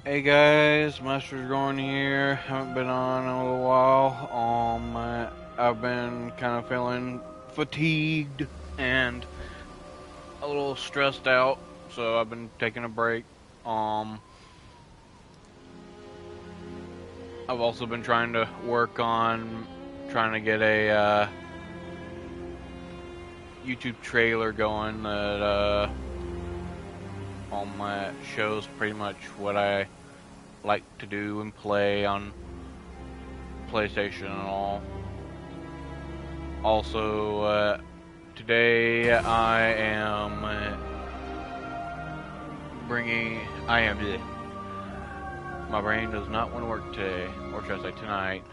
Hey guys, Master Dragorn here. Haven't been on in a little while. I've been kind of feeling fatigued and a little stressed out, so I've been taking a break. Um, I've also been trying to work on trying to get a YouTube trailer going that shows pretty much what I like to do and play on PlayStation and all. Also, today I am my brain does not want to work today, or should I say tonight.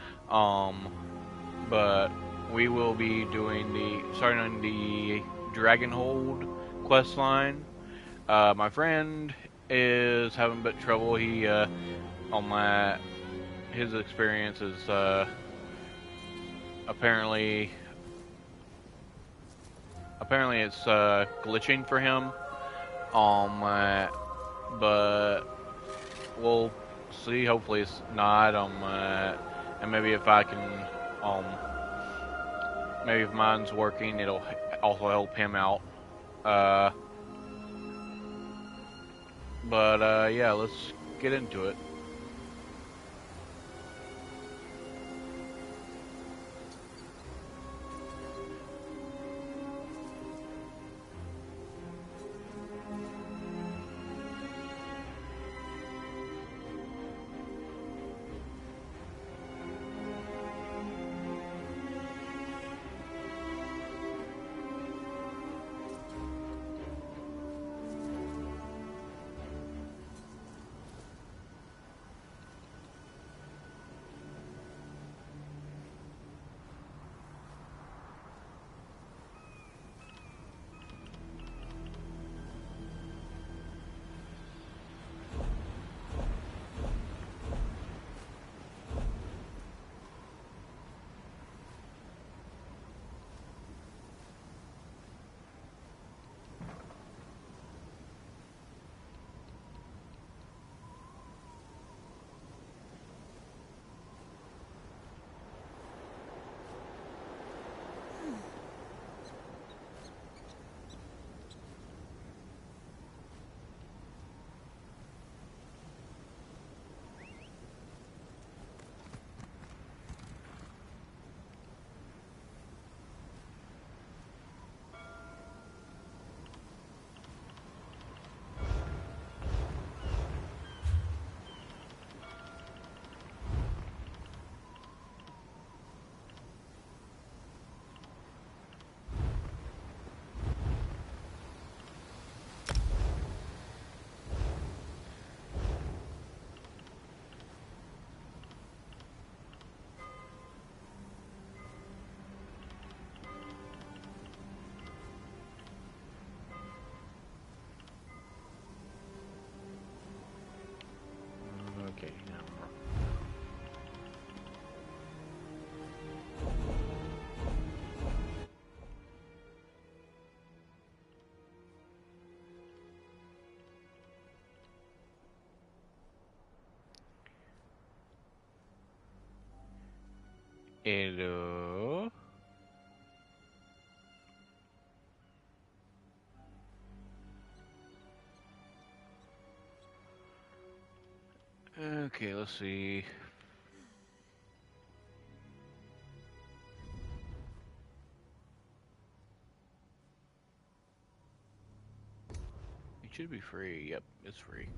But we will be starting on the Dragonhold Questline. My friend is having a bit of trouble. His experience is, apparently it's, glitching for him. But we'll see. Hopefully it's not. And maybe if I can, maybe if mine's working, it'll also help him out. Uh, yeah, let's get into it. Okay, now. Hello. Okay, let's see. It should be free. Yep, it's free.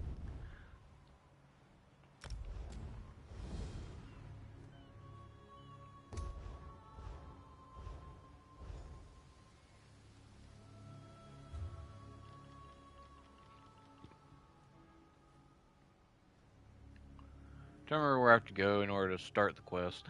Don't remember where I have to go in order to start the quest.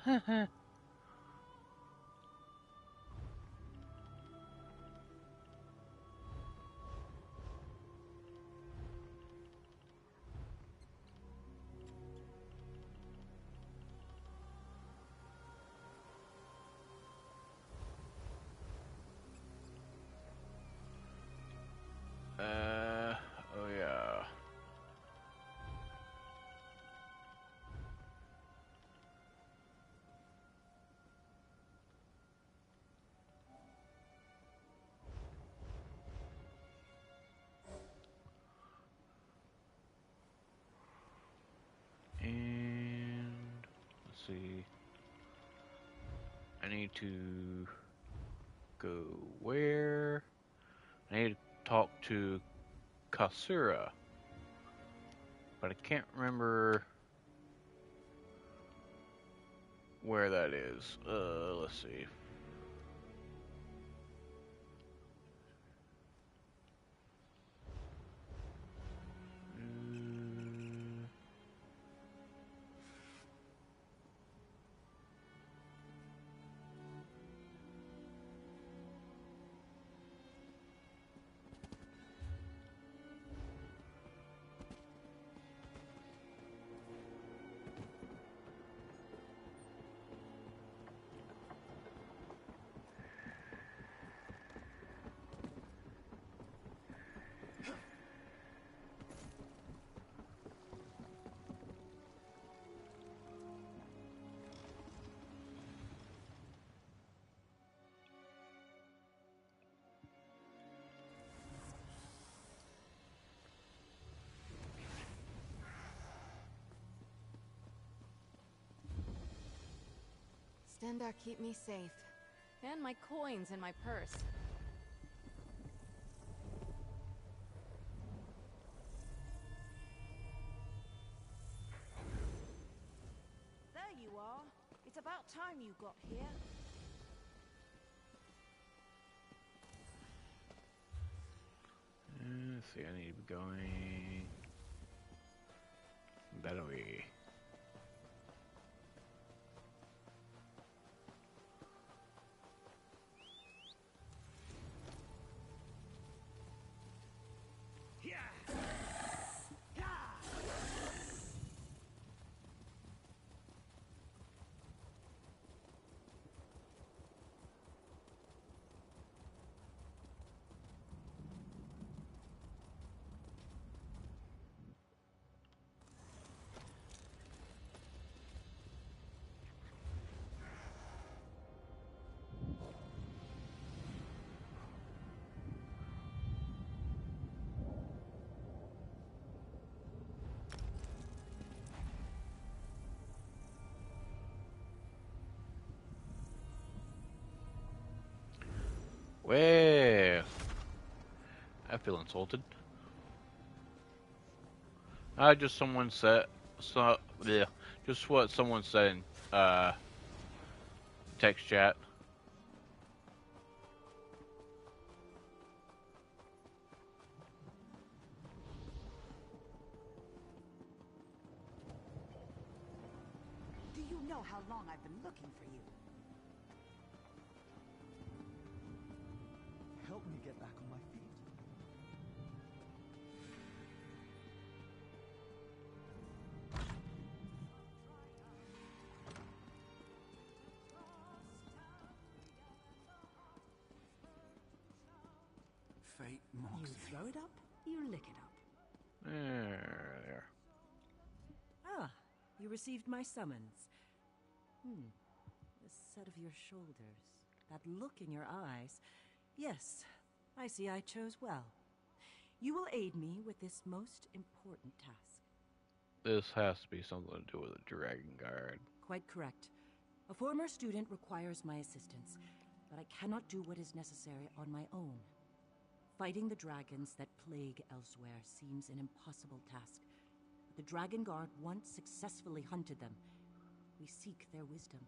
Oh yeah. see. I need to go where? I need to talk to Kasura, but I can't remember where that is. Let's see. Stendar keep me safe. And my coins in my purse. There you are. It's about time you got here. Let's see, I need to be going that way. Well, I feel insulted. Just someone said, yeah, just what someone said in text chat. Do you know how long I've been looking for you? Help me get back on my feet. Fate mocks You me. throw it up, you lick it up. There. Ah, you received my summons. The set of your shoulders, that look in your eyes. Yes, I see I chose well. You will aid me with this most important task. This has to be something to do with a dragon guard. Quite correct. A former student requires my assistance, but I cannot do what is necessary on my own. Fighting the dragons that plague elsewhere seems an impossible task. But the Dragon Guard once successfully hunted them. We seek their wisdom.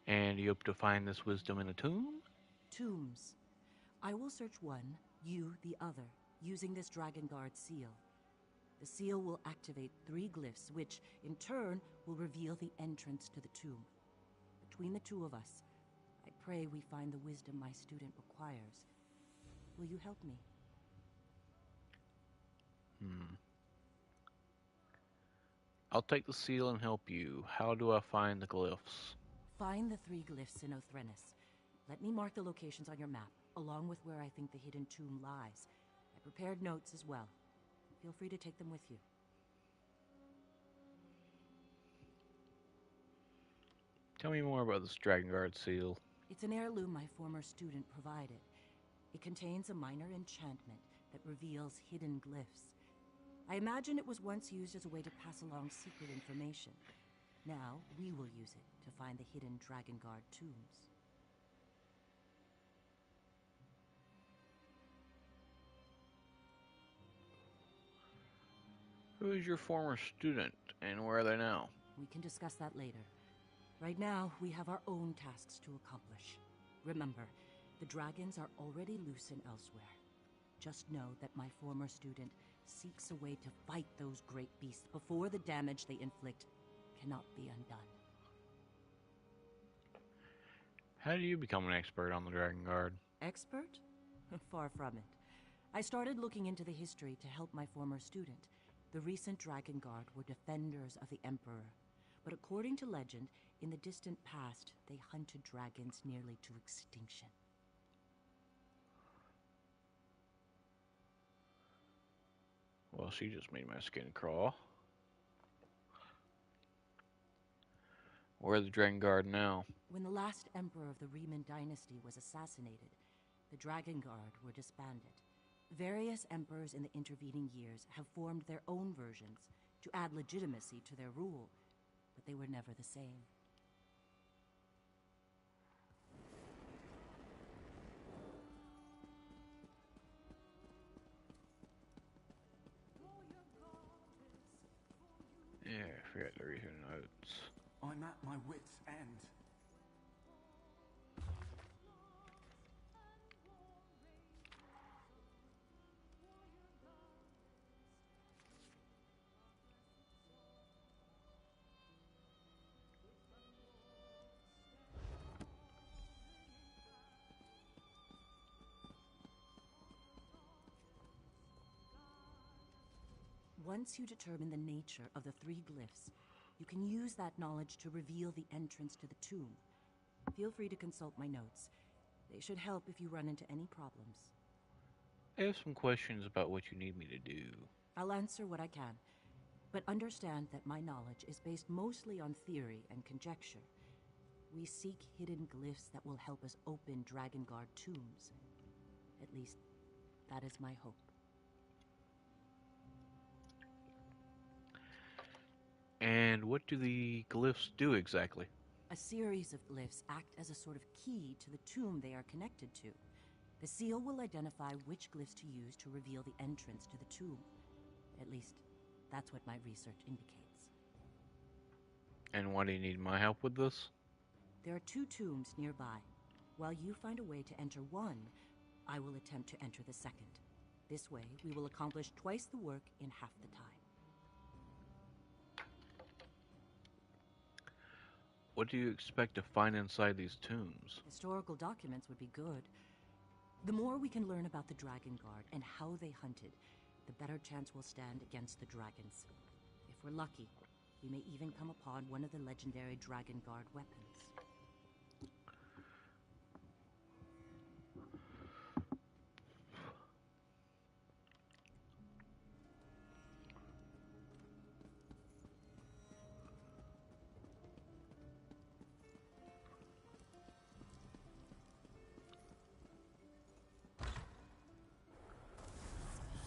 And you hope to find this wisdom in a tomb? Tombs. I will search one, you the other, using this Dragon Guard seal. The seal will activate 3 glyphs, which, in turn, will reveal the entrance to the tomb. Between the two of us, I pray we find the wisdom my student requires. Will you help me? I'll take the seal and help you. How do I find the glyphs? Find the 3 glyphs in Othrenis. Let me mark the locations on your map, along with where I think the hidden tomb lies. I prepared notes as well. Feel free to take them with you. Tell me more about this Dragon Guard seal. It's an heirloom my former student provided. It contains a minor enchantment that reveals hidden glyphs. I imagine it was once used as a way to pass along secret information. Now, we will use it to find the hidden Drakengard tombs. Who is your former student, and where are they now? We can discuss that later. Right now, we have our own tasks to accomplish. Remember, the dragons are already loose and elsewhere. Just know that my former student seeks a way to fight those great beasts before the damage they inflict cannot be undone. How do you become an expert on the Drakengard? Expert? Far from it. I started looking into the history to help my former student. The recent Drakengard were defenders of the Emperor. But according to legend, in the distant past, they hunted dragons nearly to extinction. Well, she just made my skin crawl. Where are the Drakengard now? When the last emperor of the Riemann dynasty was assassinated, the Drakengard were disbanded. Various emperors in the intervening years have formed their own versions to add legitimacy to their rule, but they were never the same. Yeah, I forgot to read her notes. I'm at my wit's end. Once you determine the nature of the 3 glyphs, you can use that knowledge to reveal the entrance to the tomb. Feel free to consult my notes. They should help if you run into any problems. I have some questions about what you need me to do. I'll answer what I can, but understand that my knowledge is based mostly on theory and conjecture. We seek hidden glyphs that will help us open Drakengard tombs. At least, that is my hope. And what do the glyphs do exactly? A series of glyphs act as a sort of key to the tomb they are connected to. The seal will identify which glyphs to use to reveal the entrance to the tomb. At least, that's what my research indicates. And why do you need my help with this? There are 2 tombs nearby. While you find a way to enter one, I will attempt to enter the second. This way, we will accomplish twice the work in half the time. What do you expect to find inside these tombs? Historical documents would be good. The more we can learn about the Drakengard and how they hunted, the better chance we'll stand against the dragons. If we're lucky, we may even come upon one of the legendary Drakengard weapons.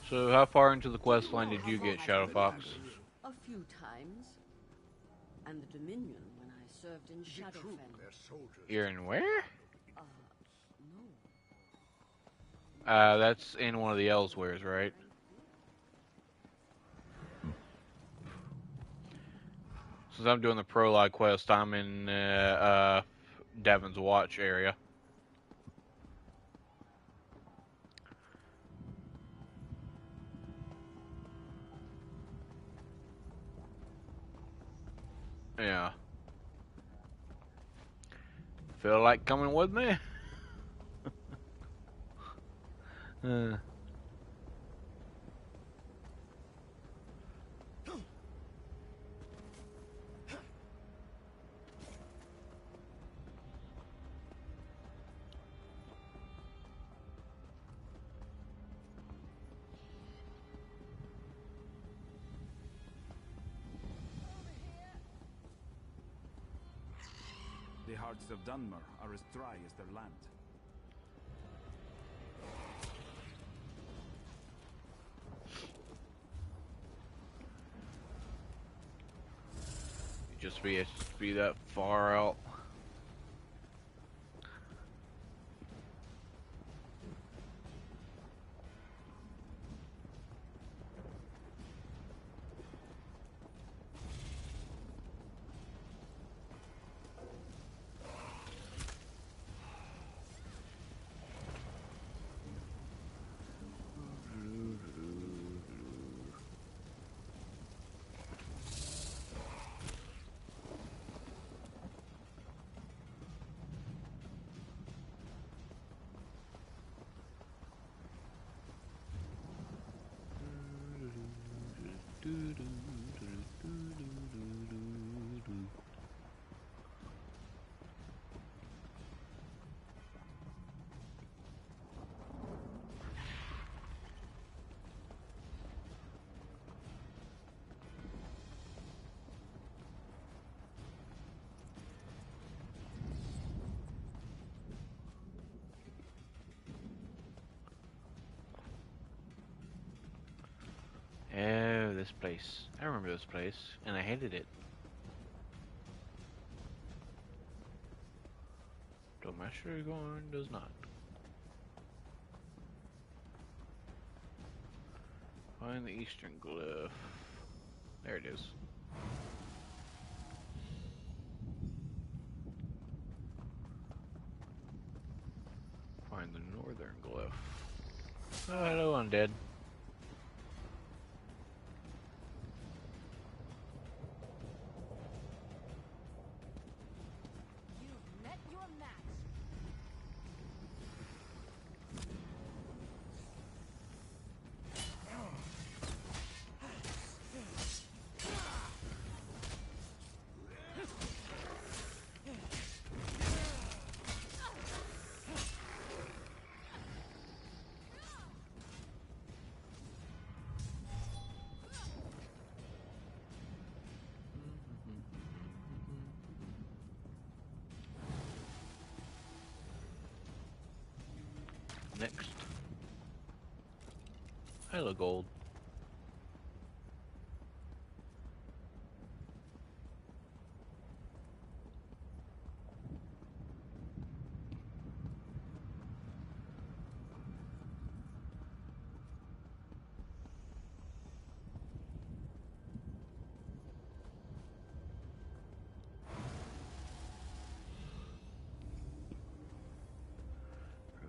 So how far into the quest line did you get, Shadow Fox? A few times. And the Dominion when I served in Shadowfen. You're in where? No. That's in one of the Elsewheres, right? Since I'm doing the prologue quest, I'm in Devin's Watch area. Yeah. Feel like coming with me? The hearts of Dunmer are as dry as their land. just be that far out. Oh, this place. I remember this place, and I hated it. Though Master Dragorn does not. Find the eastern glyph. There it is. Find the northern glyph. Oh, hello, undead. You've met your match. Next. Hello, gold.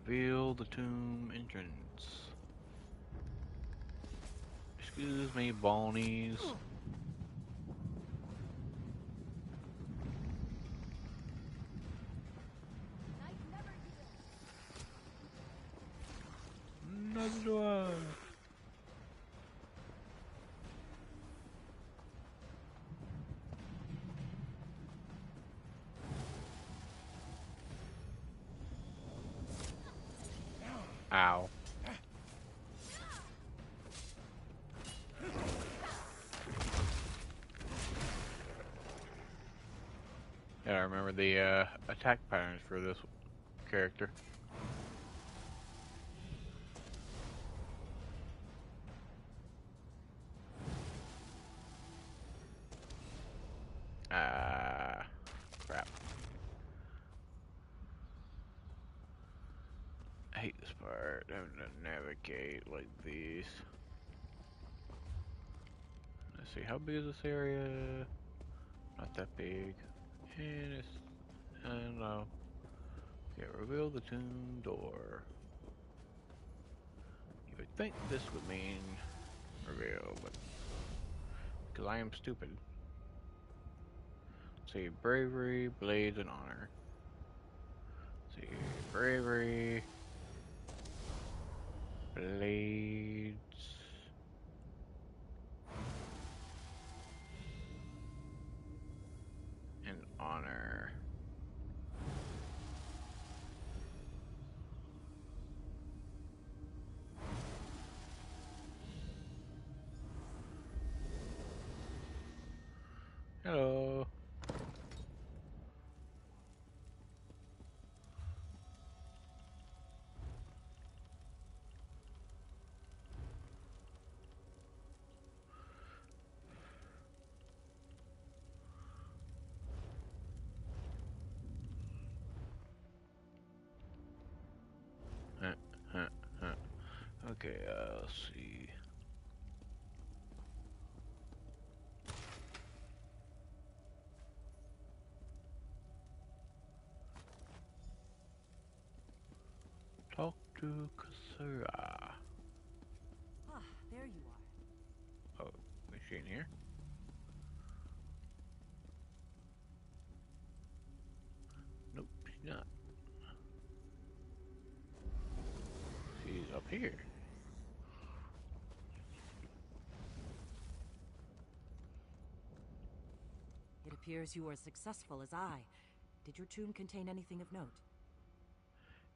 Reveal the tomb entrance. Excuse me, Bonnies. Night never heals. Neither do I. Ow. Yeah, I remember the attack patterns for this character. Ah, crap. I hate this part. Having to navigate like these. Let's see, how big is this area? Not that big. And it's, I don't know. Okay, reveal the tomb door. You would think this would mean reveal, but because I am stupid. Let's see, bravery, blades, and honor. Let's see, bravery, blades, and honor. Hello. let's see. Talk to Kasura. Ah, there you are. Oh, is she in here? Nope, she's not. She's up here. It appears you were as successful as I. Did your tomb contain anything of note?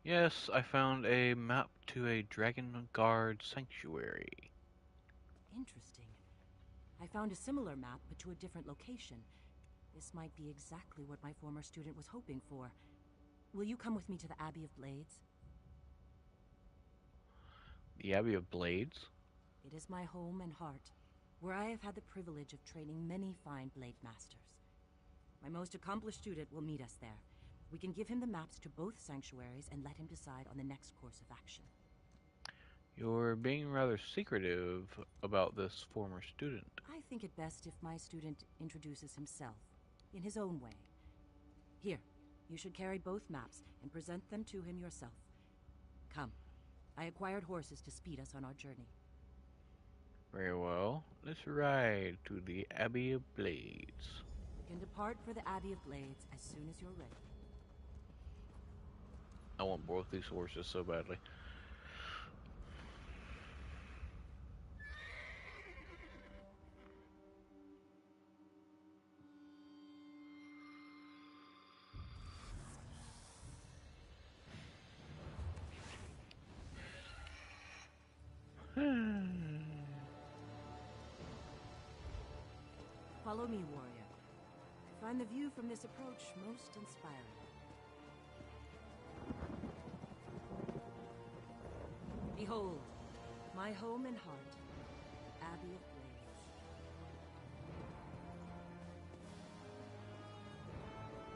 Yes, I found a map to a Dragonguard sanctuary. Interesting. I found a similar map, but to a different location. This might be exactly what my former student was hoping for. Will you come with me to the Abbey of Blades? The Abbey of Blades? It is my home and heart, where I have had the privilege of training many fine blade masters. My most accomplished student will meet us there. We can give him the maps to both sanctuaries and let him decide on the next course of action. You're being rather secretive about this former student. I think it best if my student introduces himself, in his own way. Here, you should carry both maps and present them to him yourself. Come, I acquired horses to speed us on our journey. Very well. Let's ride to the Abbey of Blades. We can depart for the Abbey of Blades as soon as you're ready. I want both these horses so badly. Follow me, warrior. I find the view from this approach most inspiring. Behold, my home and heart, Abbey of Blades.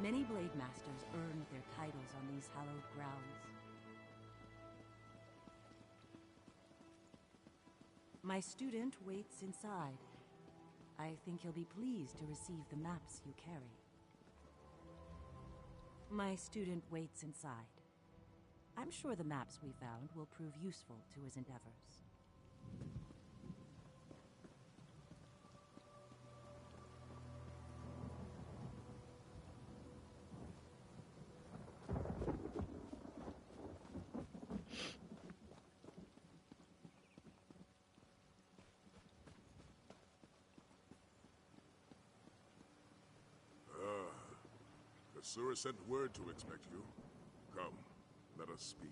Many blade masters earned their titles on these hallowed grounds. My student waits inside. I think he'll be pleased to receive the maps you carry. My student waits inside. I'm sure the maps we found will prove useful to his endeavors. Kasura sent word to expect you. Come, let us speak.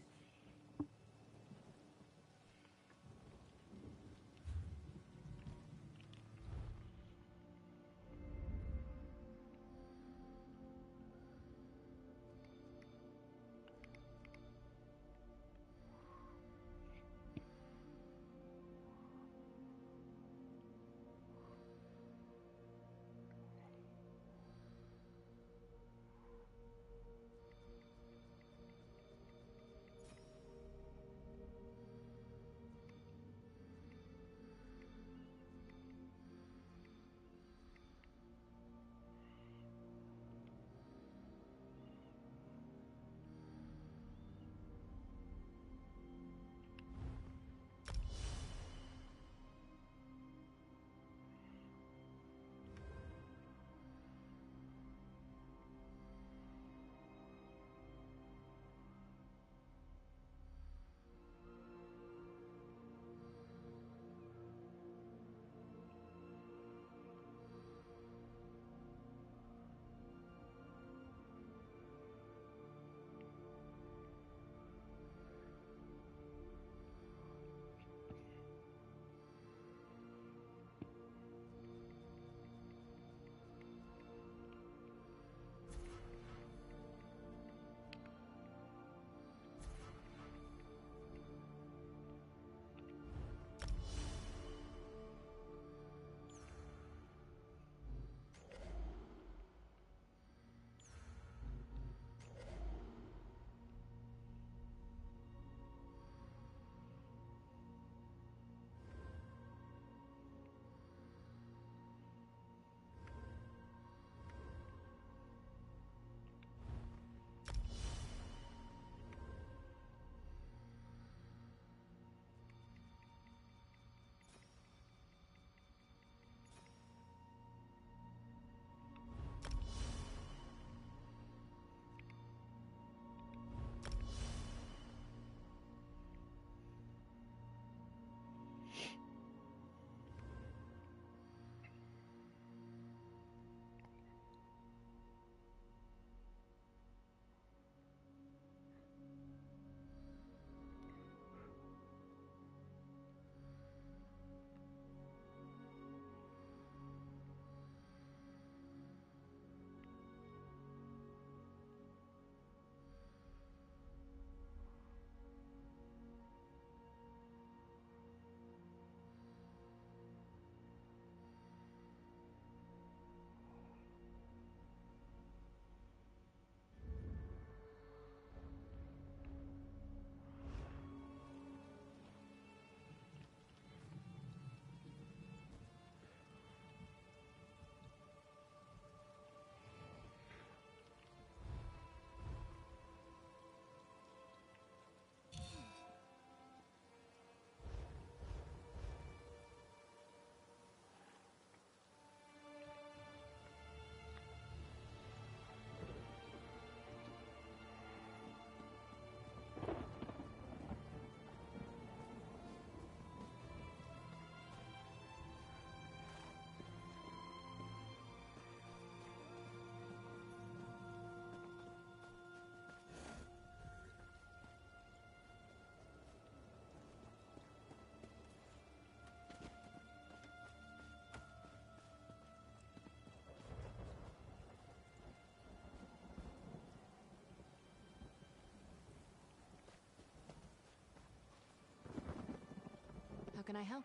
can I help?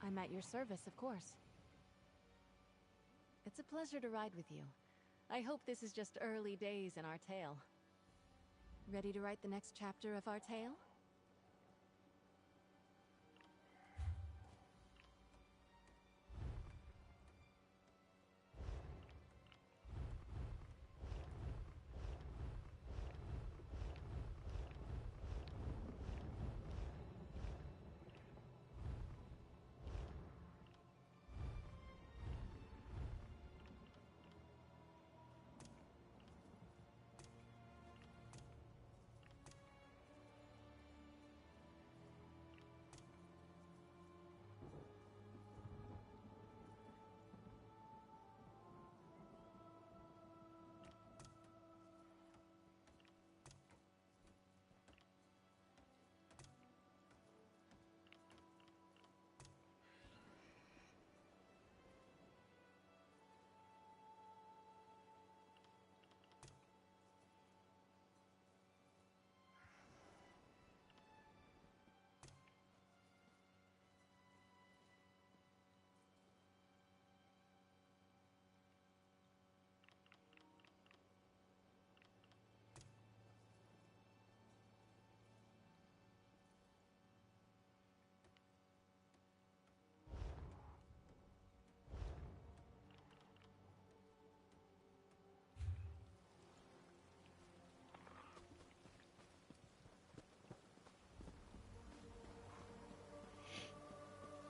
I'm at your service, of course. It's a pleasure to ride with you. I hope this is just early days in our tale. Ready to write the next chapter of our tale?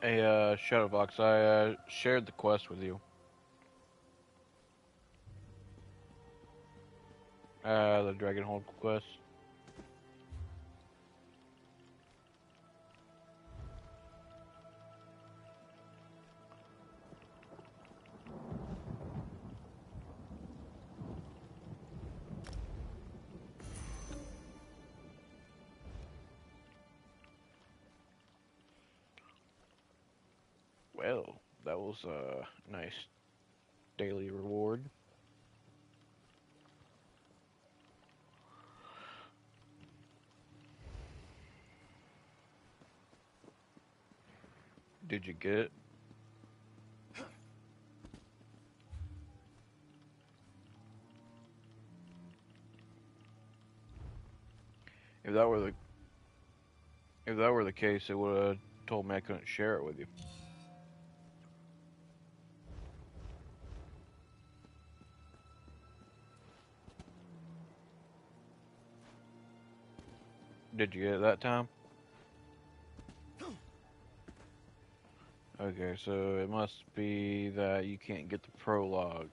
Hey, Shadowbox, I shared the quest with you. The Dragonhold quest. Well, that was a nice daily reward. Did you get it? If that were the case, it would have told me I couldn't share it with you. Did you get it that time? Okay, so it must be that you can't get the prologue.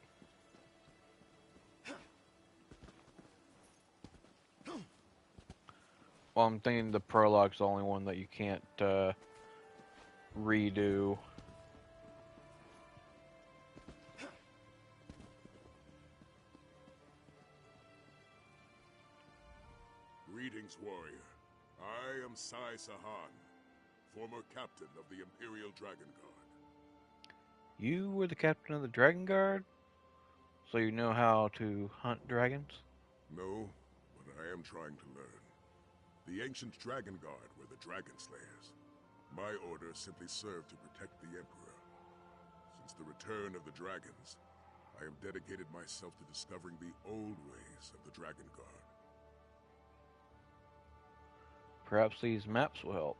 Well, I'm thinking the prologue's the only one that you can't redo. Greetings, warrior. I am Sai Sahan, former captain of the Imperial Dragon Guard. You were the captain of the Dragon Guard? So you know how to hunt dragons? No, but I am trying to learn. The ancient Dragon Guard were the Dragon Slayers. My order simply served to protect the Emperor. Since the return of the dragons, I have dedicated myself to discovering the old ways of the Dragon Guard. Perhaps these maps will help.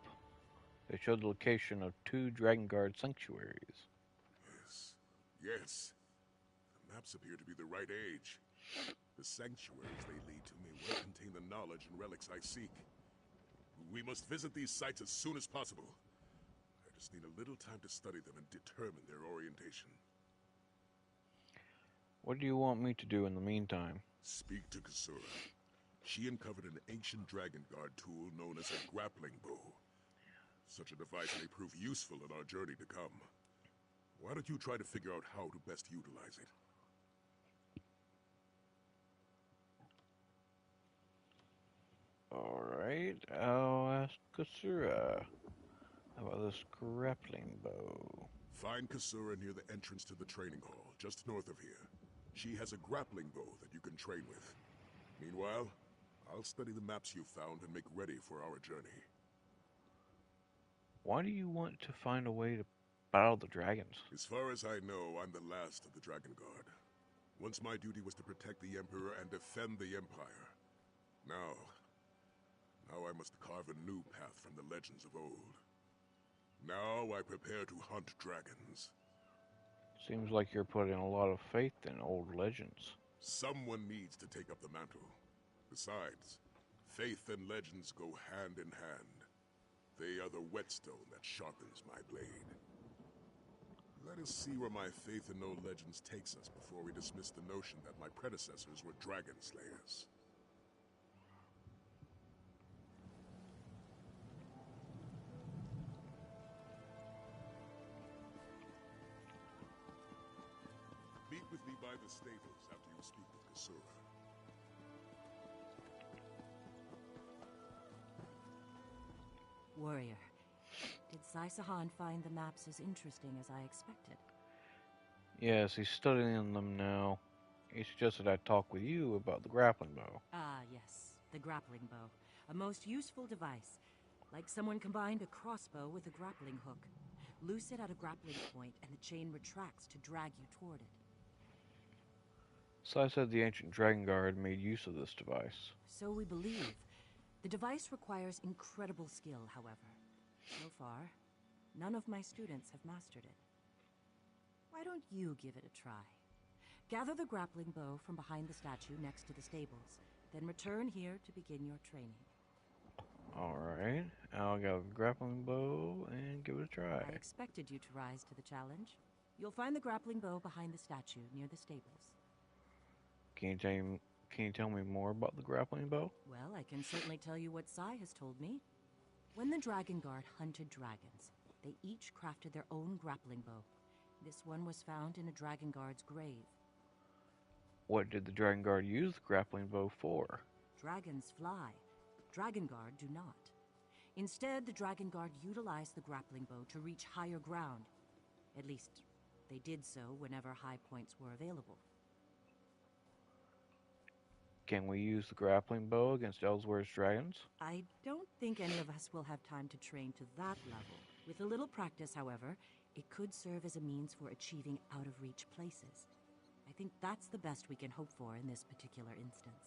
They show the location of 2 Dragon Guard sanctuaries. Yes. The maps appear to be the right age. The sanctuaries they lead to may well contain the knowledge and relics I seek. We must visit these sites as soon as possible. I just need a little time to study them and determine their orientation. What do you want me to do in the meantime? Speak to Kasura. She uncovered an ancient Dragon Guard tool known as a grappling bow. Such a device may prove useful in our journey to come. Why don't you try to figure out how to best utilize it? Alright, I'll ask Kasura. How about this grappling bow? Find Kasura near the entrance to the training hall, just north of here. She has a grappling bow that you can train with. Meanwhile, I'll study the maps you found and make ready for our journey. Why do you want to find a way to battle the dragons? As far as I know, I'm the last of the Dragon Guard. Once my duty was to protect the Emperor and defend the Empire. Now I must carve a new path from the legends of old. Now I prepare to hunt dragons. Seems like you're putting a lot of faith in old legends. Someone needs to take up the mantle. Besides, faith and legends go hand in hand. They are the whetstone that sharpens my blade. Let us see where my faith in no legends takes us before we dismiss the notion that my predecessors were dragon slayers. Meet with me by the stables after you speak with Kasura. Warrior, did Sai-Sahan find the maps as interesting as I expected? Yes, he's studying them now. He suggested I talk with you about the grappling bow. Ah, yes, the grappling bow. A most useful device. Like someone combined a crossbow with a grappling hook. Loose it at a grappling point, and the chain retracts to drag you toward it. So I said the ancient Dragon Guard made use of this device. So we believe. The device requires incredible skill, however. So far, none of my students have mastered it. Why don't you give it a try? Gather the grappling bow from behind the statue next to the stables, then return here to begin your training. Alright, I'll get the grappling bow and give it a try. I expected you to rise to the challenge. You'll find the grappling bow behind the statue near the stables. Can you tell me more about the grappling bow? Well, I can certainly tell you what Sai has told me. When the Dragon Guard hunted dragons, they each crafted their own grappling bow. This one was found in a Dragon Guard's grave. What did the Dragon Guard use the grappling bow for? Dragons fly. Dragon Guard do not. Instead, the Dragon Guard utilized the grappling bow to reach higher ground. At least, they did so whenever high points were available. Can we use the grappling bow against Elswere's dragons? I don't think any of us will have time to train to that level. With a little practice, however, it could serve as a means for achieving out-of-reach places. I think that's the best we can hope for in this particular instance.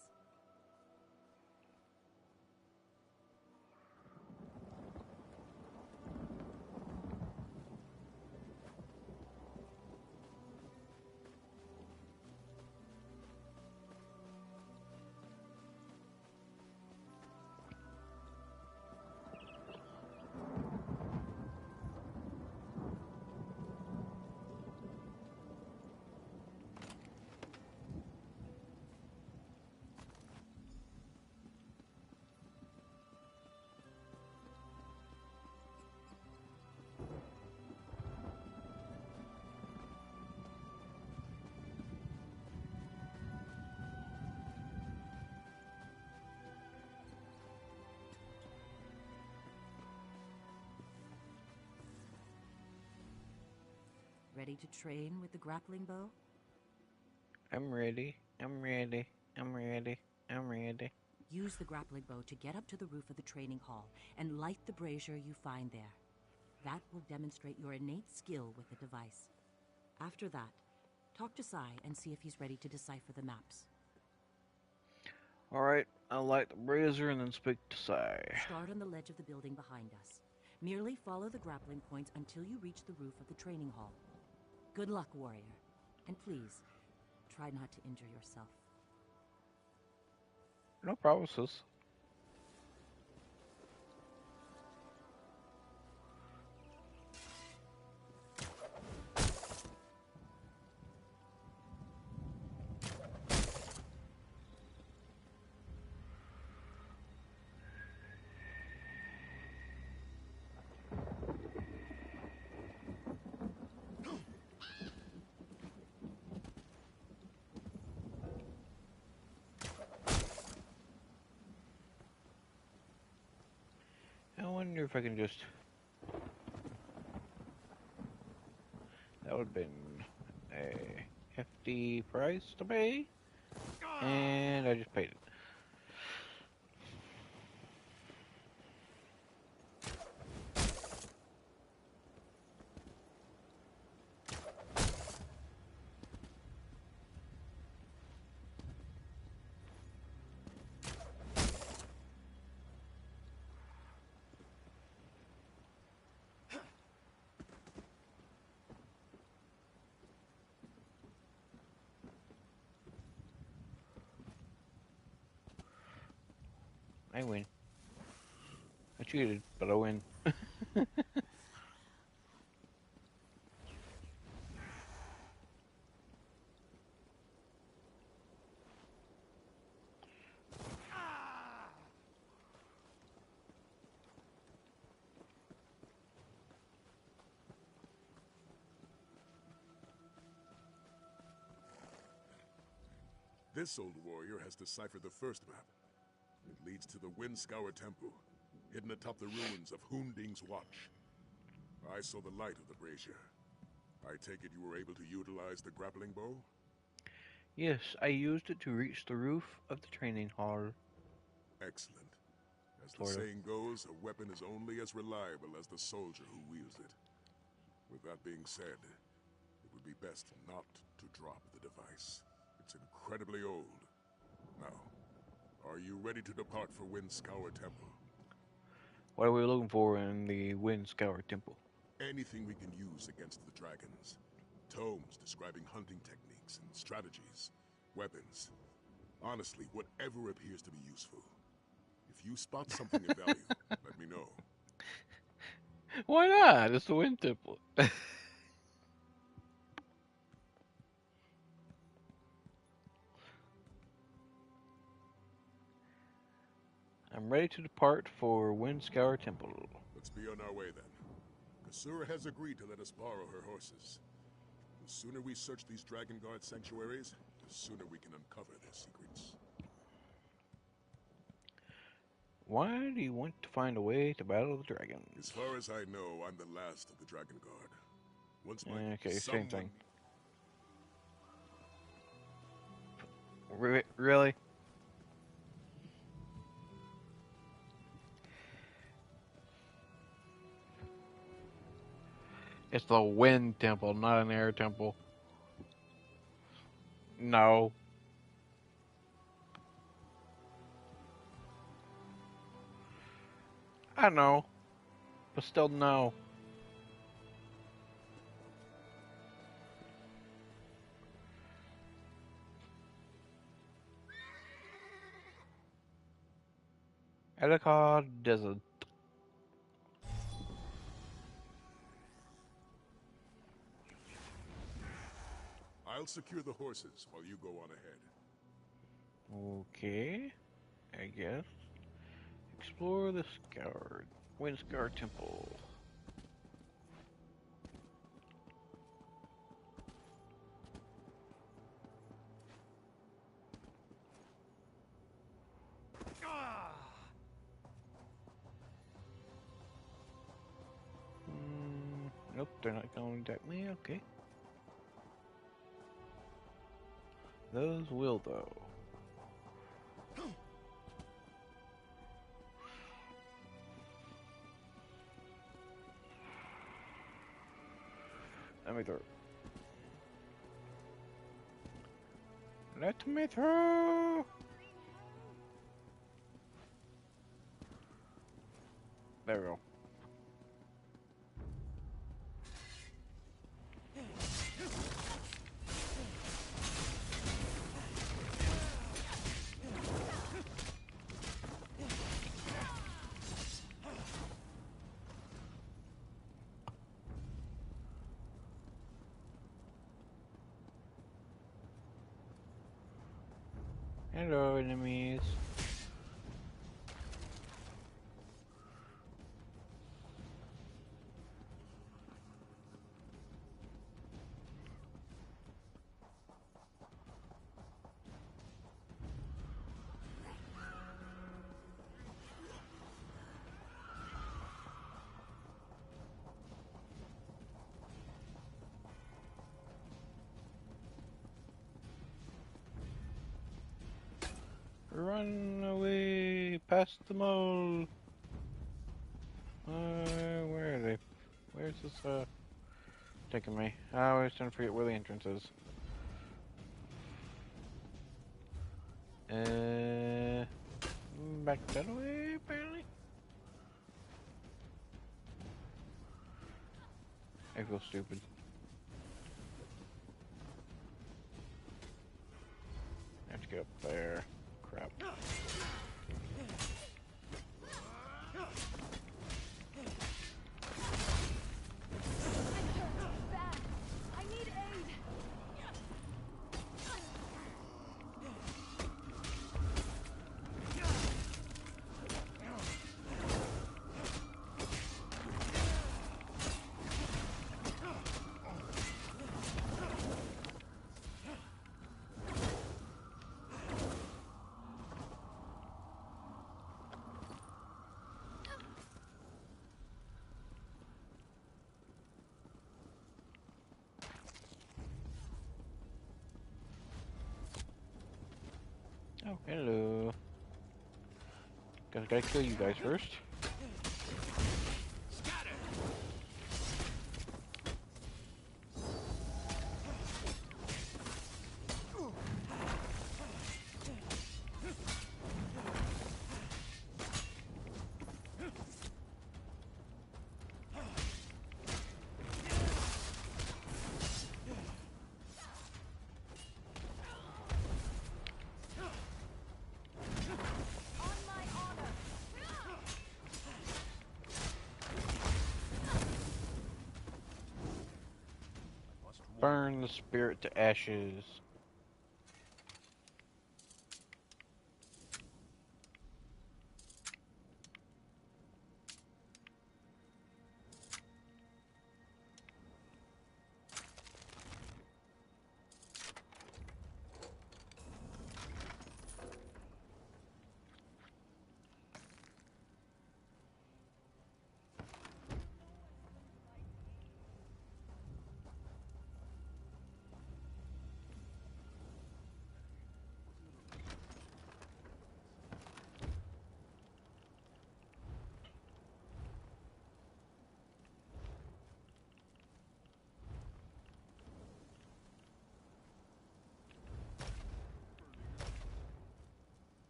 Ready to train with the grappling bow? I'm ready. I'm ready. I'm ready. I'm ready. Use the grappling bow to get up to the roof of the training hall and light the brazier you find there. That will demonstrate your innate skill with the device. After that, talk to Sai and see if he's ready to decipher the maps. Alright, I'll light the brazier and then speak to Sai. Start on the ledge of the building behind us. Merely follow the grappling points until you reach the roof of the training hall. Good luck, warrior. And please, try not to injure yourself. No promises. I wonder if I can just... That would have been a hefty price to pay. And I just paid it. I win. I cheated, but I win. This old warrior has deciphered the first map. It leads to the Windscour Temple, hidden atop the ruins of Hunding's Watch. I saw the light of the brazier. I take it you were able to utilize the grappling bow? Yes, I used it to reach the roof of the training hall. Excellent. As the Sort of. saying goes, a weapon is only as reliable as the soldier who wields it. With that being said, it would be best not to drop the device. It's incredibly old. Now, are you ready to depart for Windscour Temple? What are we looking for in the Windscour Temple? Anything we can use against the dragons. Tomes describing hunting techniques and strategies, weapons. Honestly, whatever appears to be useful. If you spot something of value, let me know. Why not? It's the Wind Temple. I'm ready to depart for Windscour Temple. Let's be on our way then. Kasura has agreed to let us borrow her horses. The sooner we search these Dragon Guard sanctuaries, the sooner we can uncover their secrets. Why do you want to find a way to battle the dragons? As far as I know, I'm the last of the Dragon Guard. Once my Okay, someone... same thing. Really? It's the Wind Temple, not an Air Temple. No. I know. But still, no. Ellicott Desert. I'll secure the horses while you go on ahead. Okay. I guess. Explore the Windscour Temple. Nope, they're not going to attack me. Okay. Those will, though. Let me through. Let me through! There we go. Hello, enemies. Run away past them all. Where are they? Where's this, taking me? I always trying to forget where the entrance is. Back that way, apparently. I feel stupid. I have to get up there. Crap. Just gotta kill you guys first. Burn the spirit to ashes.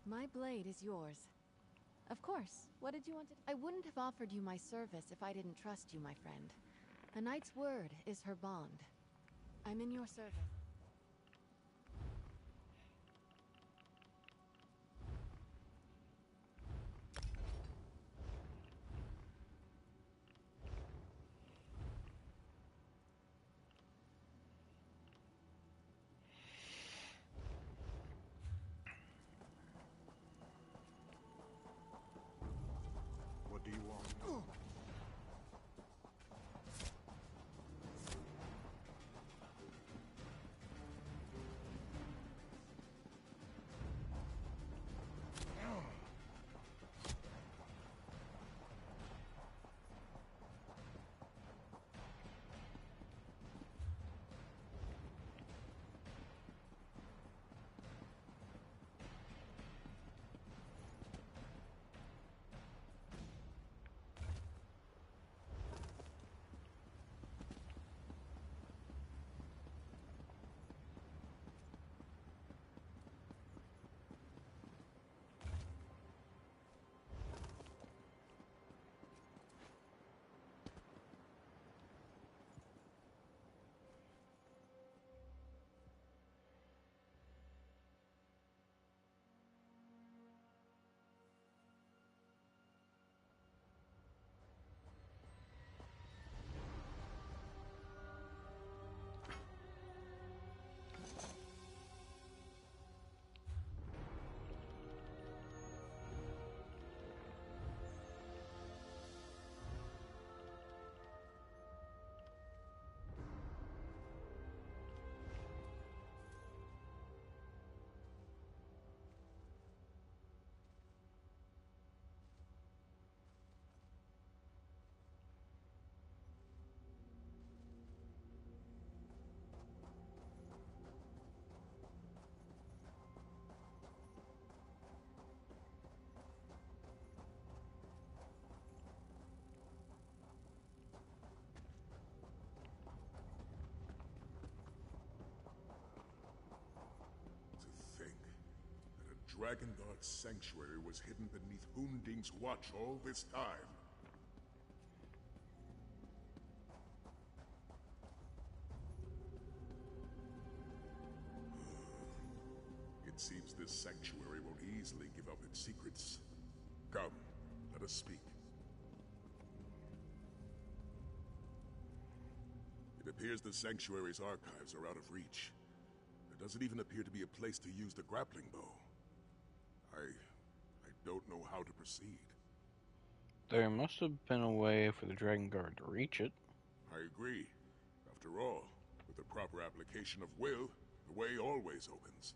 My blade is yours. Of course. What did you want to... I wouldn't have offered you my service if I didn't trust you, my friend. A knight's word is her bond. I'm in your service. What do you want? Dragonguard sanctuary was hidden beneath Hunding's watch all this time. It seems this sanctuary won't easily give up its secrets. Come, let us speak. It appears the sanctuary's archives are out of reach. There doesn't even appear to be a place to use the grappling bow. I don't know how to proceed. There must have been a way for the Dragon Guard to reach it. I agree. After all, with the proper application of will, the way always opens.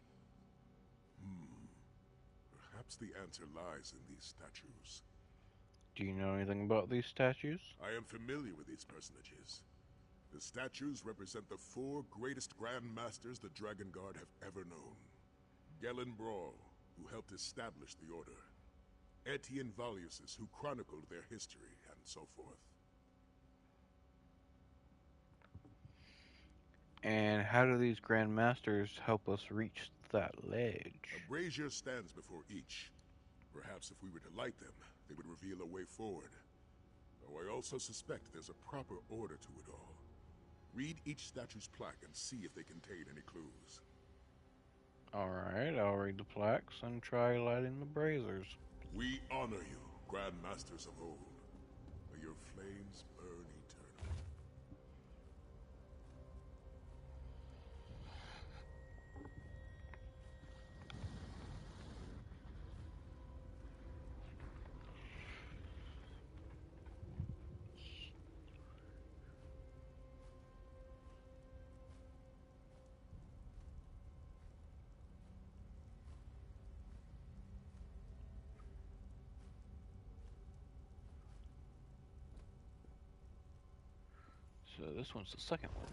Perhaps the answer lies in these statues. Do you know anything about these statues? I am familiar with these personages. The statues represent the 4 greatest Grand Masters the Dragon Guard have ever known. Gelen Brawl, who helped establish the Order. Etienne Valusis, who chronicled their history, and so forth. And how do these Grand Masters help us reach that ledge? A brazier stands before each. Perhaps if we were to light them, they would reveal a way forward. Though I also suspect there's a proper order to it all. Read each statue's plaque and see if they contain any clues. Alright, I'll read the plaques and try lighting the braziers. We honor you, Grand Masters of old. May your flames burn eternal. So this one's the second one.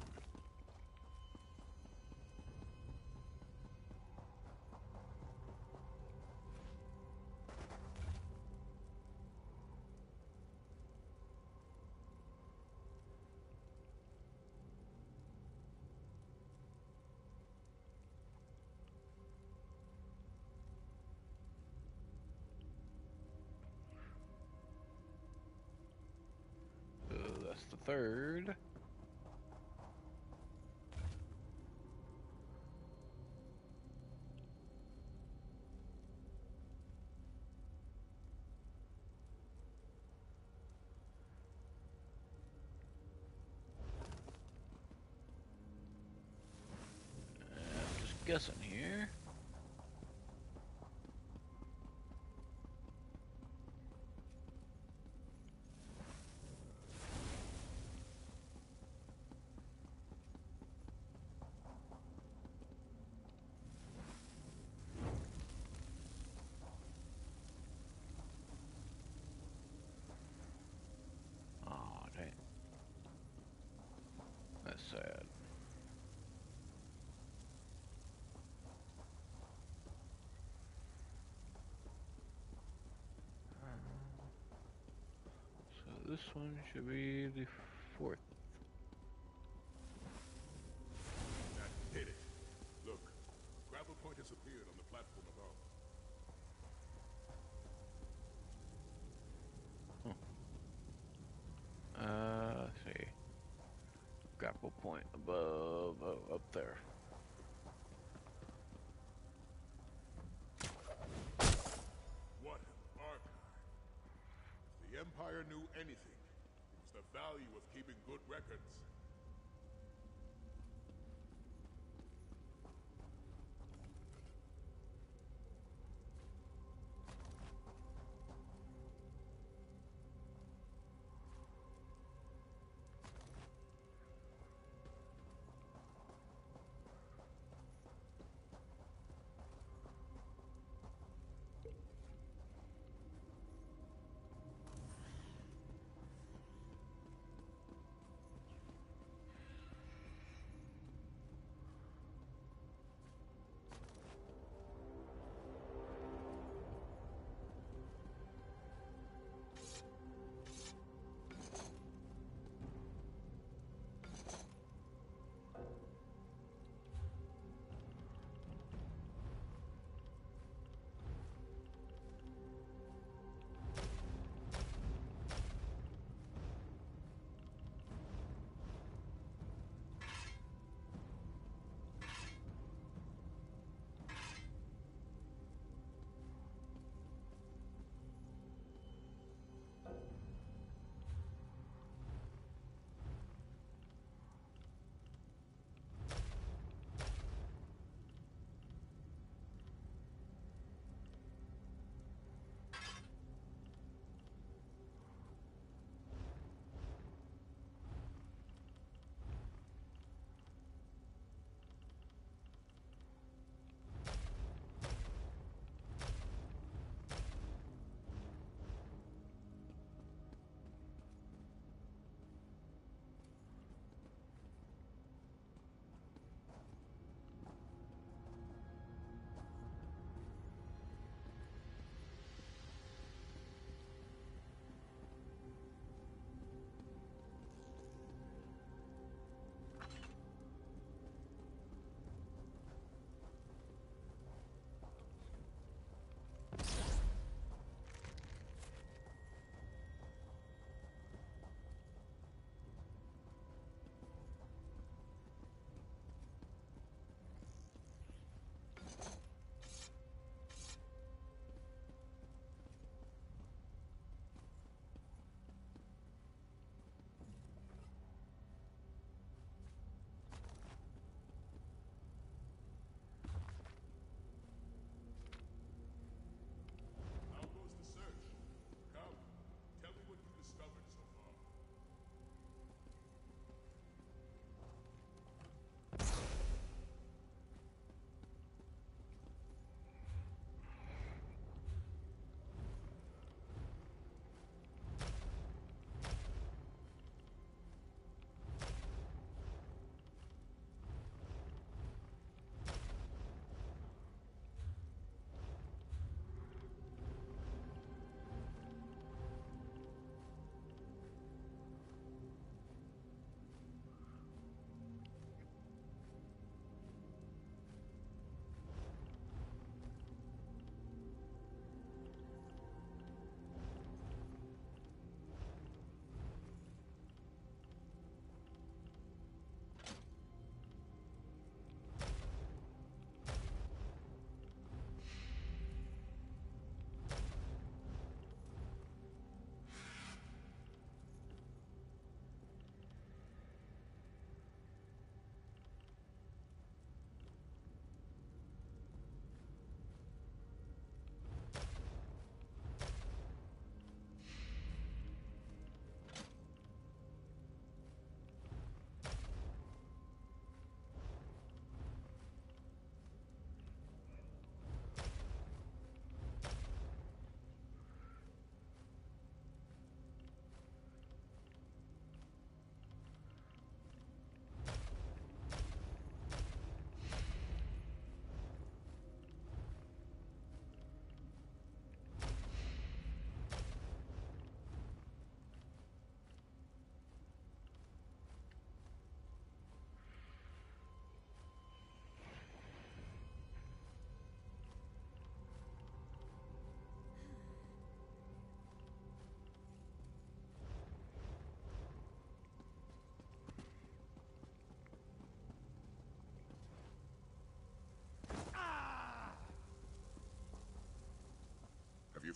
So that's the third. Just guessing here. Oh, dang. That's sad. So this one should be the fourth. That did it. Look, grapple point has appeared on the platform above. Let's see. Grapple point above, oh, up there. What an archive. If the Empire knew anything, it was the value of keeping good records.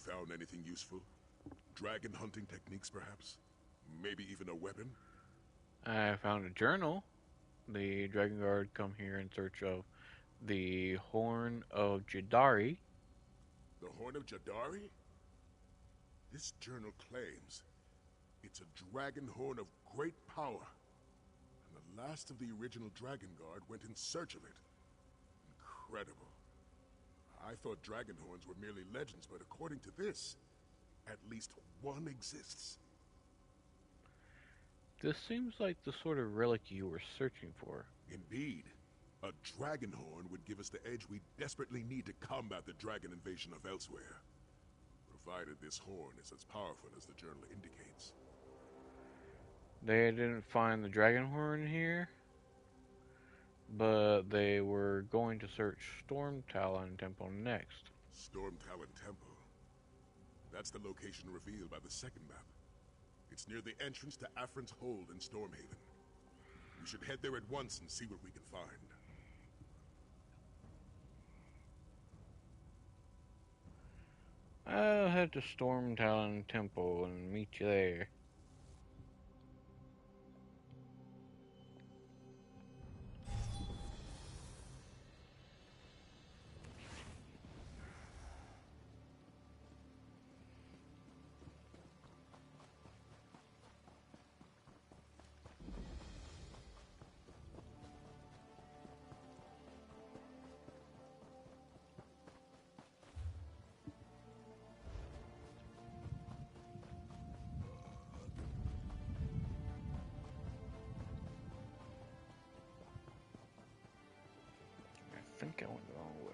found anything useful? Dragon hunting techniques, perhaps? Maybe even a weapon? I found a journal. The Dragon Guard come here in search of the Horn of Jadari. The Horn of Jadari? This journal claims it's a dragon horn of great power. And the last of the original Dragon Guard went in search of it. Incredible. I thought dragon horns were merely legends, but according to this, at least one exists. This seems like the sort of relic you were searching for. Indeed. A dragon horn would give us the edge we desperately need to combat the dragon invasion of elsewhere. Provided this horn is as powerful as the journal indicates. They didn't find the dragon horn here, but they were going to search Storm Talon Temple next. Storm Talon Temple. That's the location revealed by the second map. It's near the entrance to Afrin's Hold in Stormhaven. We should head there at once and see what we can find. I'll head to Storm Talon Temple and meet you there. I think I went the wrong way.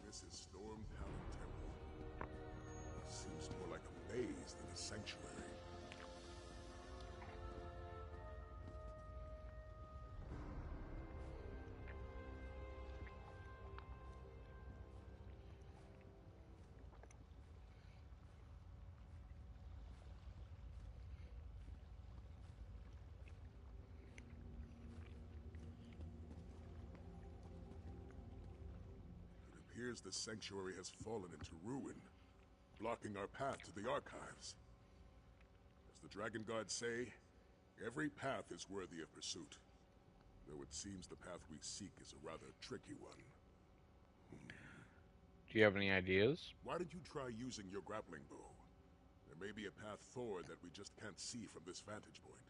This is Storm Talon Temple. Seems more like a maze than a sanctuary. It appears the sanctuary has fallen into ruin, blocking our path to the archives. As the Dragon Guard say, every path is worthy of pursuit. Though it seems the path we seek is a rather tricky one. Do you have any ideas? Why don't you try using your grappling bow? There may be a path forward that we just can't see from this vantage point.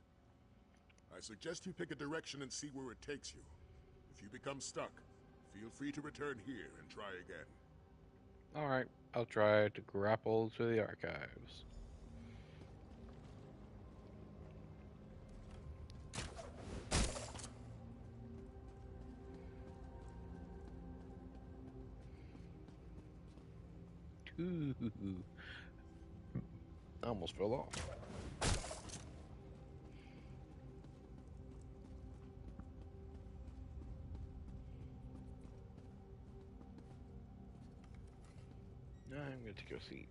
I suggest you pick a direction and see where it takes you. If you become stuck, feel free to return here and try again. Alright, I'll try to grapple to the archives. Ooh. I almost fell off. I'm going to take a seat.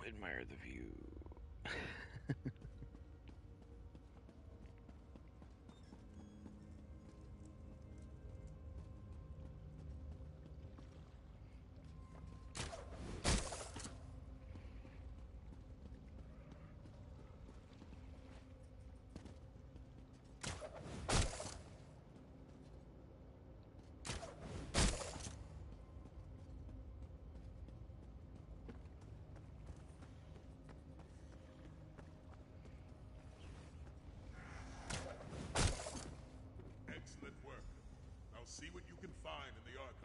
Admire the view. Excellent work. Now see what you can find in the archives.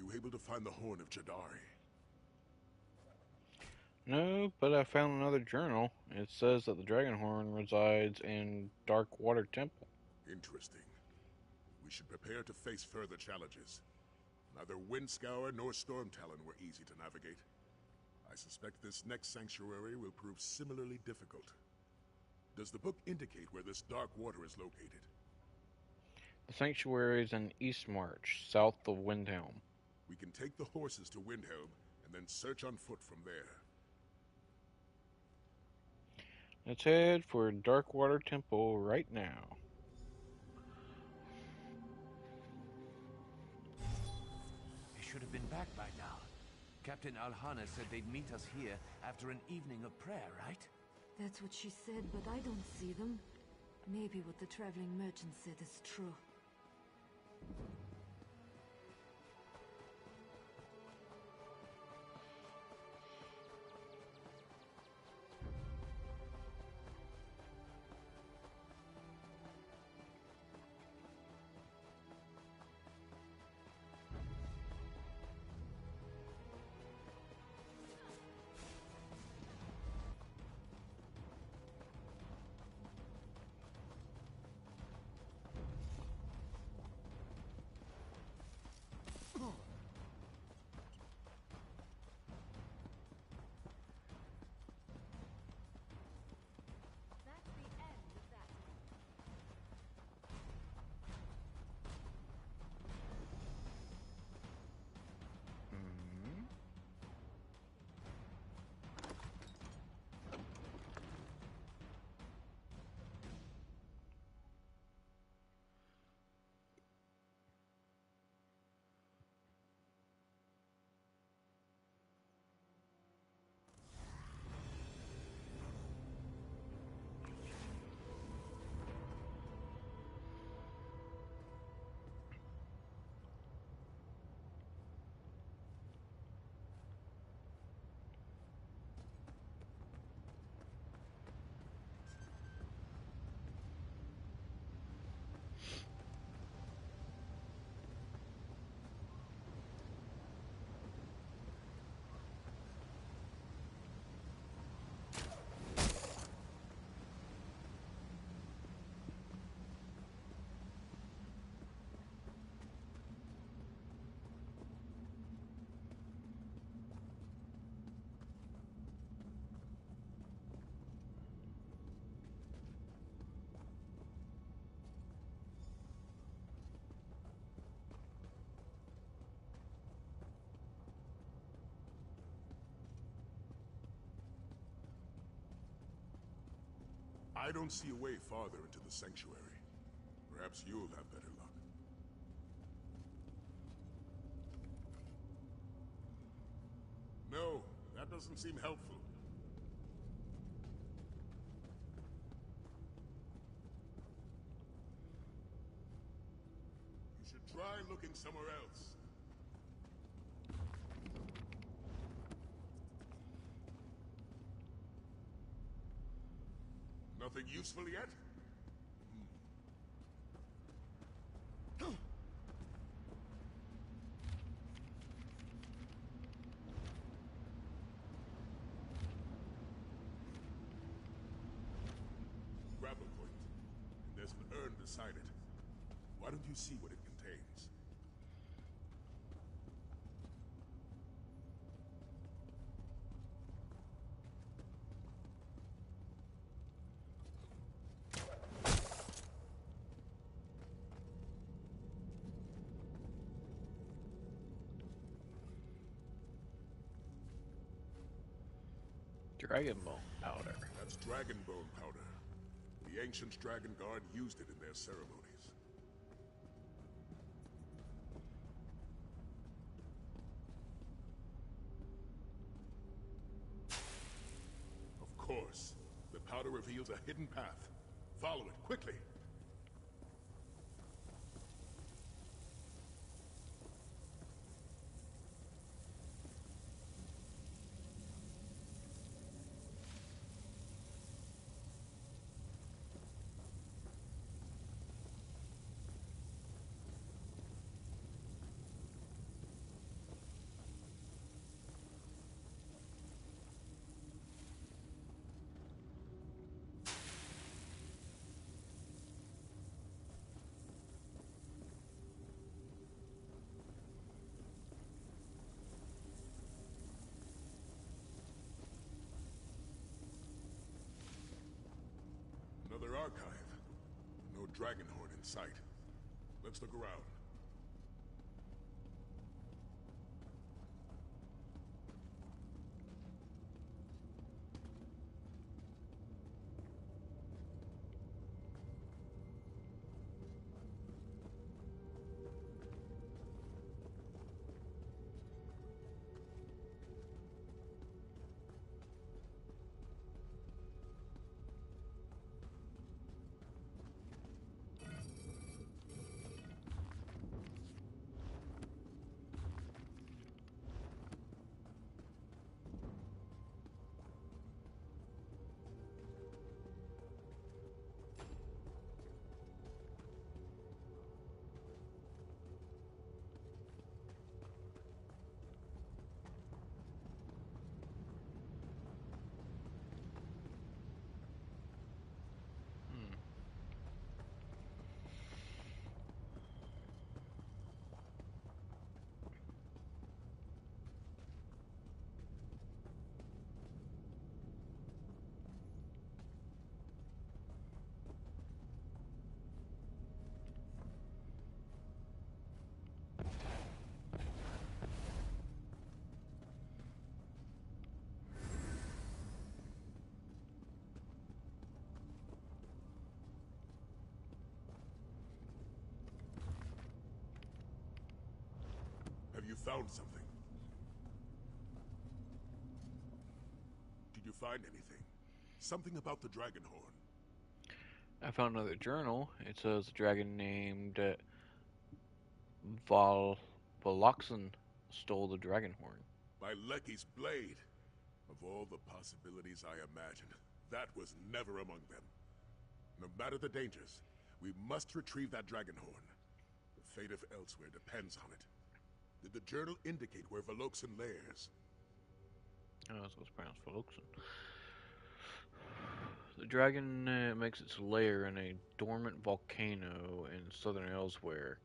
you able to find the Horn of Jadari? No, but I found another journal. It says that the Dragonhorn resides in Darkwater Temple. Interesting. We should prepare to face further challenges. Neither Windscour nor Stormtalon were easy to navigate. I suspect this next sanctuary will prove similarly difficult. Does the book indicate where this dark water is located? The sanctuary is in Eastmarch, south of Windhelm. We can take the horses to Windhelm and then search on foot from there. Let's head for Darkwater Temple right now. They should have been back by now. Captain Alhana said they'd meet us here after an evening of prayer, right? That's what she said, but I don't see them. Maybe what the traveling merchant said is true. That's the end of that. I don't see a way farther into the sanctuary. Perhaps you'll have better luck. No, that doesn't seem helpful. You should try looking somewhere else. Nothing useful yet? Grab a point. And there's an urn beside it. Why don't you see what it contains? Dragonbone powder. That's Dragonbone powder. The ancient Dragon Guard used it in their ceremonies. Of course. The powder reveals a hidden path. Follow it, quickly! Dragonhold in sight. Let's look around. Have you found something? Did you find anything? Something about the Dragonhorn? I found another journal. It says a dragon named Valoxan stole the Dragonhorn. By Lecky's blade! Of all the possibilities I imagined, that was never among them. No matter the dangers, we must retrieve that Dragonhorn. The fate of Elsewhere depends on it. Did the journal indicate where Valoxan lairs? Oh, so it's pronounced Valoxan. The dragon makes its lair in a dormant volcano in southern Elsewhere.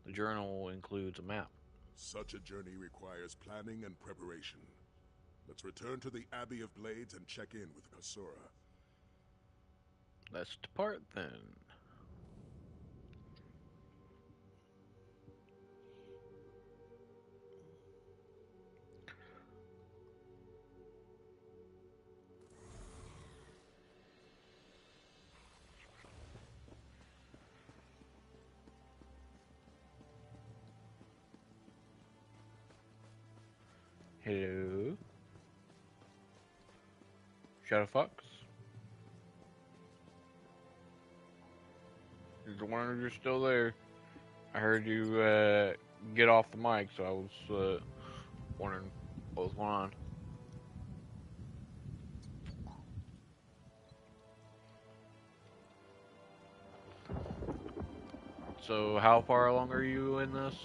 The journal includes a map. Such a journey requires planning and preparation. Let's return to the Abbey of Blades and check in with Kasura. Let's depart then. Hello? Shadow Fox? Just wondering if you're still there. I heard you get off the mic, so I was wondering what was going on. So how far along are you in this?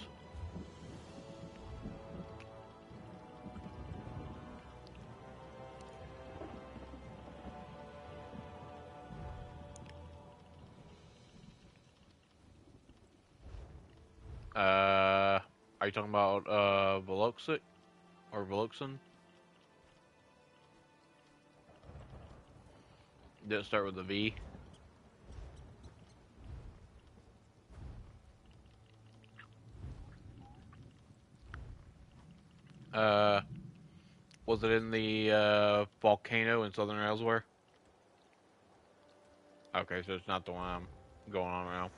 Are you talking about Valoxic or Valoxan? Did it start with a V? Was it in the volcano in southern Elsewhere? Okay, so it's not the one I'm going on now.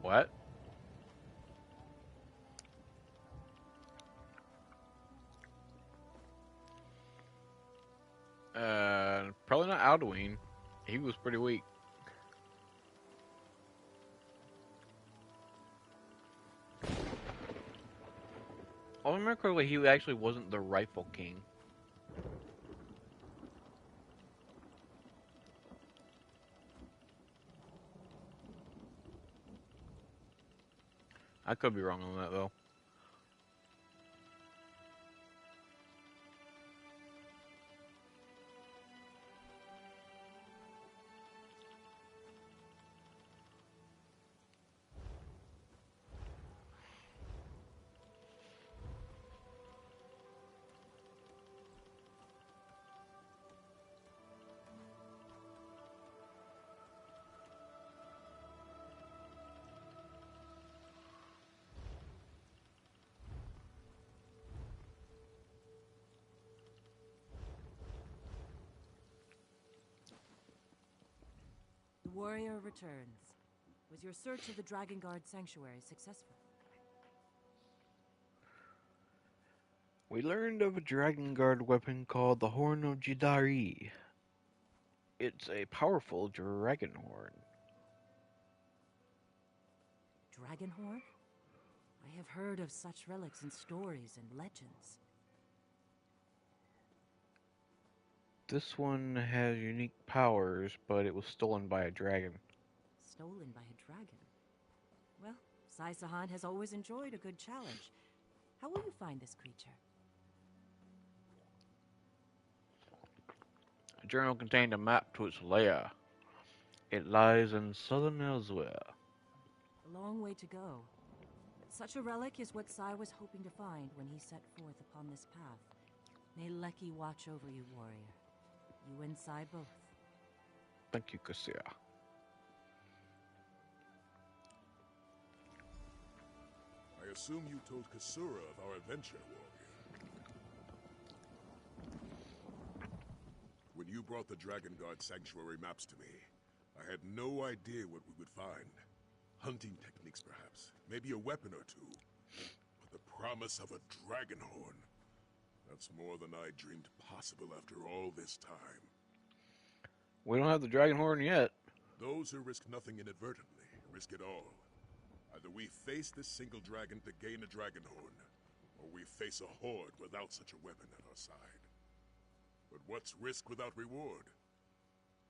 What? Probably not Alduin. He was pretty weak. I remember correctly, he actually wasn't the rightful king. I could be wrong on that, though. warrior returns. Was your search of the Dragonguard Sanctuary successful? We learned of a Dragonguard weapon called the Horn of Jidari. It's a powerful dragon horn. Dragonhorn? I have heard of such relics in stories and legends. This one has unique powers, but it was stolen by a dragon. Stolen by a dragon? Well, Sai Sahan has always enjoyed a good challenge. How will you find this creature? The journal contained a map to its lair. It lies in southern Elsewhere. A long way to go. Such a relic is what Sai was hoping to find when he set forth upon this path. May Leki watch over you, warrior. You and Sai both. Thank you, Cassia. I assume you told Kasura of our adventure, warrior. When you brought the Dragonguard Sanctuary maps to me, I had no idea what we would find. Hunting techniques, perhaps. Maybe a weapon or two. But the promise of a dragon horn. That's more than I dreamed possible after all this time. We don't have the dragon horn yet. Those who risk nothing inadvertently risk it all. Either we face this single dragon to gain a dragon horn, or we face a horde without such a weapon at our side. But what's risk without reward?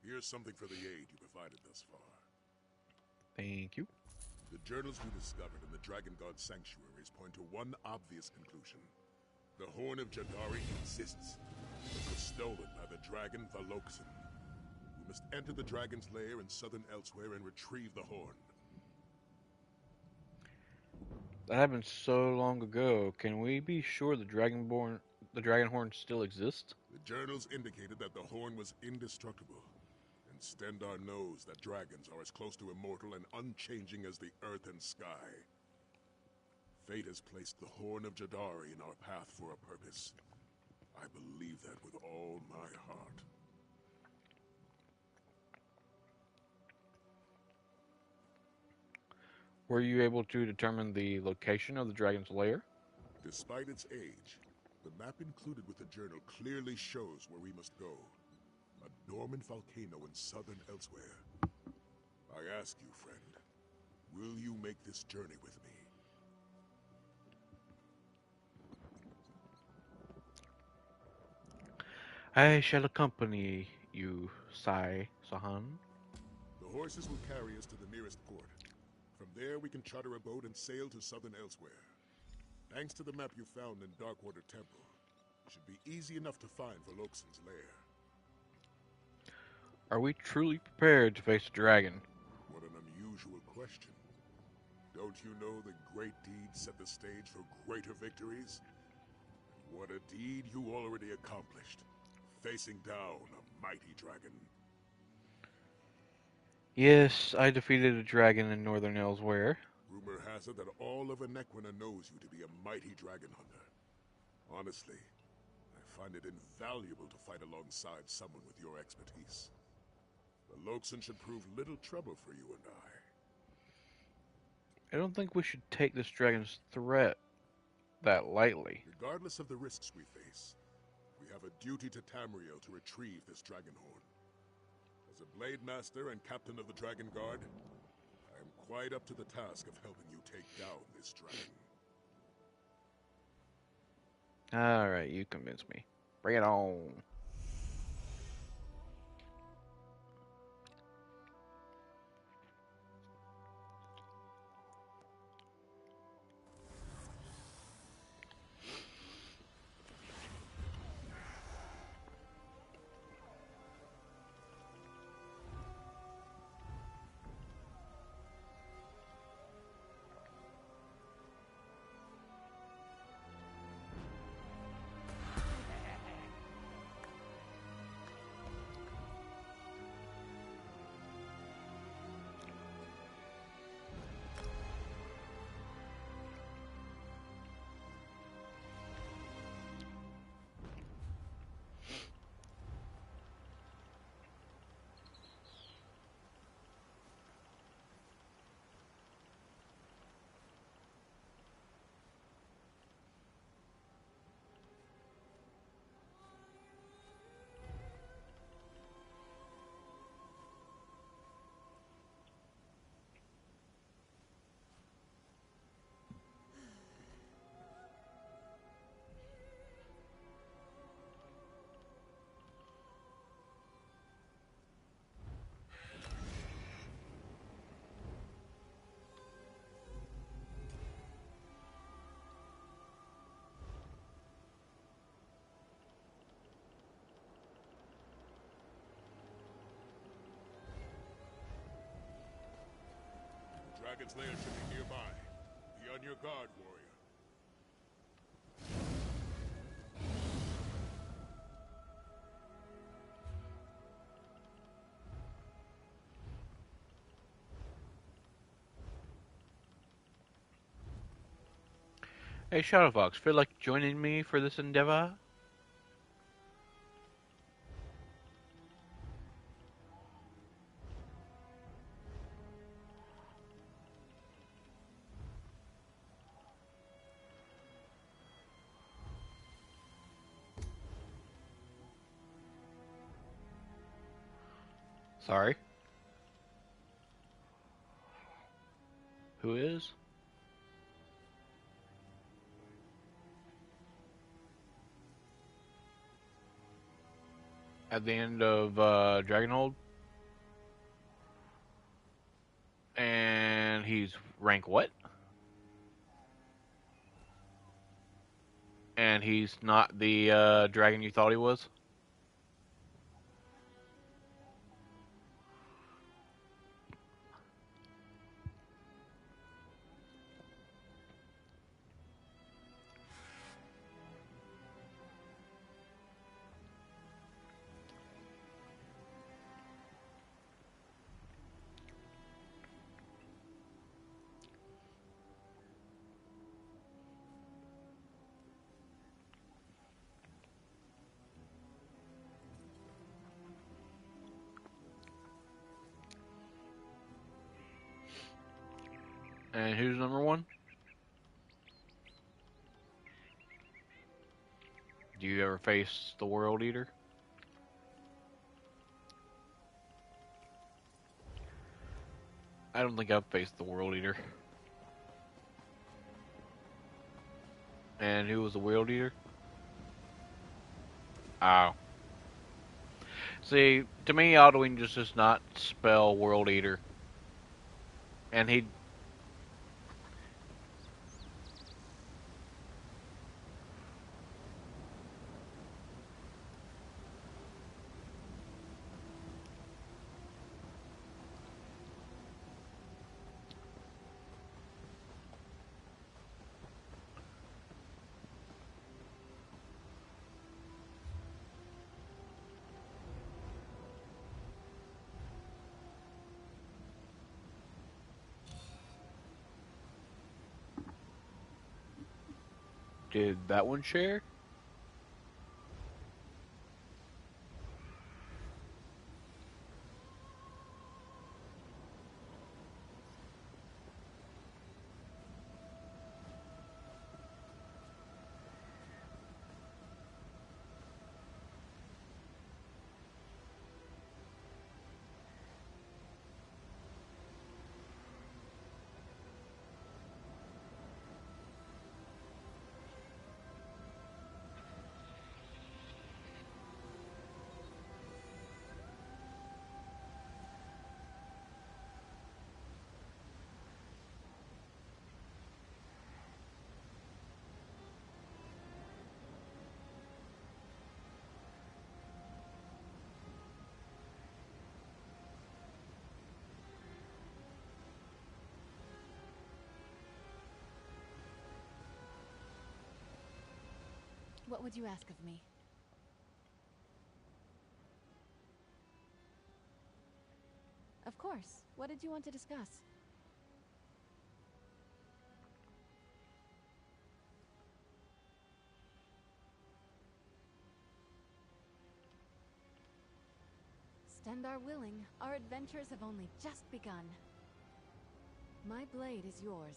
Here's something for the aid you provided thus far. Thank you. The journals we discovered in the Dragonguard Sanctuaries point to one obvious conclusion. The Horn of Jadari exists, but was stolen by the dragon Valokson. We must enter the dragon's lair in southern Elsewhere and retrieve the horn. That happened so long ago. Can we be sure the dragon horn still exists? The journals indicated that the horn was indestructible. And Stendar knows that dragons are as close to immortal and unchanging as the earth and sky. Fate has placed the Horn of Jadari in our path for a purpose. I believe that with all my heart. Were you able to determine the location of the dragon's lair? Despite its age, the map included with the journal clearly shows where we must go. A dormant volcano in southern Elsewhere. I ask you, friend, will you make this journey with me? I shall accompany you, Sai Sahan. The horses will carry us to the nearest port. From there, we can charter a boat and sail to southern Elsewhere. Thanks to the map you found in Darkwater Temple, it should be easy enough to find Valokson's lair. Are we truly prepared to face a dragon? What an unusual question. Don't you know that great deeds set the stage for greater victories? What a deed you already accomplished, facing down a mighty dragon. Yes, I defeated a dragon in northern Elsewhere. Rumor has it that all of Anequina knows you to be a mighty dragon hunter. Honestly, I find it invaluable to fight alongside someone with your expertise. Valokson should prove little trouble for you and I. I don't think we should take this dragon's threat that lightly. Regardless of the risks we face, we have a duty to Tamriel to retrieve this dragon horn. As a Blade Master and Captain of the Dragon Guard, I am quite up to the task of helping you take down this dragon. Alright, you convinced me. Bring it on. Dragon Slayer should be nearby. Be on your guard, warrior. Hey Shadowfox, feel like joining me for this endeavor? Sorry. Who is? At the end of Dragonhold? And he's rank what? And he's not the dragon you thought he was? And who's number one? Do you ever face the World Eater? I don't think I've faced the World Eater. And who was the World Eater? Oh. See, to me, Alduin just does not spell World Eater. And he... Did that one share? What would you ask of me? Of course. What did you want to discuss? Stendarr willing, our adventures have only just begun. My blade is yours.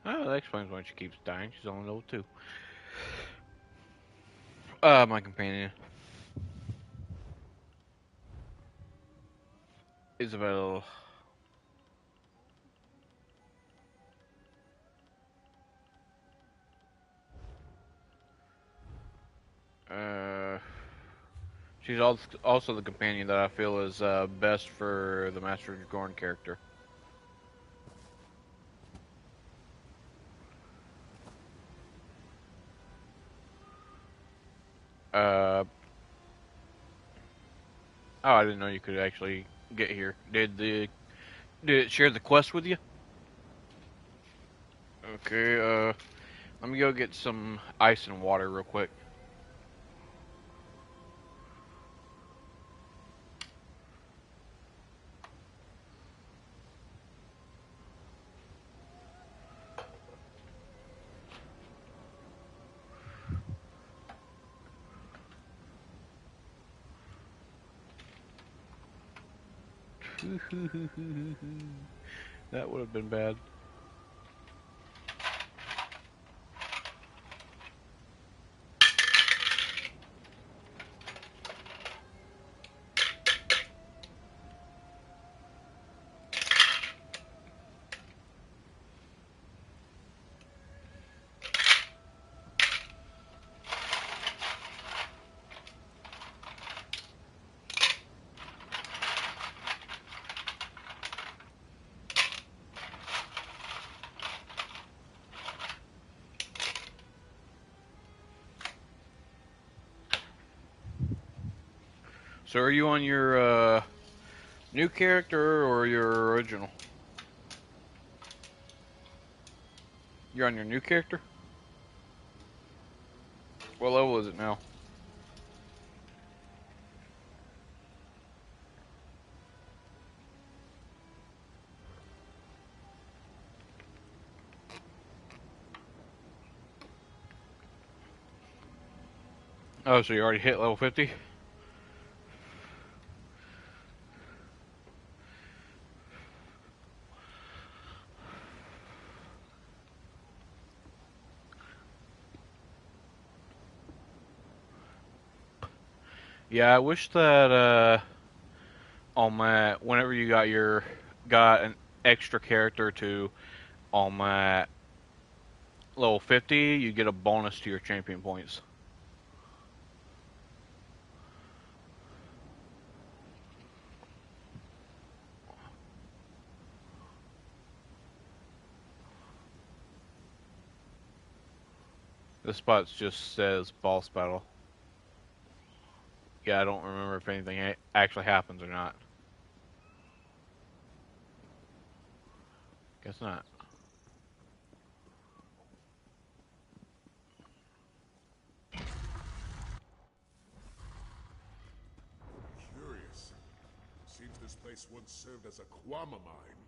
Oh, that explains why she keeps dying. She's only level 2. My companion. Isabel. She's also the companion that I feel is best for the Master Dragorn character. Oh, I didn't know you could actually get here. Did it share the quest with you? Okay, let me go get some ice and water real quick. That would have been bad. So are you on your new character or your original? You're on your new character? What level is it now? Oh, so you already hit level 50? Yeah, I wish that on my whenever you got an extra character to on my level 50, you get a bonus to your champion points. This spot just says boss battle. Yeah, I don't remember if anything actually happens or not. Guess not. Curious. Seems this place once served as a Kwama mine,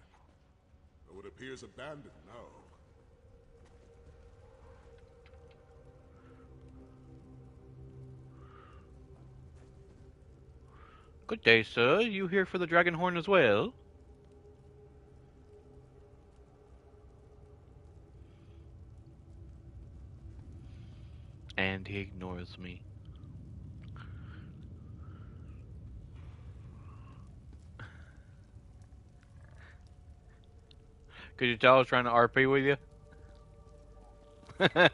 though it appears abandoned now. Good day, sir. You here for the Dragonhorn as well? And he ignores me. Could you tell I was trying to RP with you?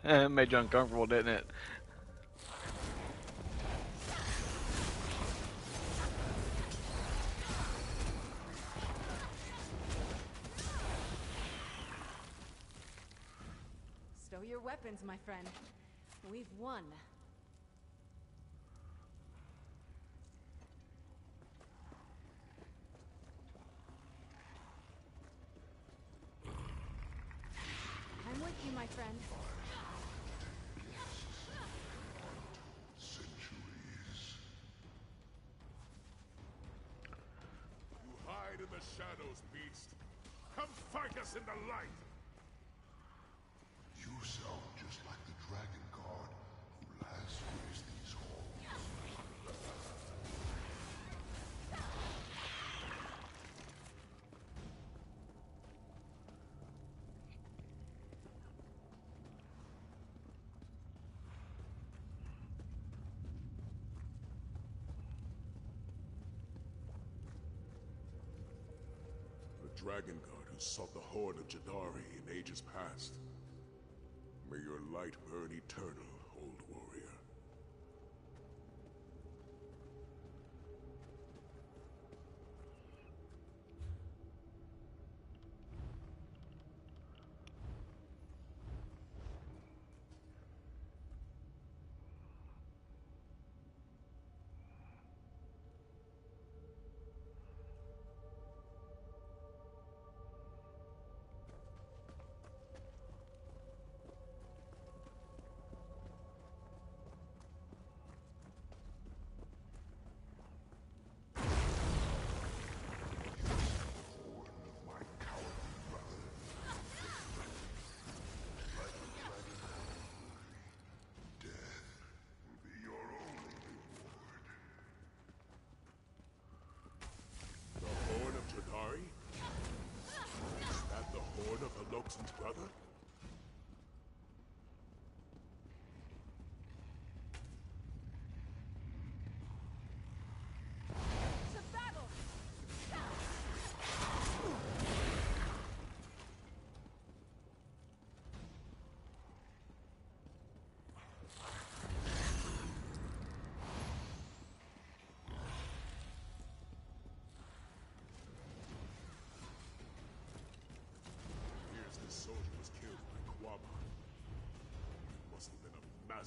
It made you uncomfortable, didn't it? Stow your weapons, my friend. We've won. I'm with you, my friend. Centuries. You hide in the shadows, beast. Come fight us in the light. You sound just like the Dragon Guard who last graced these halls. The Dragon Guard who sought the Horn of Jadari in ages past. May your light burn eternal, old warrior.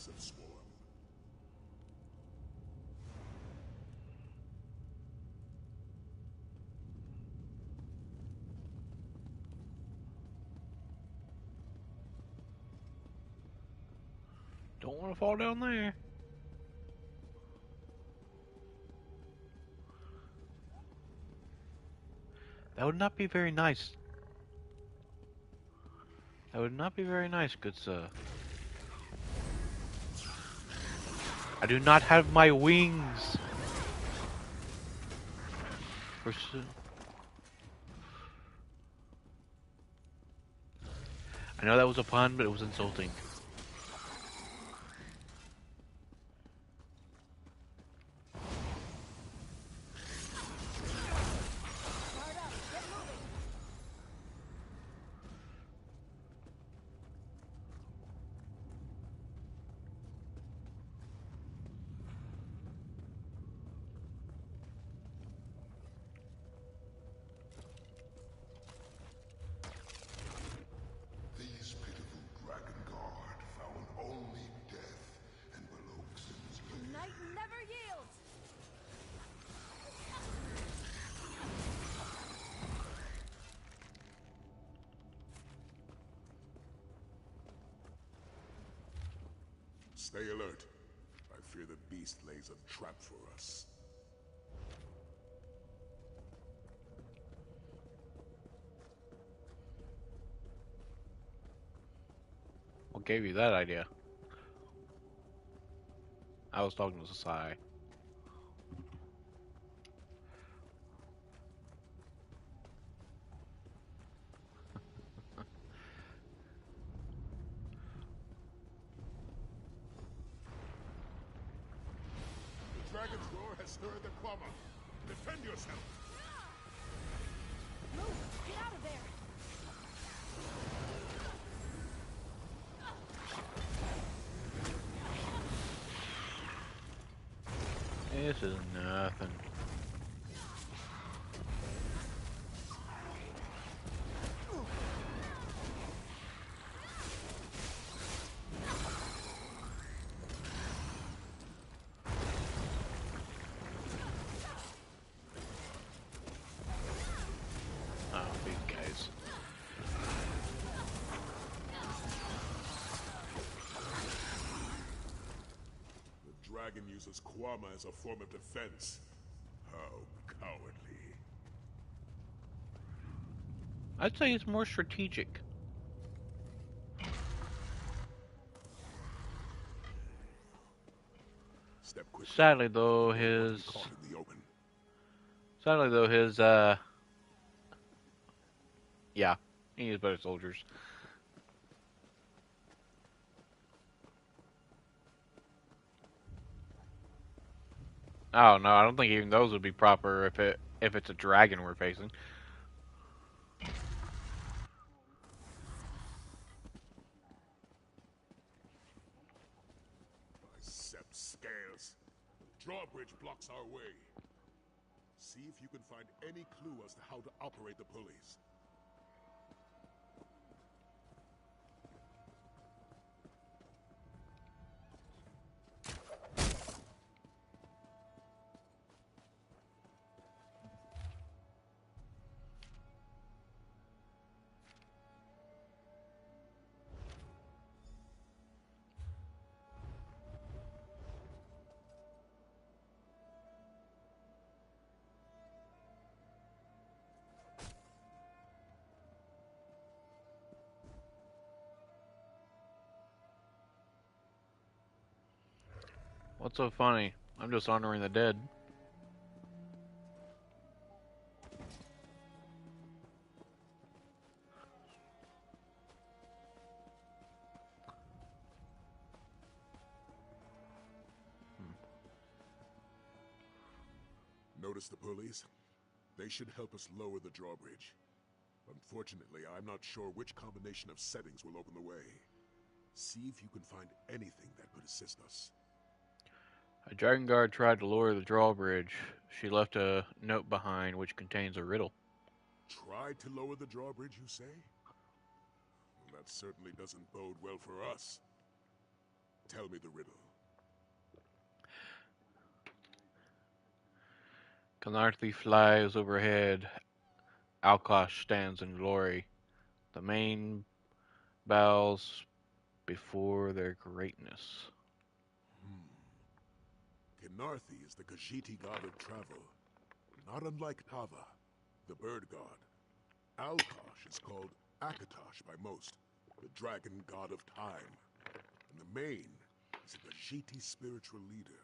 massive swarm. Don't want to fall down there. That would not be very nice. That would not be very nice, good sir. I do not have my wings. I know that was a pun, but it was insulting. These pitiful Dragon Guard found only death and Beloxen's blade. Night never yields! Stay alert. I fear the beast lays a trap for us. What gave you that idea? I was talking to Sai. The Dragon's roar has stirred the Quama. Defend yourself! Move! Get out of there! This is nothing. Oh, these guys. The dragon uses Quama as a form of defense. How cowardly. I'd say it's more strategic. Step quickly. Sadly though, his Caught in the open. yeah, he needs better soldiers. Oh no, I don't think even those would be proper if it's a dragon we're facing. Bicep scales. Drawbridge blocks our way. See if you can find any clue as to how to operate the pulleys. What's so funny? I'm just honoring the dead. Notice the pulleys? They should help us lower the drawbridge. Unfortunately, I'm not sure which combination of settings will open the way. See if you can find anything that could assist us. A dragon guard tried to lower the drawbridge. She left a note behind which contains a riddle. Tried to lower the drawbridge, you say? Well, that certainly doesn't bode well for us. Tell me the riddle. Canarthi flies overhead. Alkosh stands in glory. The main bows before their greatness. Canarthi is the Khajiit god of travel, not unlike Tava, the bird god. Alkosh is called Akatosh by most, the dragon god of time. And the main is a Khajiit spiritual leader.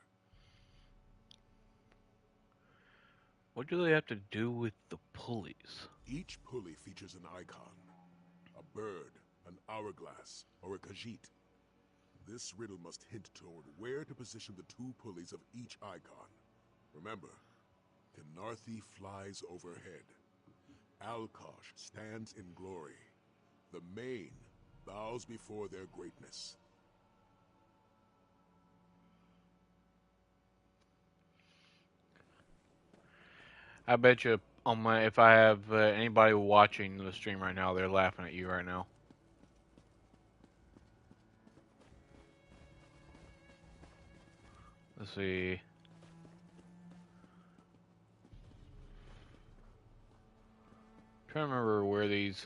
What do they have to do with the pulleys? Each pulley features an icon. A bird, an hourglass, or a Khajiit. This riddle must hint toward where to position the two pulleys of each icon. Remember, Canarthi flies overhead. Alkosh stands in glory. The main bows before their greatness. I bet you if I have anybody watching the stream right now, they're laughing at you right now. Let's see. Trying to remember where these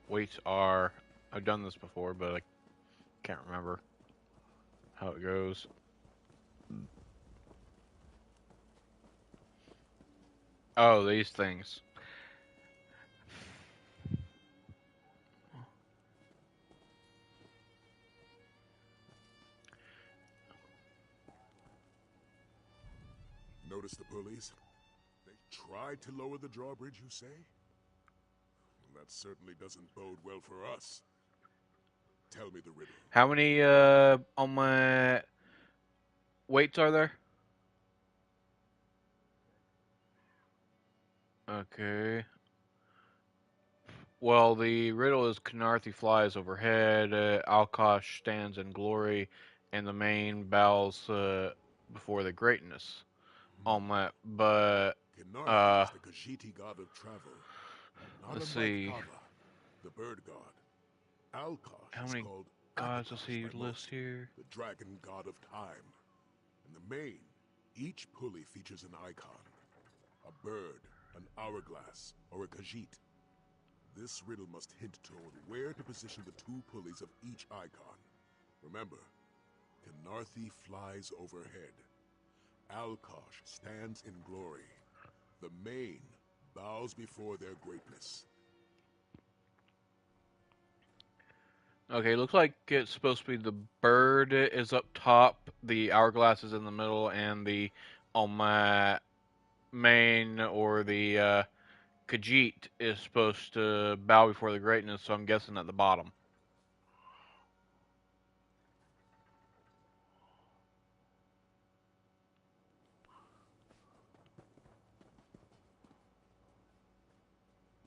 weights are. I've done this before, but I can't remember how it goes. Oh, these things. Notice the pulleys? They tried to lower the drawbridge, you say? Well, that certainly doesn't bode well for us. Tell me the riddle. How many on my weights are there? Okay. Well, the riddle is Canarthi flies overhead, Alkosh stands in glory, and the main bows before the greatness. On my, but Canarthi is the Khajiit god of travel. Not let's unlike see. Tava, the bird god. Alkosh How is many called gods does Akatosh he by list most, here? the dragon god of time. In the main, each pulley features an icon. A bird, an hourglass, or a Khajiit. This riddle must hint toward where to position the two pulleys of each icon. Remember, Canarthi flies overhead. Alkosh stands in glory. The main bows before their greatness. Okay, looks like it's supposed to be the bird is up top, the hourglass is in the middle, and the on my main or the Khajiit is supposed to bow before the greatness, so I'm guessing at the bottom.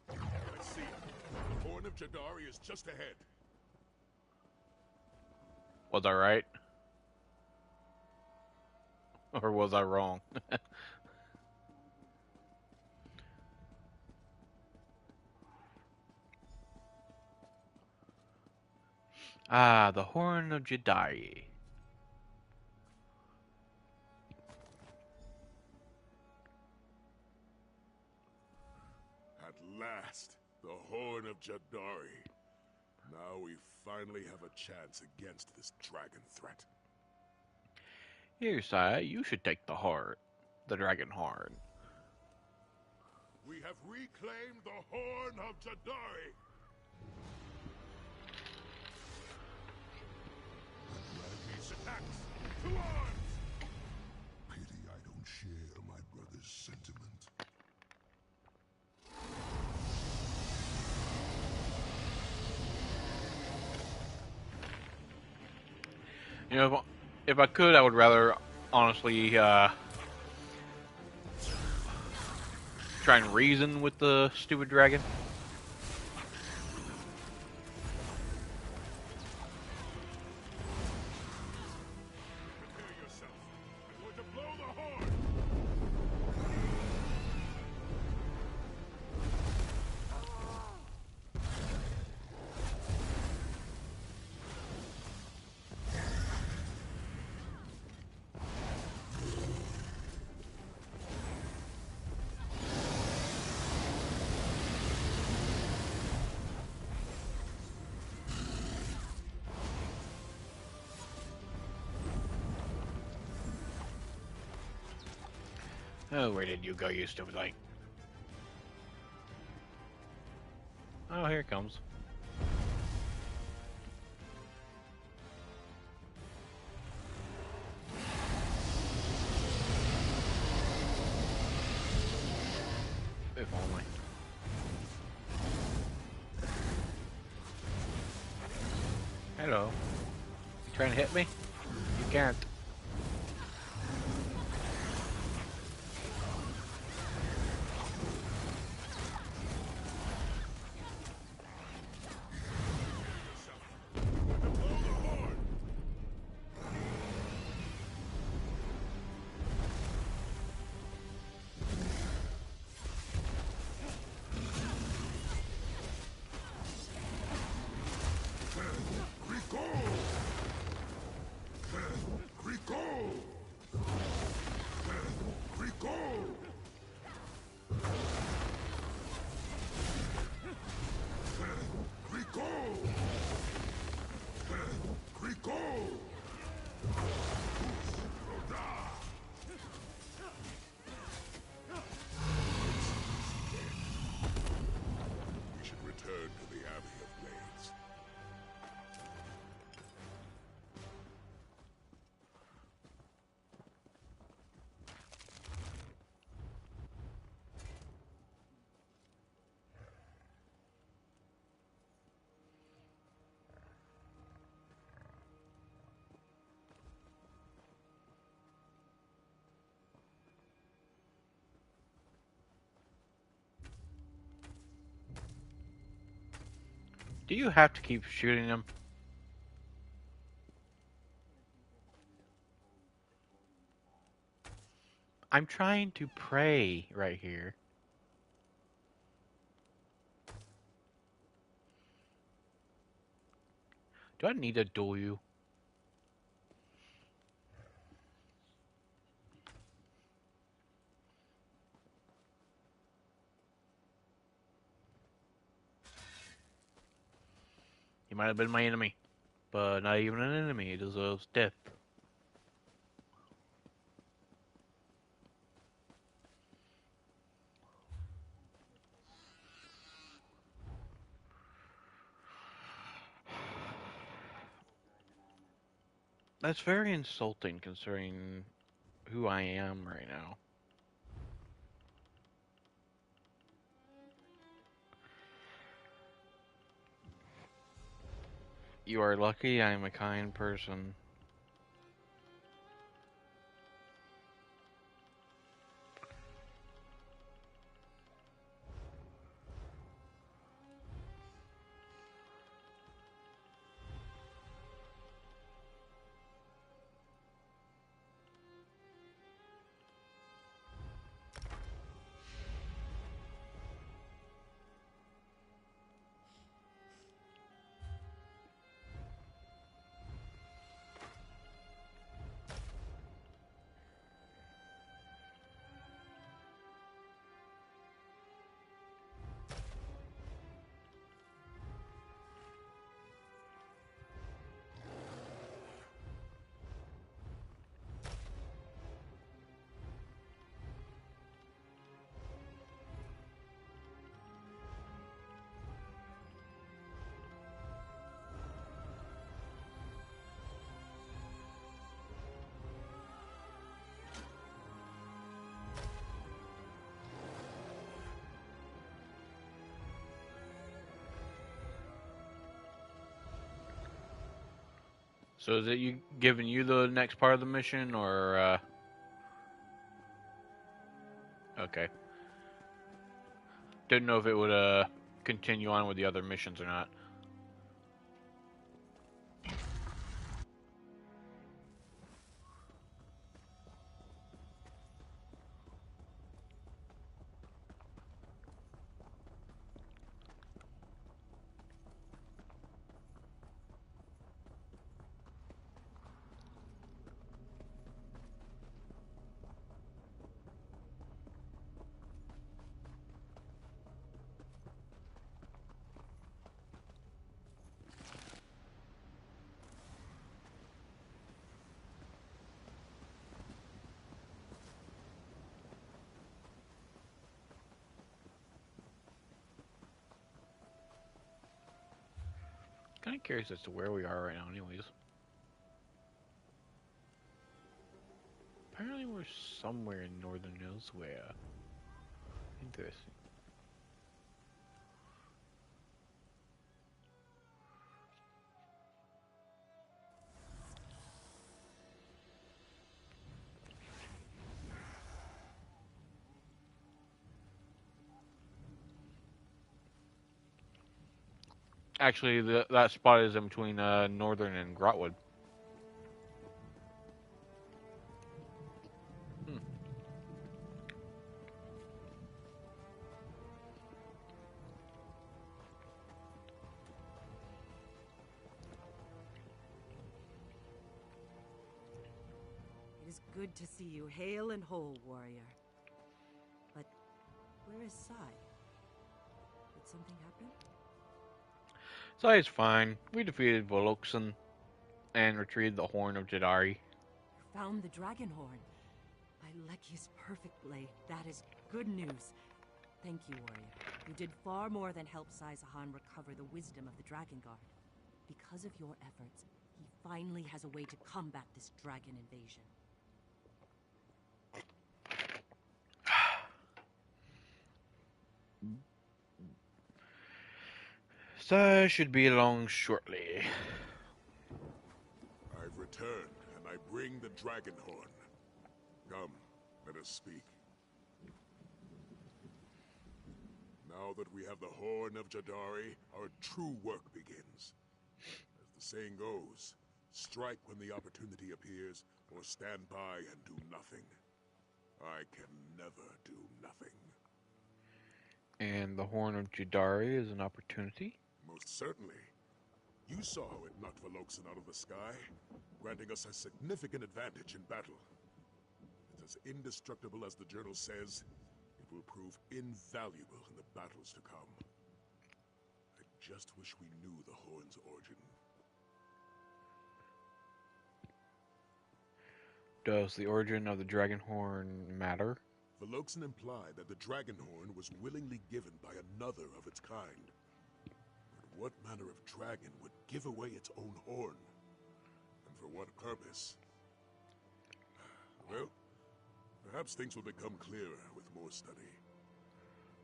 I see it. The Horn of Jadari is just ahead. Was I right? Or was I wrong? Ah, the Horn of Jadari. At last, the Horn of Jadari. Now we finally have a chance against this dragon threat. Here, sire, you should take the heart. The dragon horn. We have reclaimed the Horn of Jadari! These attacks! To arms! Pity I don't share my brother's sentiment. You know, if I could, I would rather, honestly, try and reason with the stupid dragon. Prepare yourself. I'm going to blow the horn! Oh, where did you go, you stupid light? Oh, here it comes. If only. Hello. You trying to hit me? You can't. We should return to the Abbey of Blades. Do you have to keep shooting them? I'm trying to pray right here. Do I need to duel you? He might have been my enemy, but not even an enemy. He deserves death. That's very insulting considering who I am right now. You are lucky I am a kind person. So is it you giving you the next part of the mission, or okay? Didn't know if it would continue on with the other missions or not. Kind of curious as to where we are right now, anyways. Apparently, we're somewhere in northern elsewhere. Interesting. Actually, that spot is in between Northern and Grotwood. Hmm. It is good to see you hale and whole, warrior. But where is Sai? Did something happen? Sai's fine. We defeated Voloxan and retrieved the Horn of Jadari. You found the Dragonhorn. By Leki's perfect blade, that is good news. Thank you, warrior. You did far more than help Sai Sahan recover the wisdom of the Drakengard. Because of your efforts, he finally has a way to combat this dragon invasion. Sai should be along shortly. I've returned, and I bring the Dragonhorn. Come, let us speak. Now that we have the Horn of Jadari, our true work begins. As the saying goes, strike when the opportunity appears, or stand by and do nothing. I can never do nothing. And the Horn of Jadari is an opportunity? Most certainly. You saw how it knocked Voloxan out of the sky, granting us a significant advantage in battle. It's as indestructible as the journal says. It will prove invaluable in the battles to come. I just wish we knew the Horn's origin. Does the origin of the Dragonhorn matter? Voloxan implied that the Dragonhorn was willingly given by another of its kind. But what manner of dragon would give away its own horn? And for what purpose? Well, perhaps things will become clearer with more study.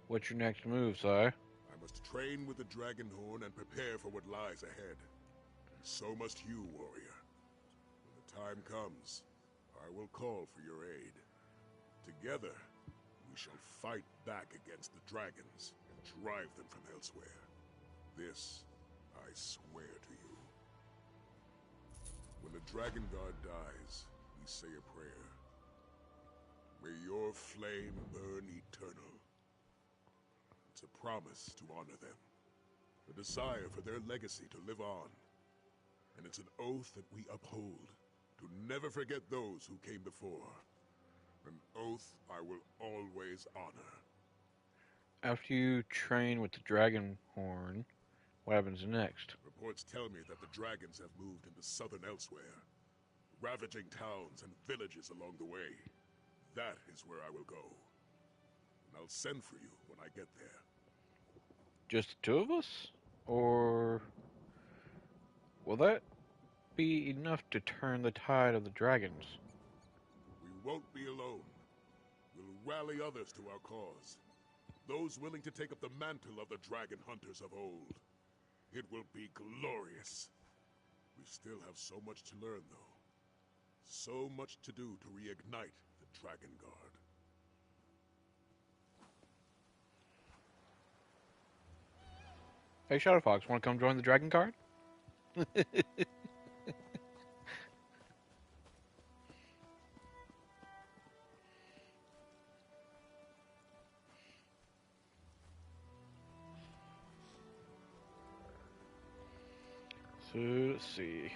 What's your next move, Sai? I must train with the Dragonhorn and prepare for what lies ahead. And so must you, warrior. When the time comes, I will call for your aid. Together, we shall fight back against the dragons and drive them from elsewhere. This, I swear to you. When the Drakengard dies, we say a prayer. May your flame burn eternal. It's a promise to honor them. A desire for their legacy to live on. And it's an oath that we uphold, to never forget those who came before. An oath I will always honor. After you train with the Dragonhorn, what happens next? Reports tell me that the dragons have moved into southern elsewhere, ravaging towns and villages along the way. That is where I will go. And I'll send for you when I get there. Just the two of us? Or will that be enough to turn the tide of the dragons? We won't be alone. We'll rally others to our cause. Those willing to take up the mantle of the dragon hunters of old. It will be glorious. We still have so much to learn, though. So much to do to reignite the Drakengard. Hey, Shadowfox, want to come join the Drakengard? So, let's see.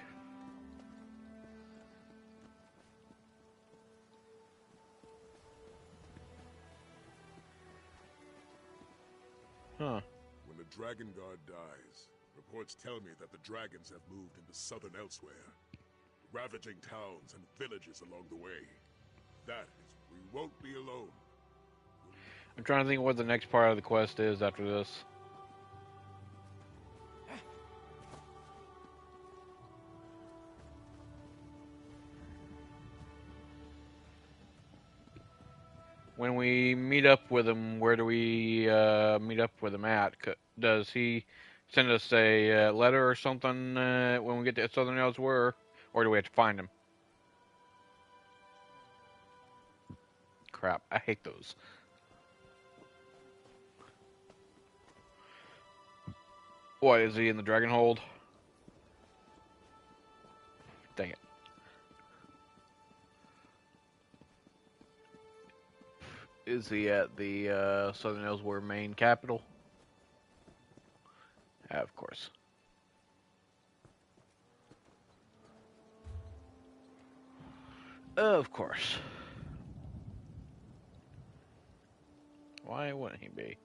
Huh. When the Drakengard dies, reports tell me that the dragons have moved into southern elsewhere, ravaging towns and villages along the way. That is, we won't be alone. I'm trying to think what the next part of the quest is after this. When we meet up with him, where do we meet up with him at? Does he send us a letter or something when we get to Southern Elsewhere, or do we have to find him? Crap, I hate those. What, is he in the Dragonhold? Dang it. Is he at the Southern Elsewhere main capital? Of course. Of course. Why wouldn't he be?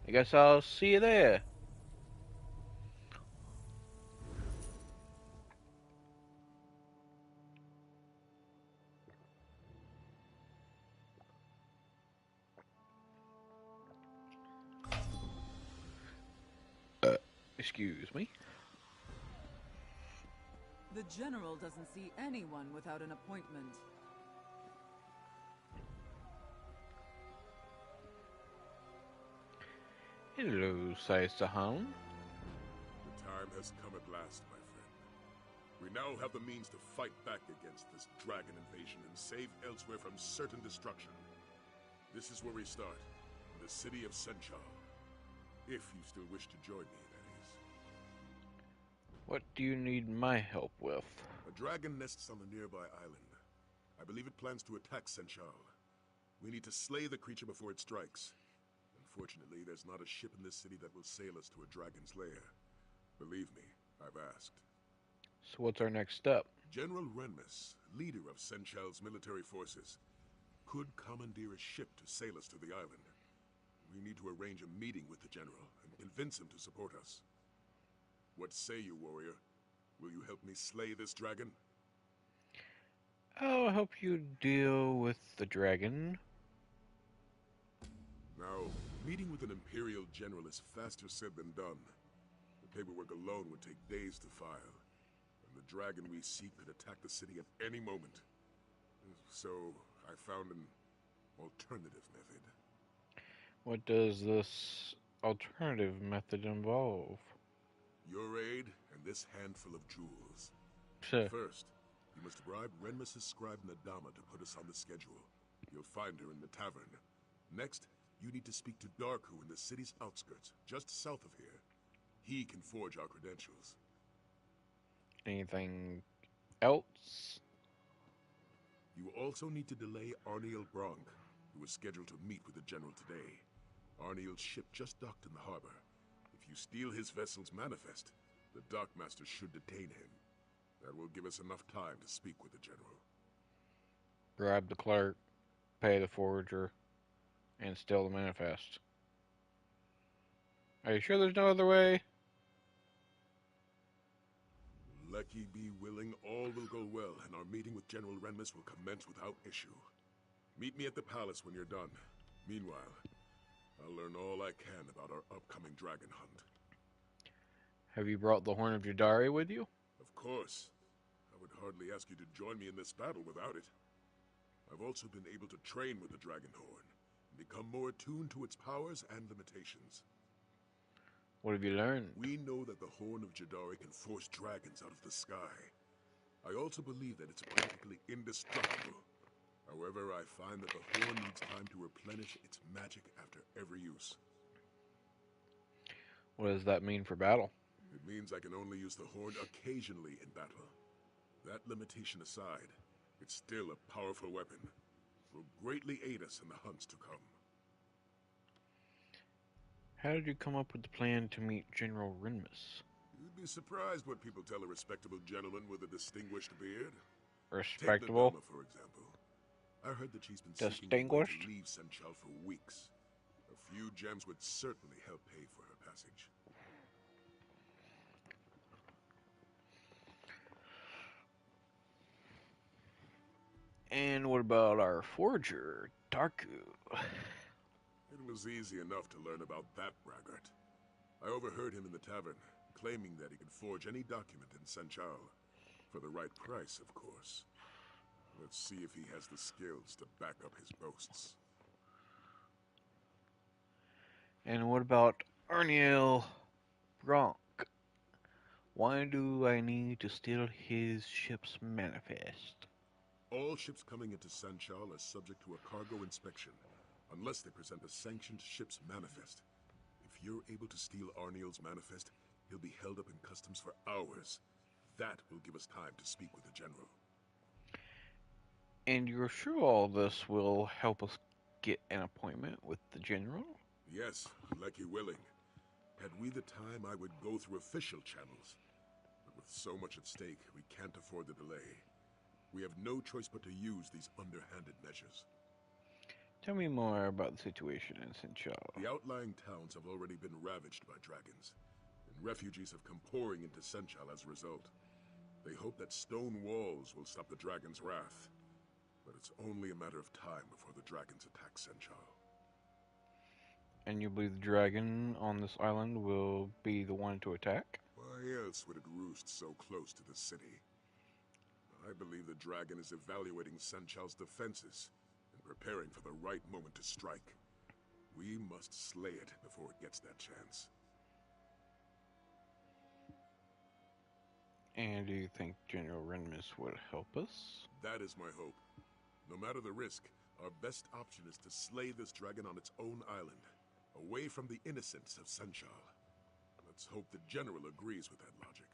I guess I'll see you there. Excuse me. The General doesn't see anyone without an appointment. Hello, Saisa-han. The time has come at last, my friend. We now have the means to fight back against this dragon invasion and save Elsewhere from certain destruction. This is where we start, in the city of Senchal. If you still wish to join me, that is. What do you need my help with? A dragon nests on a nearby island. I believe it plans to attack Senchal. We need to slay the creature before it strikes. Unfortunately, there's not a ship in this city that will sail us to a dragon's lair. Believe me, I've asked. So what's our next step? General Renmus, leader of Senchal's military forces, could commandeer a ship to sail us to the island. We need to arrange a meeting with the general and convince him to support us. What say you, warrior? Will you help me slay this dragon? I'll help you deal with the dragon. Now, meeting with an Imperial general is faster said than done. The paperwork alone would take days to file. And the dragon we seek could attack the city at any moment. So, I found an alternative method. What does this alternative method involve? Your aid and this handful of jewels. Sure. First, you must bribe Renmus' scribe Nadama to put us on the schedule. You'll find her in the tavern. Next, you need to speak to Darku in the city's outskirts, just south of here. He can forge our credentials. Anything else? You also need to delay Arniel Bronk, who was scheduled to meet with the general today. Arniel's ship just docked in the harbor. If you steal his vessel's manifest, the dockmaster should detain him. That will give us enough time to speak with the general. Bribe the clerk, pay the forger, and steal the manifest. Are you sure there's no other way? Lecky be willing, all will go well, and our meeting with General Renmus will commence without issue. Meet me at the palace when you're done. Meanwhile, I'll learn all I can about our upcoming dragon hunt. Have you brought the Horn of Jadari with you? Of course. I would hardly ask you to join me in this battle without it. I've also been able to train with the Dragonhorn, and become more attuned to its powers and limitations. What have you learned? We know that the Horn of Jadari can force dragons out of the sky. I also believe that it's practically indestructible. However, I find that the horn needs time to replenish its magic after every use. What does that mean for battle? It means I can only use the horn occasionally in battle. That limitation aside, it's still a powerful weapon. It will greatly aid us in the hunts to come. How did you come up with the plan to meet General Renmus? You'd be surprised what people tell a respectable gentleman with a distinguished beard. Respectable? Take Nadama, for example. I heard that she's been Distinguished? seeking to leave Senchal for weeks. A few gems would certainly help pay for her passage. And what about our forger, Darku? It was easy enough to learn about that braggart. I overheard him in the tavern, claiming that he can forge any document in Senchal. For the right price, of course. Let's see if he has the skills to back up his boasts. And what about Arniel Bronk? Why do I need to steal his ship's manifest? All ships coming into Senchal are subject to a cargo inspection, unless they present a sanctioned ship's manifest. If you're able to steal Arniel's manifest, he'll be held up in customs for hours. That will give us time to speak with the General. And you're sure all this will help us get an appointment with the General? Yes, Lecky willing. Had we the time, I would go through official channels. But with so much at stake, we can't afford the delay. We have no choice but to use these underhanded measures. Tell me more about the situation in Senchal. The outlying towns have already been ravaged by dragons, and refugees have come pouring into Senchal as a result. They hope that stone walls will stop the dragon's wrath, but it's only a matter of time before the dragons attack Senchal. And you believe the dragon on this island will be the one to attack? Why else would it roost so close to the city? I believe the dragon is evaluating Senchal's defenses and preparing for the right moment to strike. We must slay it before it gets that chance. And do you think General Renmus would help us? That is my hope. No matter the risk, our best option is to slay this dragon on its own island, away from the innocents of Senchal. Let's hope the General agrees with that logic.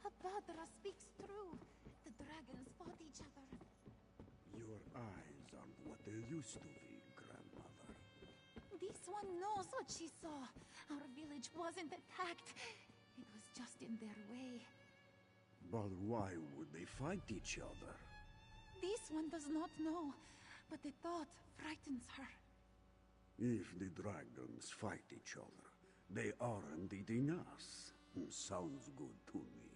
Abadra speaks true. The dragons fought each other. Your eyes aren't what they used to be, Grandmother. This one knows what she saw. Our village wasn't attacked. It was just in their way. But why would they fight each other? This one does not know, but the thought frightens her. If the dragons fight each other, they aren't eating us. Sounds good to me.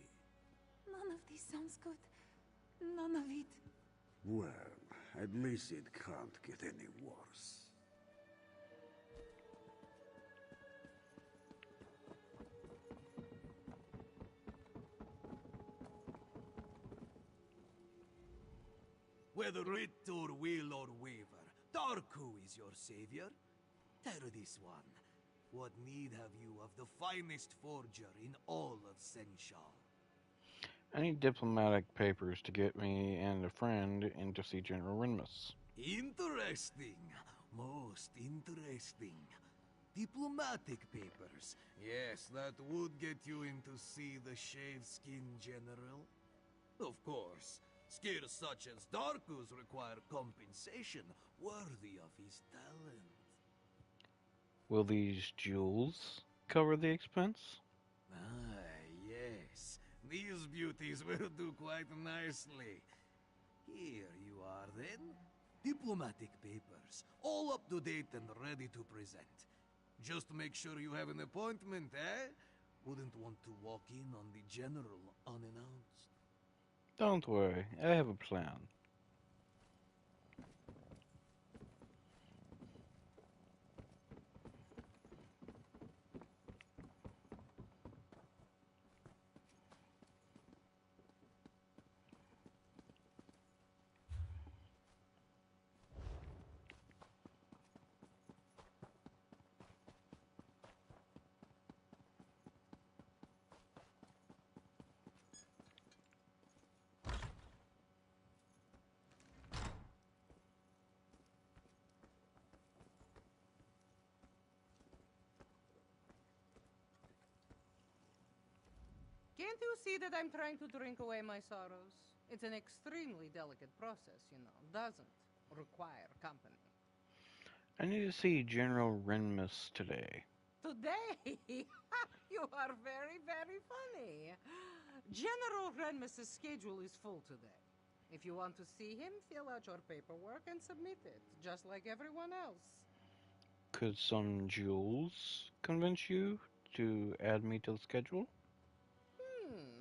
None of this sounds good. None of it. Well, at least it can't get any worse. Whether writ or will or waver, Darku is your savior. Tell this one, what need have you of the finest forger in all of Senchal? I need diplomatic papers to get me and a friend in to see General Renmus. Interesting. Most interesting. Diplomatic papers. Yes, that would get you in to see the Shaveskin General. Of course, skills such as Darku's require compensation worthy of his talent. Will these jewels cover the expense? Ah, yes. These beauties will do quite nicely. Here you are then. Diplomatic papers. All up to date and ready to present. Just make sure you have an appointment, eh? Wouldn't want to walk in on the General unannounced. Don't worry, I have a plan. Can't you see that I'm trying to drink away my sorrows? It's an extremely delicate process, you know. Doesn't require company. I need to see General Renmus today. Today? You are very, very funny. General Renmus's schedule is full today. If you want to see him, fill out your paperwork and submit it, just like everyone else. Could some jewels convince you to add me to the schedule?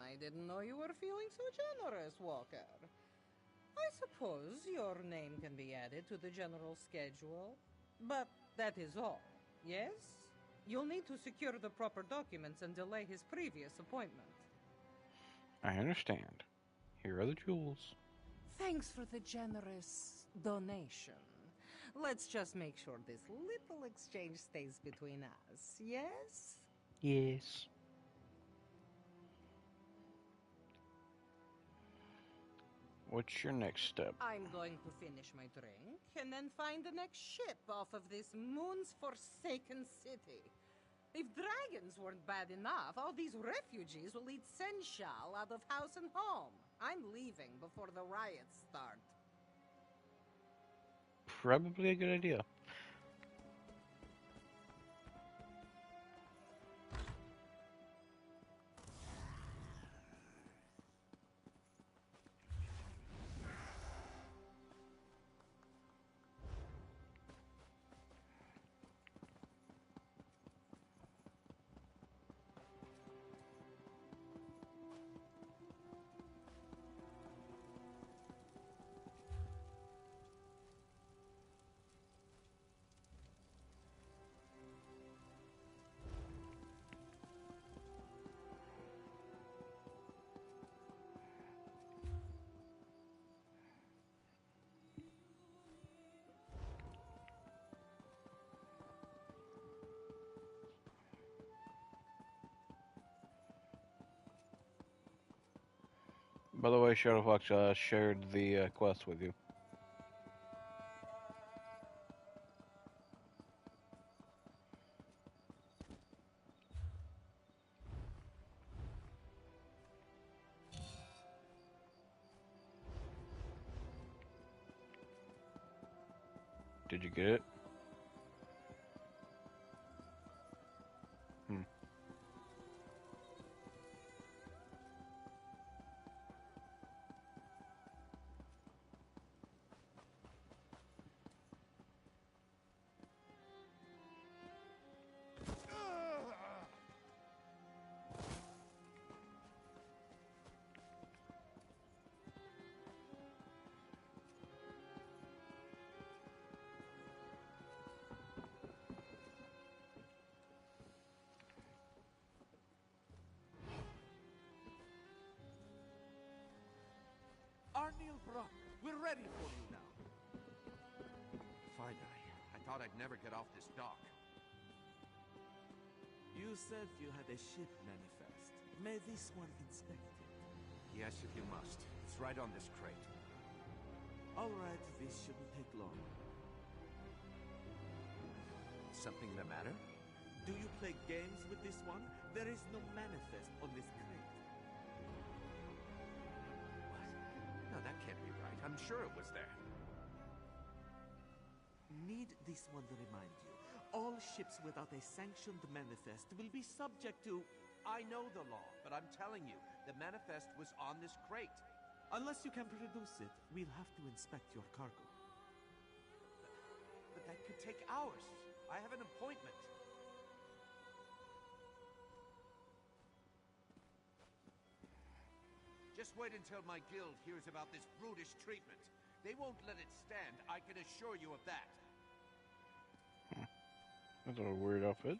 I didn't know you were feeling so generous, Walker. I suppose your name can be added to the general schedule, but that is all, yes? You'll need to secure the proper documents and delay his previous appointment. I understand. Here are the jewels. Thanks for the generous donation. Let's just make sure this little exchange stays between us, yes? Yes. What's your next step? I'm going to finish my drink and then find the next ship off of this moon's forsaken city. If dragons weren't bad enough, all these refugees will eat sensual out of house and home. I'm leaving before the riots start. Probably a good idea. By the way, Shadowfox shared the quest with you. Did you get it? We're ready for you now. Finally. I thought I'd never get off this dock. You said you had a ship manifest. May this one inspect it? Yes, if you must. It's right on this crate. Alright, this shouldn't take long. Something the matter? Do you play games with this one? There is no manifest on this crate. No, that can't be right. I'm sure it was there. Need this one to remind you. All ships without a sanctioned manifest will be subject to... I know the law, but I'm telling you, the manifest was on this crate. Unless you can produce it, we'll have to inspect your cargo. But that could take hours. I have an appointment. Just wait until my guild hears about this brutish treatment. They won't let it stand, I can assure you of that. That's a weird outfit.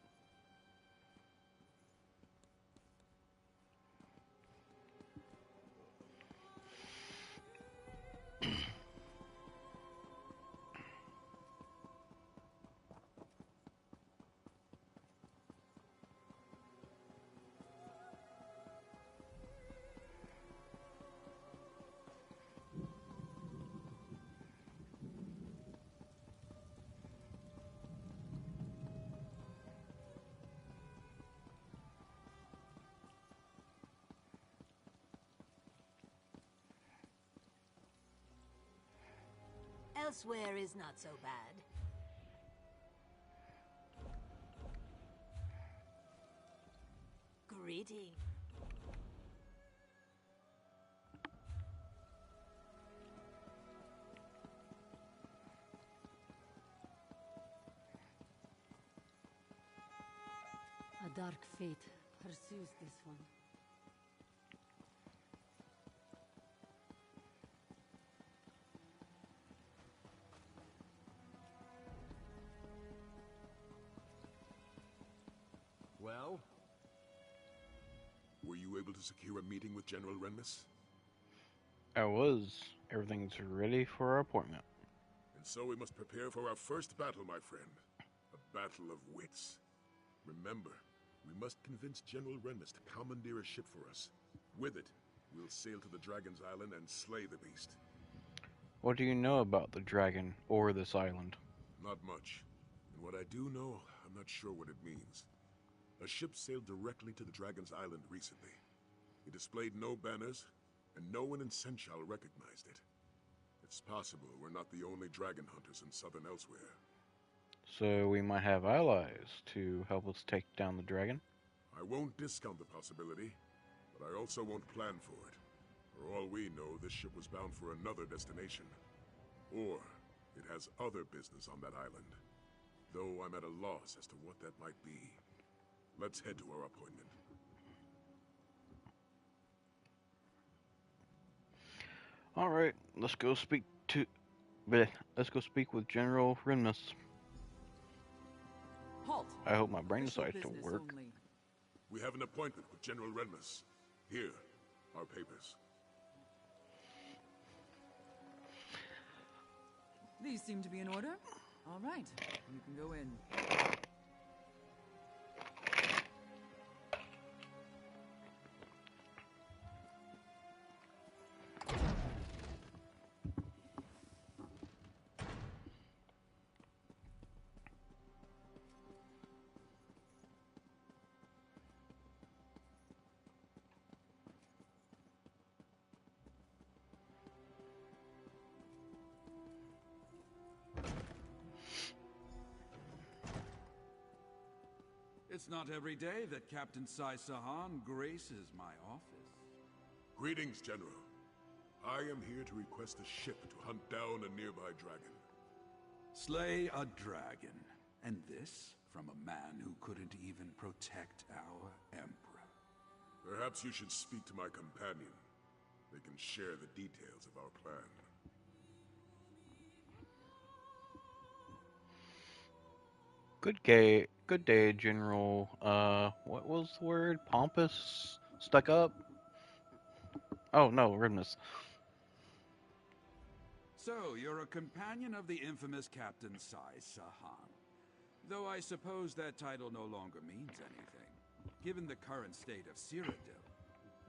Elsewhere is not so bad. Greeting. A dark fate pursues this one. Well? Were you able to secure a meeting with General Renmus? I was. Everything's ready for our appointment. And so we must prepare for our first battle, my friend. A battle of wits. Remember, we must convince General Renmus to commandeer a ship for us. With it, we'll sail to the Dragon's Island and slay the beast. What do you know about the dragon or this island? Not much. And what I do know, I'm not sure what it means. A ship sailed directly to the Dragon's Island recently. It displayed no banners, and no one in Senchal recognized it. It's possible we're not the only dragon hunters in southern Elsewhere. So we might have allies to help us take down the dragon? I won't discount the possibility, but I also won't plan for it. For all we know, this ship was bound for another destination. Or it has other business on that island. Though I'm at a loss as to what that might be. Let's head to our appointment. Alright, let's go speak with General Renmus. Halt. I hope my brain Official decides to business work. only. We have an appointment with General Renmus. Here, our papers. These seem to be in order. All right, you can go in. It's not every day that Captain Sai Sahan graces my office. Greetings, General. I am here to request a ship to hunt down a nearby dragon. Slay a dragon. And this from a man who couldn't even protect our Emperor. Perhaps you should speak to my companion. They can share the details of our plan. Good day, General. What was the word? Pompous? Stuck up? Oh, no, Renmus. So, you're a companion of the infamous Captain Sai Sahan. Though I suppose that title no longer means anything, given the current state of Cyrodiil.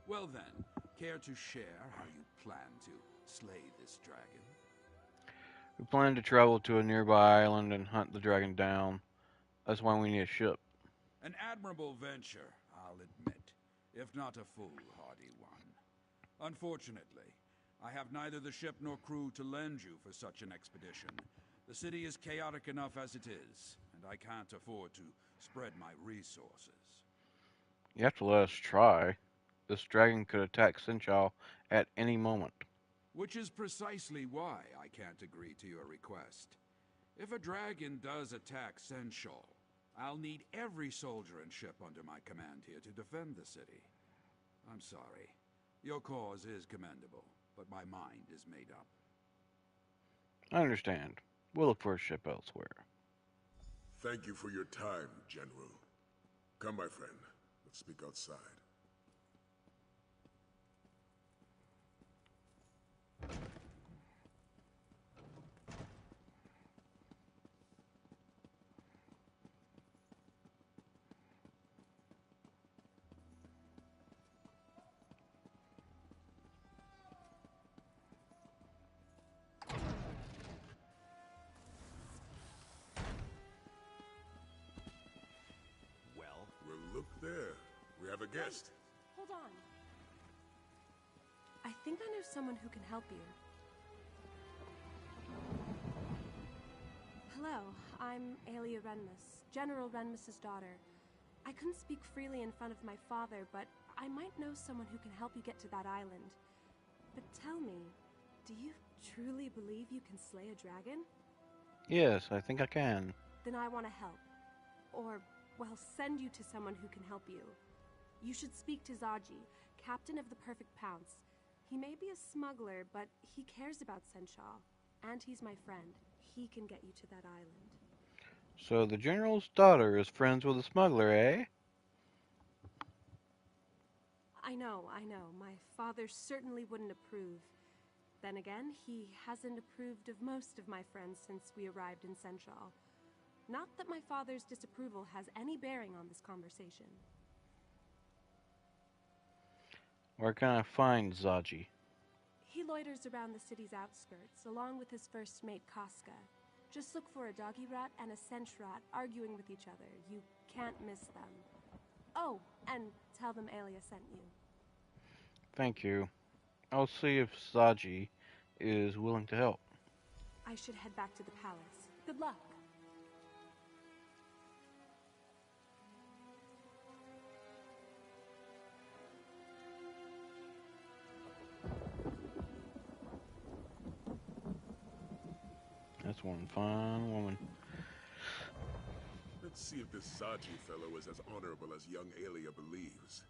Well then, care to share how you plan to slay this dragon? We plan to travel to a nearby island and hunt the dragon down. That's why we need a ship. An admirable venture, I'll admit, if not a foolhardy one. Unfortunately, I have neither the ship nor crew to lend you for such an expedition. The city is chaotic enough as it is, and I can't afford to spread my resources. You have to let us try. This dragon could attack Senchal at any moment. Which is precisely why I can't agree to your request. If a dragon does attack Senchal, I'll need every soldier and ship under my command here to defend the city. I'm sorry, Your cause is commendable, but my mind is made up. I understand. We'll look for a ship elsewhere. Thank you for your time, General. Come, my friend. Let's speak outside. Well, look there. We have a guest. Hold on. I think I know someone who can help you. Hello, I'm Aelia Renmus, General Renmus's daughter. I couldn't speak freely in front of my father, but I might know someone who can help you get to that island. But tell me, do you truly believe you can slay a dragon? Yes, I think I can. Then I want to help. Or, well, send you to someone who can help you. You should speak to Zaji, captain of the Perfect Pounce. He may be a smuggler, but he cares about Senshaw. And he's my friend. He can get you to that island. So the General's daughter is friends with a smuggler, eh? I know. My father certainly wouldn't approve. Then again, he hasn't approved of most of my friends since we arrived in Senshaw. Not that my father's disapproval has any bearing on this conversation. Where can I find Zaji? He loiters around the city's outskirts, along with his first mate, Casca. Just look for a doggy rat and a cinch rat arguing with each other. You can't miss them. Oh, and tell them Aelia sent you. Thank you. I'll see if Zaji is willing to help. I should head back to the palace. Good luck. That's one fine woman. Let's see if this Zaji fellow is as honorable as young Aelia believes.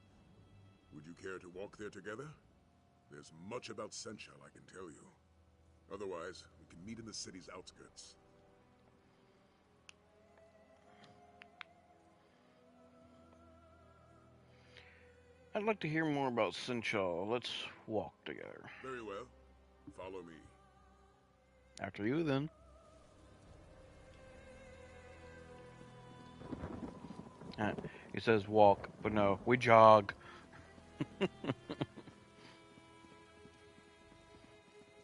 Would you care to walk there together? There's much about Senshaw I can tell you. Otherwise, we can meet in the city's outskirts. I'd like to hear more about Senshaw. Let's walk together. Very well. Follow me. After you, then. He says walk, but no, we jog. And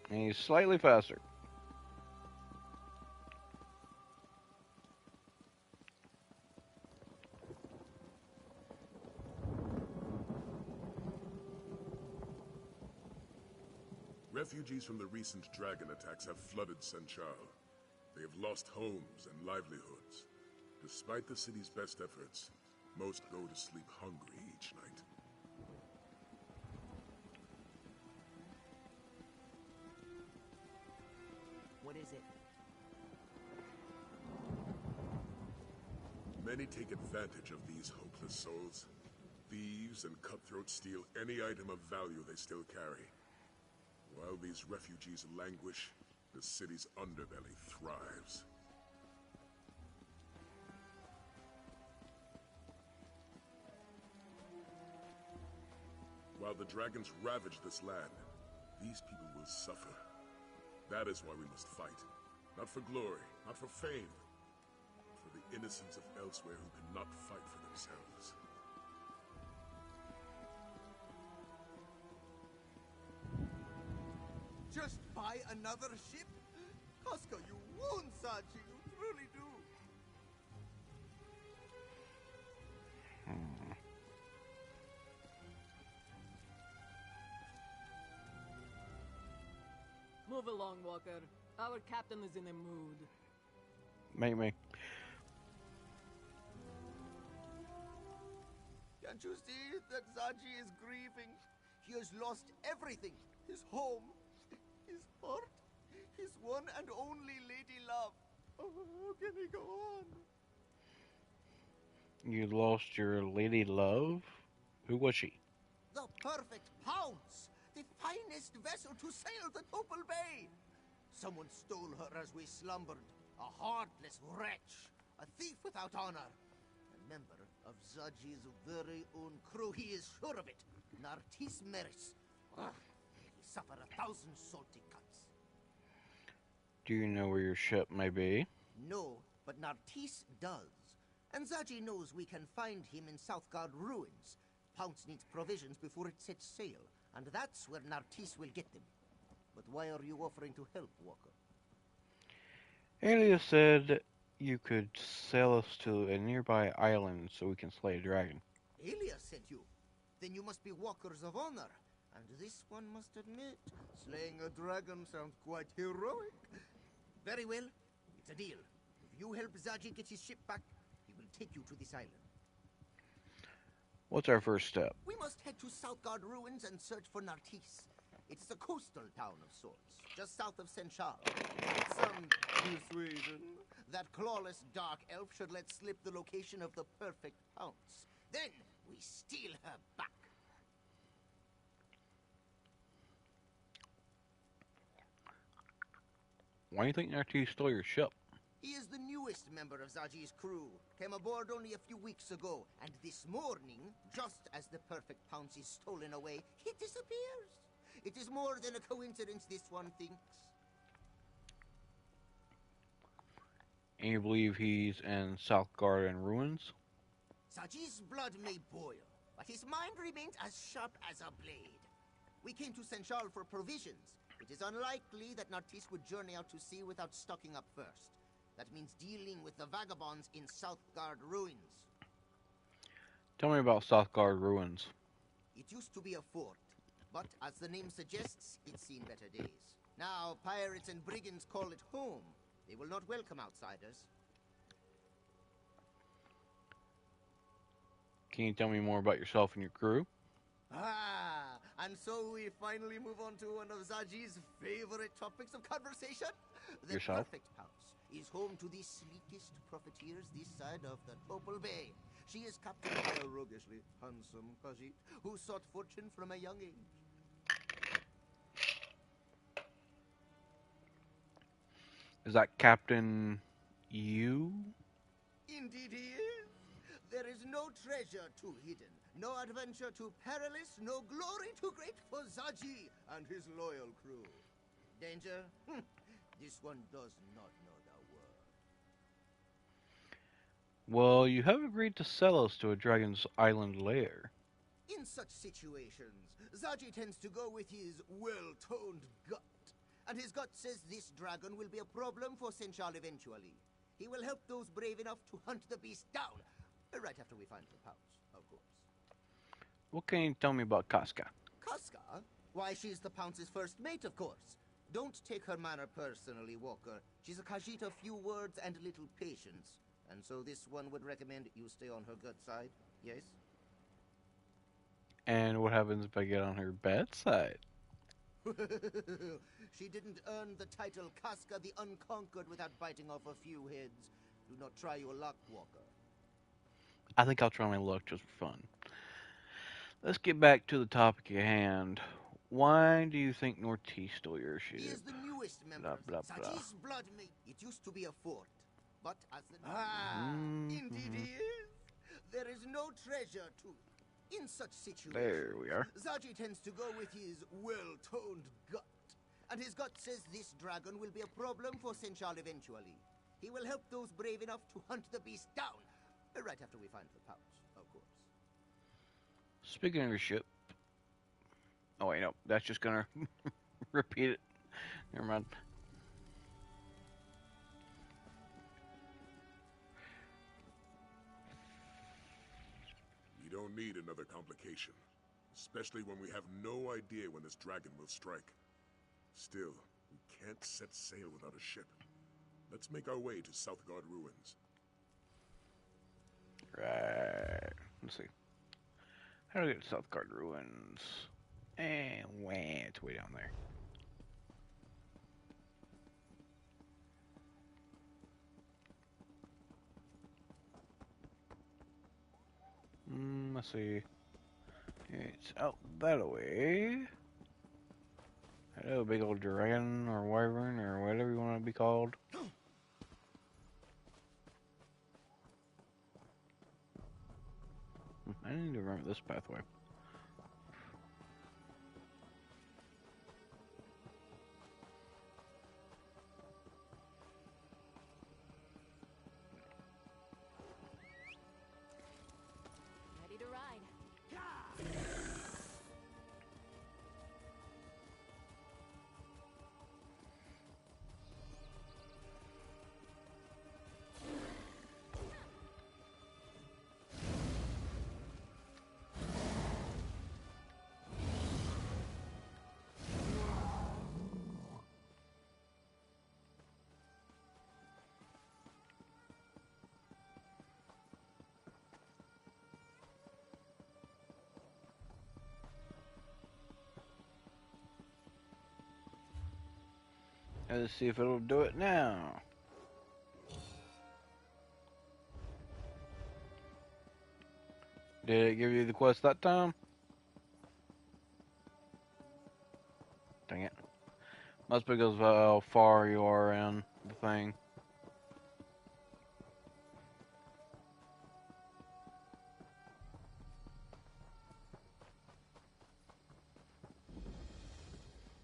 he's slightly faster. Refugees from the recent dragon attacks have flooded Senshaw. They have lost homes and livelihoods. Despite the city's best efforts, most go to sleep hungry each night. What is it? Many take advantage of these hopeless souls. Thieves and cutthroats steal any item of value they still carry. While these refugees languish, the city's underbelly thrives. While the dragons ravage this land, these people will suffer. That is why we must fight. Not for glory, not for fame, but for the innocents of elsewhere who cannot fight for themselves. Just buy another ship? Casca, you wound Zaji, you truly do. Move along, Walker. Our captain is in a mood. Make me. Can't you see that Zaji is grieving? He has lost everything. His home, his heart, his one and only lady love. Oh, how can he go on? You lost your lady love? Who was she? The Perfect Pounce! finest vessel to sail the Topal Bay. Someone stole her as we slumbered. A heartless wretch. A thief without honor. A member of Zaji's very own crew. He is sure of it. Nartis Meris. Ugh. He suffered 1,000 salty cuts. Do you know where your ship may be? No, but Nartis does. And Zaji knows we can find him in Southgard ruins. Pounce needs provisions before it sets sail, and that's where Nartis will get them. But why are you offering to help, Walker? Alias said you could sail us to a nearby island so we can slay a dragon. Alias sent you? Then you must be walkers of honor. And this one must admit, slaying a dragon sounds quite heroic. Very well, it's a deal. If you help Zaji get his ship back, he will take you to this island. What's our first step? We must head to Southgard ruins and search for Nartis. It's a coastal town of sorts, just south of St. Charles. Some persuasion that clawless dark elf should let slip the location of the perfect Pounce. Then we steal her back. Why do you think Nartis stole your ship? He is the newest member of Zaji's crew. Came aboard only a few weeks ago, and this morning, just as the perfect Pounce is stolen away, he disappears. It is more than a coincidence, this one thinks. And you believe he's in Southgard and ruins? Zaji's blood may boil, but his mind remains as sharp as a blade. We came to St. Charles for provisions. It is unlikely that Nartis would journey out to sea without stocking up first. That means dealing with the vagabonds in Southgard ruins. Tell me about Southgard ruins. It used to be a fort, but as the name suggests, it's seen better days. Now, pirates and brigands call it home. They will not welcome outsiders. Can you tell me more about yourself and your crew? Ah, and so we finally move on to one of Zaji's favorite topics of conversation. The Yourself? perfect house is home to the sleekest profiteers this side of the Topal Bay. She is captained by a roguishly handsome Khajiit who sought fortune from a young age. Is that Captain you? Indeed he is. There is no treasure too hidden, no adventure too perilous, no glory too great for Zaji and his loyal crew. Danger? This one does not know the word. Well, you have agreed to sell us to a dragon's island lair. In such situations, Zaji tends to go with his well-toned gut. And his gut says this dragon will be a problem for St. Charles eventually. He will help those brave enough to hunt the beast down. Right after we find the pouch, of course. What can you tell me about Casca? Casca? Why, she's the Pounce's first mate, of course. Don't take her manner personally, Walker. She's a Khajiit of few words and little patience. And so this one would recommend you stay on her good side, yes? And what happens if I get on her bad side? She didn't earn the title Casca the Unconquered without biting off a few heads. Do not try your luck, Walker. I think I'll try my luck just for fun. Let's get back to the topic at hand. Why do you think Nartis stole your ship? He is the newest member blah, of blah. Zaji's blood mate. It used to be a fort, but as the... Indeed he is. There is no treasure to... In such situations, There we are. Zaji tends to go with his well-toned gut. And his gut says this dragon will be a problem for St. Charles eventually. He will help those brave enough to hunt the beast down. Right after we find the pouch, of course. Speaking of your ship... Oh wait, no. That's just gonna repeat it. Never mind. We don't need another complication. Especially when we have no idea when this dragon will strike. Still, we can't set sail without a ship. Let's make our way to Southgard ruins. Right. Let's see. How do I get to Southgard ruins? And it's way down there. Let's see. It's out that way. Oh, big old dragon or wyvern or whatever you want to be called. I need to remember this pathway. Ready to ride. Let's see if it'll do it now. Did it give you the quest that time? Dang it. Must be because of how far you are in the thing.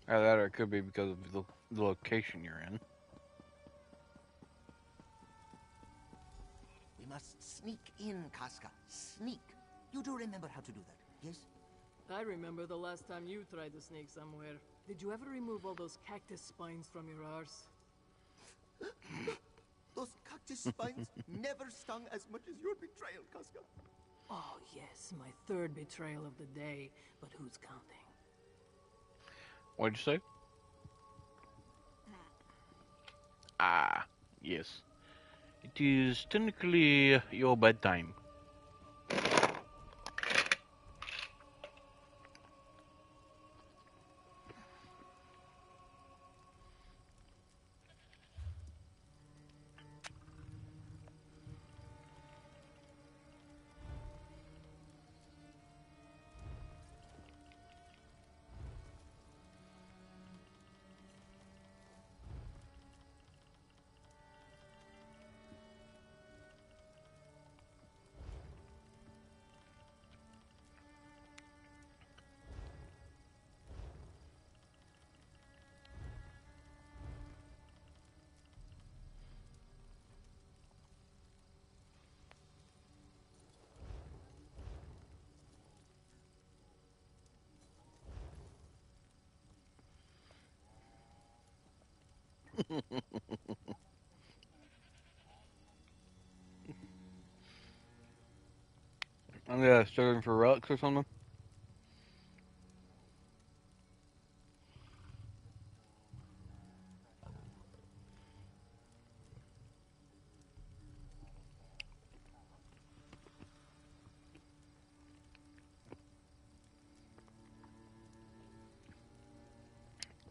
Either that or it could be because of the location you're in. We must sneak in, Casca. Sneak. You do remember how to do that, yes? I remember the last time you tried to sneak somewhere. Did you ever remove all those cactus spines from your arse? Those cactus spines never stung as much as your betrayal, Casca. Oh, yes, my third betrayal of the day. But who's counting? What'd you say? Ah, yes. It is technically your bedtime. I'm searching for relics or something.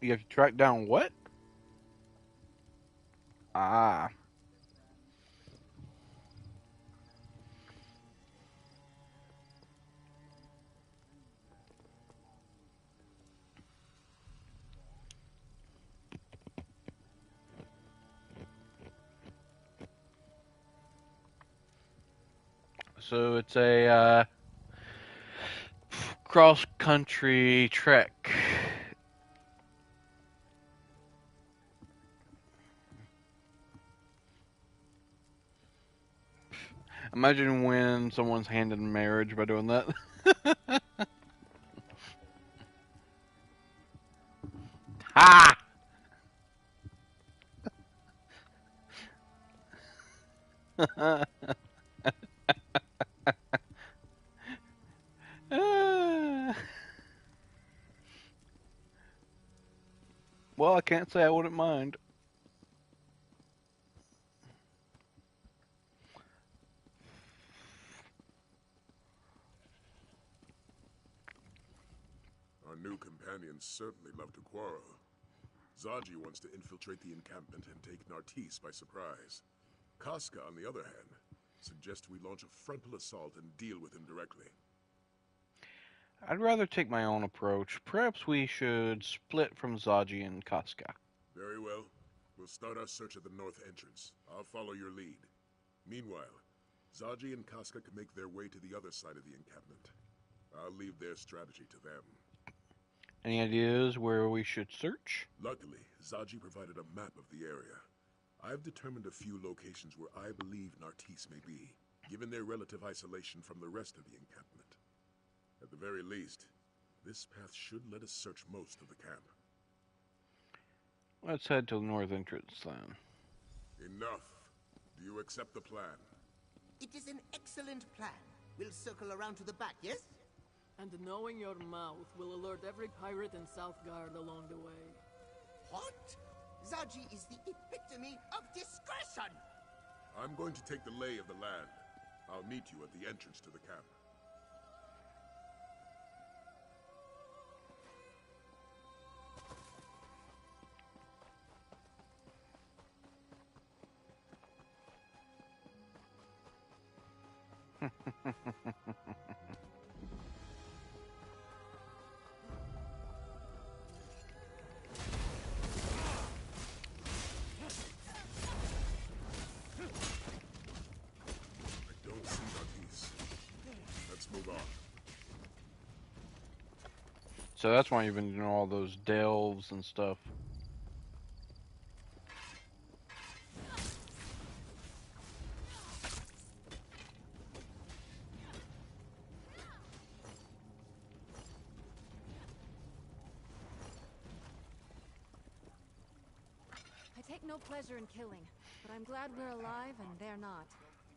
You have to track down what? Ah. So it's a cross-country trek. Imagine when someone's hand in marriage by doing that. Ha! Well, I can't say I wouldn't mind. Our new companions certainly love to quarrel. Zaji wants to infiltrate the encampment and take Nartis by surprise. Casca, on the other hand, suggests we launch a frontal assault and deal with him directly. I'd rather take my own approach. Perhaps we should split from Zaji and Casca. Very well. We'll start our search at the north entrance. I'll follow your lead. Meanwhile, Zaji and Casca can make their way to the other side of the encampment. I'll leave their strategy to them. Any ideas where we should search? Luckily, Zaji provided a map of the area. I've determined a few locations where I believe Nartisse may be, given their relative isolation from the rest of the encampment. At the very least, this path should let us search most of the camp. Let's head to the north entrance then. Enough. Do you accept the plan? It is an excellent plan. We'll circle around to the back, yes? And knowing your mouth will alert every pirate in Southgard along the way. What? Zaji is the epitome of discretion! I'm going to take the lay of the land. I'll meet you at the entrance to the camp. So that's why you've been doing all those delves and stuff. I take no pleasure in killing, but I'm glad we're alive and they're not.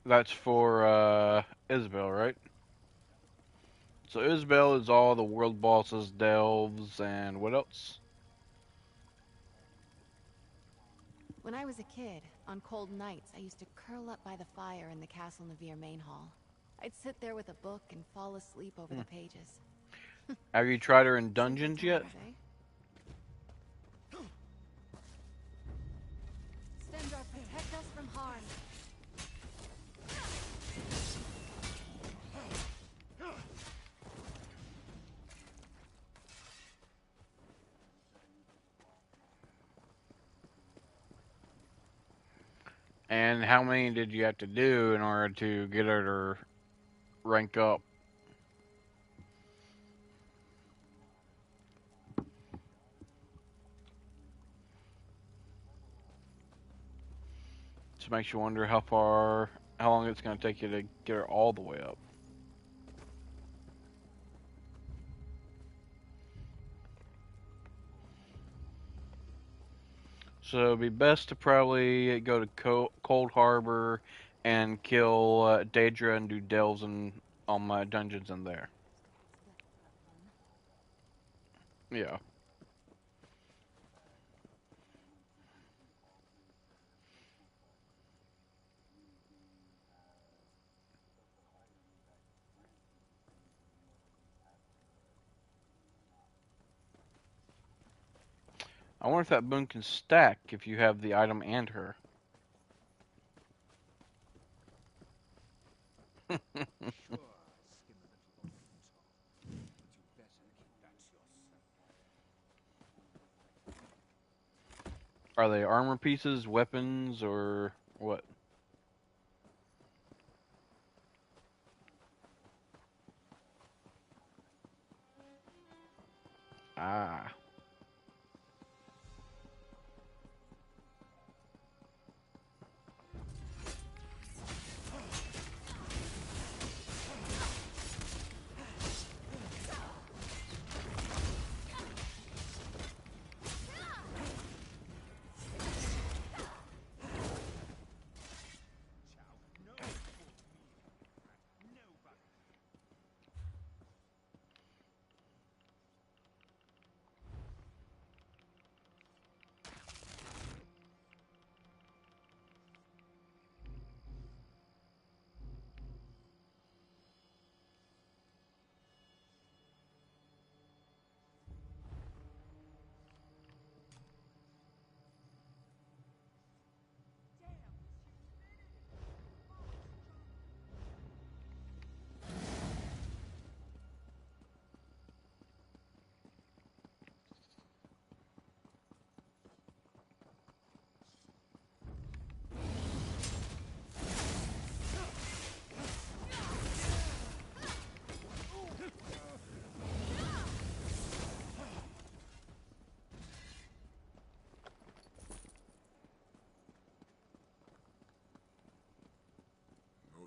That's for Isabel, right? So Isabel is all the world bosses, delves, and what else? When I was a kid, on cold nights, I used to curl up by the fire in the Castle Navir main hall. I'd sit there with a book and fall asleep over the pages. Have you tried her in dungeons yet? Stendarr, protect us from harm. And how many did you have to do in order to get her to rank up? This makes you wonder how long it's going to take you to get her all the way up. So it'd be best to probably go to Cold Harbor and kill Daedra and do delves and my dungeons in there. Yeah. I wonder if that boon can stack if you have the item and her. Are they armor pieces, weapons, or what? Ah.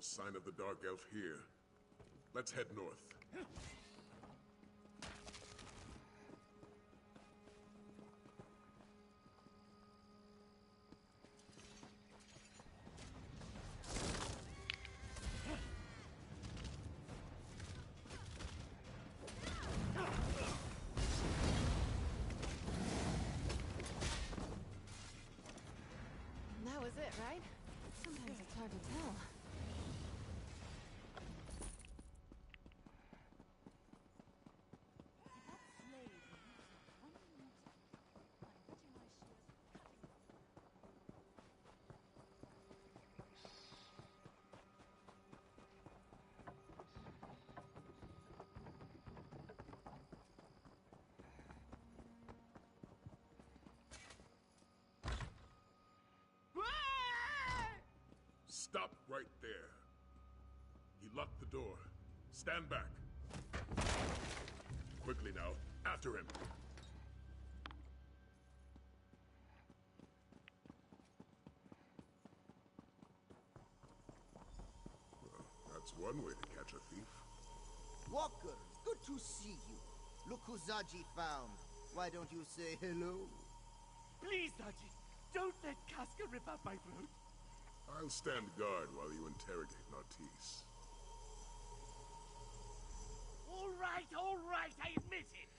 No sign of the Dark Elf here. Let's head north. That was it, right? Sometimes it's hard to tell. Stop right there. He locked the door. Stand back. Quickly now, after him. Well, that's one way to catch a thief. Walker, good to see you. Look who Zaji found. Why don't you say hello? Please, Zaji, don't let Casca rip out my throat. I'll stand guard while you interrogate Nartisse. All right, I admit it.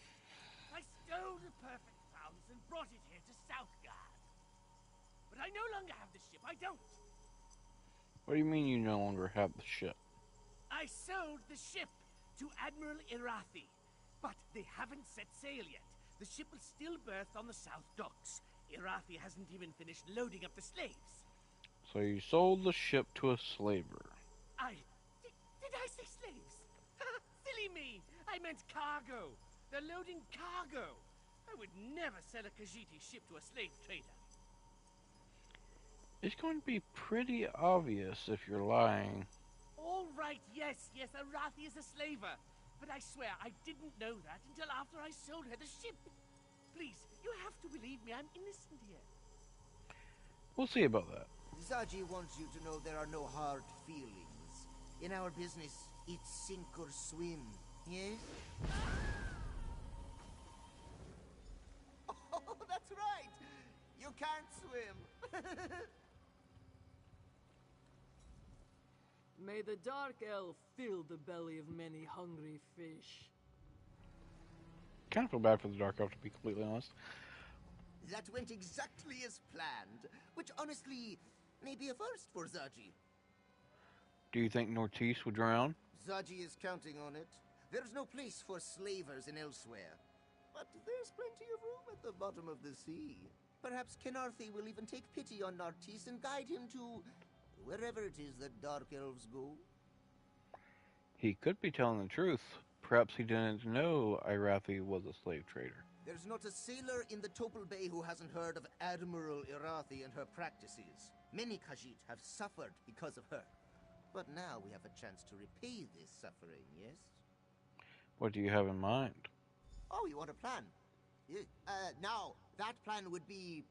I stole the perfect pounce and brought it here to Southgard. But I no longer have the ship, I don't. What do you mean you no longer have the ship? I sold the ship to Admiral Irathi, but they haven't set sail yet. The ship will still berth on the south docks. Irathi hasn't even finished loading up the slaves. So you sold the ship to a slaver. Did I say slaves? Silly me! I meant cargo. They're loading cargo. I would never sell a Khajiiti ship to a slave trader. It's going to be pretty obvious if you're lying. All right, yes, Irathi is a slaver. But I swear, I didn't know that until after I sold her the ship. Please, you have to believe me, I'm innocent here. We'll see about that. Zaji wants you to know there are no hard feelings. In our business, it's sink or swim, yes? Oh, that's right! You can't swim! May the Dark Elf fill the belly of many hungry fish. Kind of feel bad for the Dark Elf, to be completely honest. That went exactly as planned, which honestly may be a first for Zaji. Do you think Nartisse would drown? Zaji is counting on it. There's no place for slavers in elsewhere. But there's plenty of room at the bottom of the sea. Perhaps Kenarthi will even take pity on Nartisse and guide him to wherever it is that Dark Elves go. He could be telling the truth. Perhaps he didn't know Irathi was a slave trader. There's not a sailor in the Topal Bay who hasn't heard of Admiral Irathi and her practices. Many Khajiit have suffered because of her. But now we have a chance to repay this suffering, yes? What do you have in mind? Oh, you want a plan? Now, that plan would be...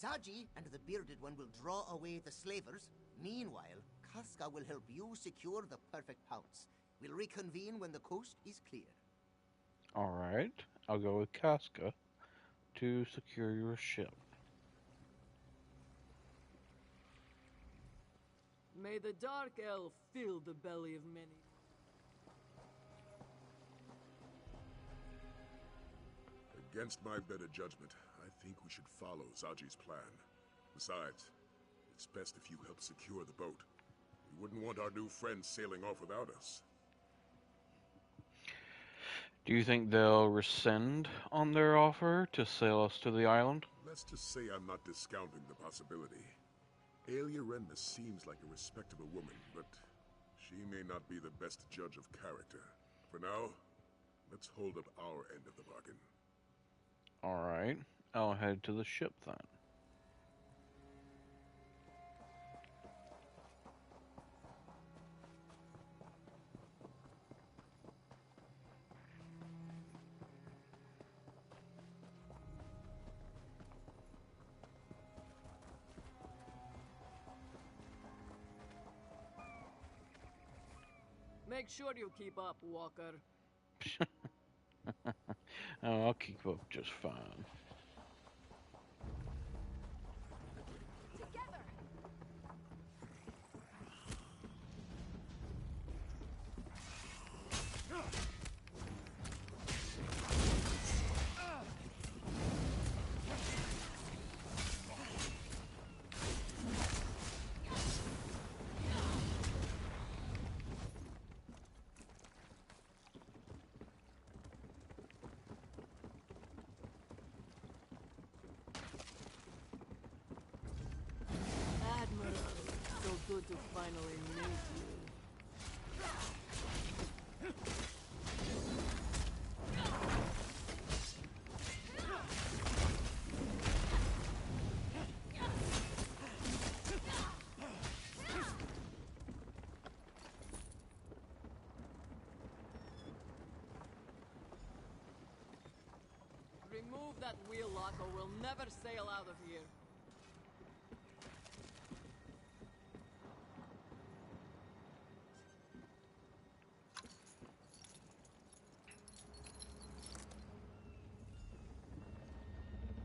Zaji and the Bearded One will draw away the slavers. Meanwhile, Casca will help you secure the perfect pounce. We'll reconvene when the coast is clear. Alright, I'll go with Casca to secure your ship. May the Dark Elf fill the belly of many. Against my better judgment, I think we should follow Zaji's plan. Besides, it's best if you help secure the boat. We wouldn't want our new friends sailing off without us. Do you think they'll rescind on their offer to sail us to the island? Let's just say I'm not discounting the possibility. Aelia Renmus seems like a respectable woman, but she may not be the best judge of character. For now, let's hold up our end of the bargain. Alright, I'll head to the ship then. Make sure you keep up, Walker. Oh, I'll keep up just fine. Together. Admiral, so good to finally meet you. Remove that wheel lock or we'll never sail out of here.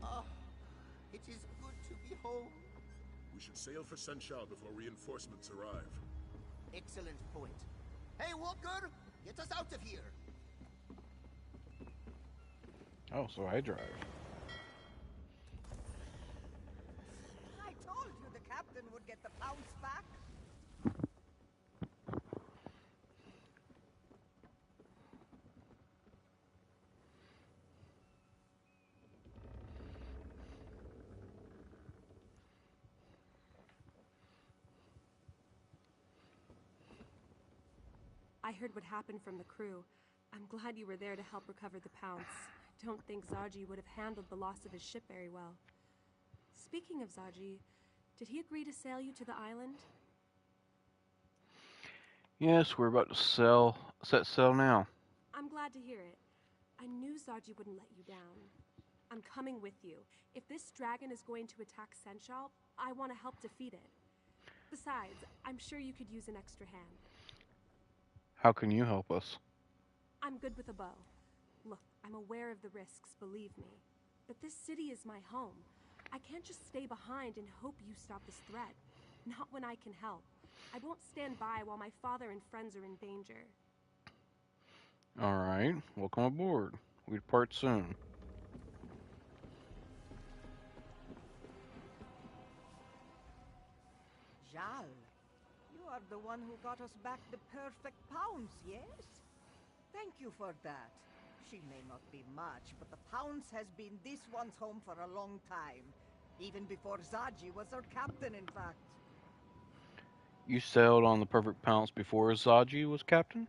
Ah, it is good to be home. We should sail for Senshal before reinforcements arrive. Excellent point. Hey, Walker! Get us out of here! Oh, so I drive. I told you the captain would get the pounce back. I heard what happened from the crew. I'm glad you were there to help recover the pounce. Don't think Zaji would have handled the loss of his ship very well. Speaking of Zaji, did he agree to sail you to the island? Yes, we're about to set sail now. I'm glad to hear it. I knew Zaji wouldn't let you down. I'm coming with you. If this dragon is going to attack Senshal, I want to help defeat it. Besides, I'm sure you could use an extra hand. How can you help us? I'm good with a bow. Look, I'm aware of the risks, believe me. But this city is my home. I can't just stay behind and hope you stop this threat. Not when I can help. I won't stand by while my father and friends are in danger. Alright, welcome aboard. We depart soon. Jal, you are the one who got us back the perfect pounce, yes? Thank you for that. She may not be much, but the pounce has been this one's home for a long time. Even before Zaji was our captain, in fact. You sailed on the Perfect Pounce before Zaji was captain?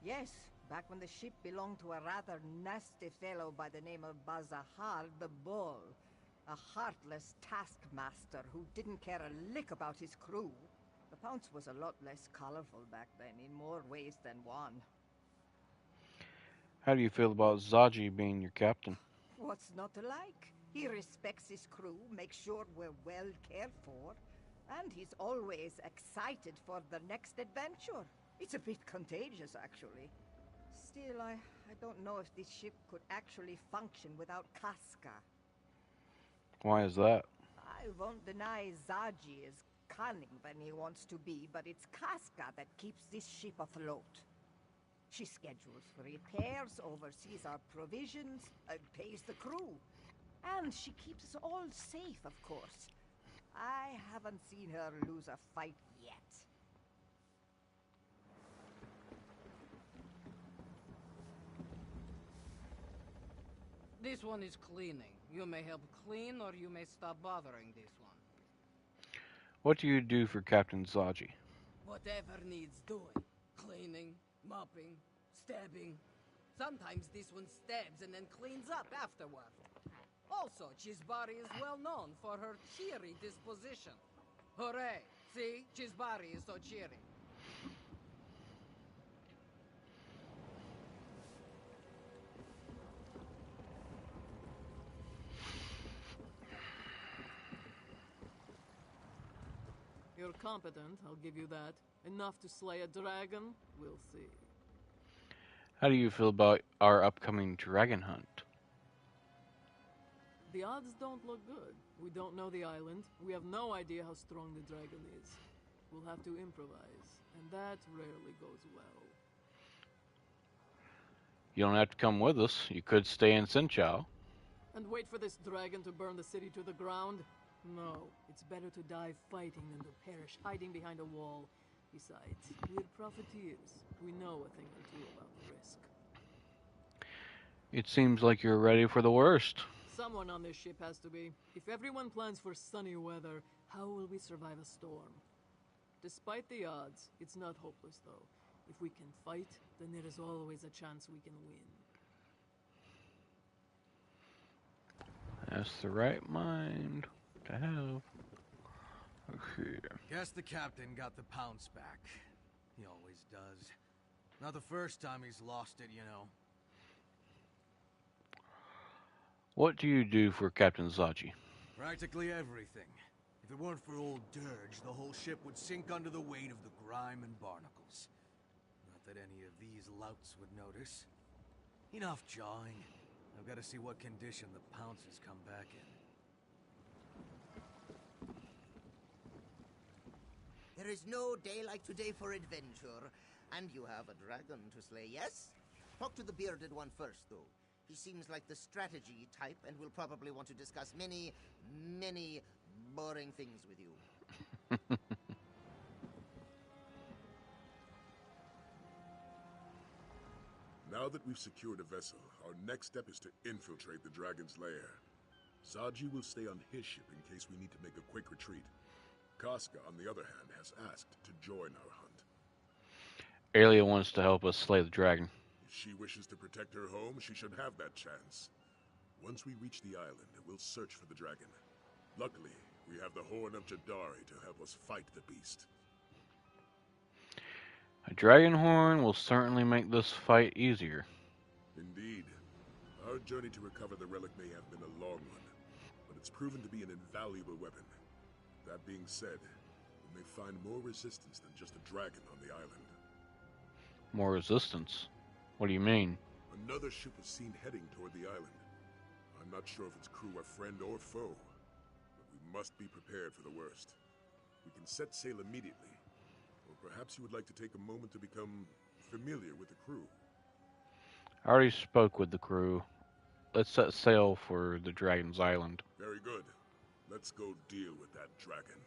Yes, back when the ship belonged to a rather nasty fellow by the name of Bazahar the Bull. A heartless taskmaster who didn't care a lick about his crew. The Pounce was a lot less colorful back then, in more ways than one. How do you feel about Zaji being your captain? What's not to like? He respects his crew, makes sure we're well cared for, and he's always excited for the next adventure. It's a bit contagious, actually. Still, I don't know if this ship could actually function without Casca. Why is that? I won't deny Zaji is cunning when he wants to be, but it's Casca that keeps this ship afloat. She schedules repairs, oversees our provisions, pays the crew. And she keeps us all safe, of course. I haven't seen her lose a fight yet. This one is cleaning. You may help clean, or you may stop bothering this one. What do you do for Captain Zaji? Whatever needs doing. Cleaning, mopping, stabbing. Sometimes this one stabs and then cleans up afterward. Also, Chisbari is well known for her cheery disposition. Hooray! See? Chisbari is so cheery. You're competent, I'll give you that. Enough to slay a dragon? We'll see. How do you feel about our upcoming dragon hunt? The odds don't look good. We don't know the island. We have no idea how strong the dragon is. We'll have to improvise, and that rarely goes well. You don't have to come with us. You could stay in Sinchao. And wait for this dragon to burn the city to the ground? No, it's better to die fighting than to perish hiding behind a wall. Besides, we're profiteers. We know a thing or two about the risk. It seems like you're ready for the worst. Someone on this ship has to be. If everyone plans for sunny weather, how will we survive a storm? Despite the odds, it's not hopeless though. If we can fight, then there is always a chance we can win. That's the right mind to have. Okay. Guess the captain got the pounce back. He always does. Not the first time he's lost it, you know. What do you do for Captain Zaji? Practically everything. If it weren't for old Dirge, the whole ship would sink under the weight of the grime and barnacles. Not that any of these louts would notice. Enough jawing. I've got to see what condition the pounces come back in. There is no day like today for adventure, and you have a dragon to slay, yes? Talk to the bearded one first, though. He seems like the strategy type and will probably want to discuss many, many boring things with you. Now that we've secured a vessel, our next step is to infiltrate the dragon's lair. Zaji will stay on his ship in case we need to make a quick retreat. Casca, on the other hand, has asked to join our hunt. Aelia wants to help us slay the dragon. If she wishes to protect her home, she should have that chance. Once we reach the island, we'll search for the dragon. Luckily, we have the Horn of Jadari to help us fight the beast. A dragon horn will certainly make this fight easier. Indeed. Our journey to recover the relic may have been a long one, but it's proven to be an invaluable weapon. That being said, we may find more resistance than just a dragon on the island. More resistance? What do you mean? Another ship was seen heading toward the island. I'm not sure if its crew are friend or foe, but we must be prepared for the worst. We can set sail immediately, or perhaps you would like to take a moment to become familiar with the crew. I already spoke with the crew. Let's set sail for the Dragon's Island. Very good. Let's go deal with that dragon.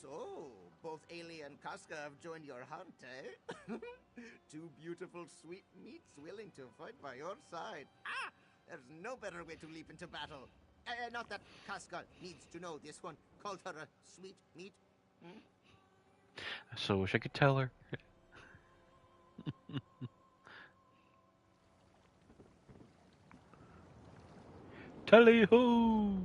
So, both Aelia and Casca have joined your hunt, eh? Two beautiful sweet meats willing to fight by your side. Ah! There's no better way to leap into battle. Not that Casca needs to know this one called her a sweet meat. Hmm? I so wish I could tell her. Tally-ho!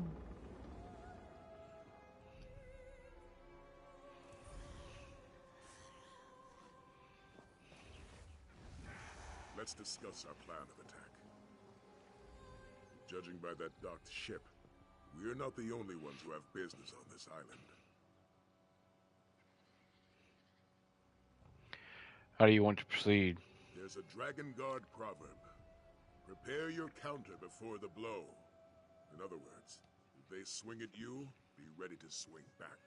Let's discuss our plan of attack. Judging by that docked ship, we're not the only ones who have business on this island. How do you want to proceed? There's a Dragon Guard proverb. Prepare your counter before the blow. In other words, if they swing at you, be ready to swing back.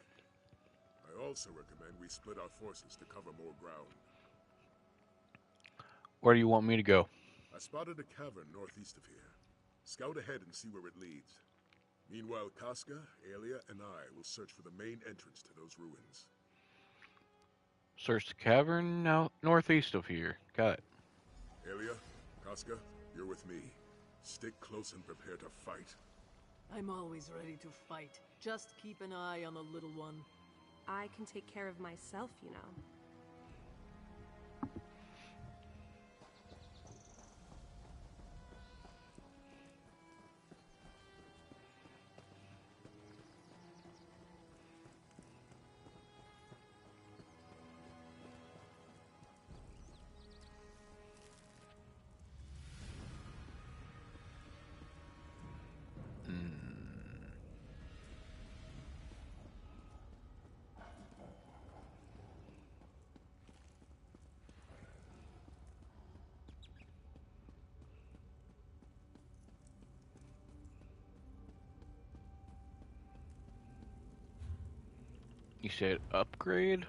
I also recommend we split our forces to cover more ground. Where do you want me to go? I spotted a cavern northeast of here. Scout ahead and see where it leads. Meanwhile, Casca, Aelia, and I will search for the main entrance to those ruins. Search the cavern now northeast of here. Got it. Aelia, Casca, you're with me. Stick close and prepare to fight. I'm always ready to fight. Just keep an eye on the little one. I can take care of myself, you know. You said upgrade?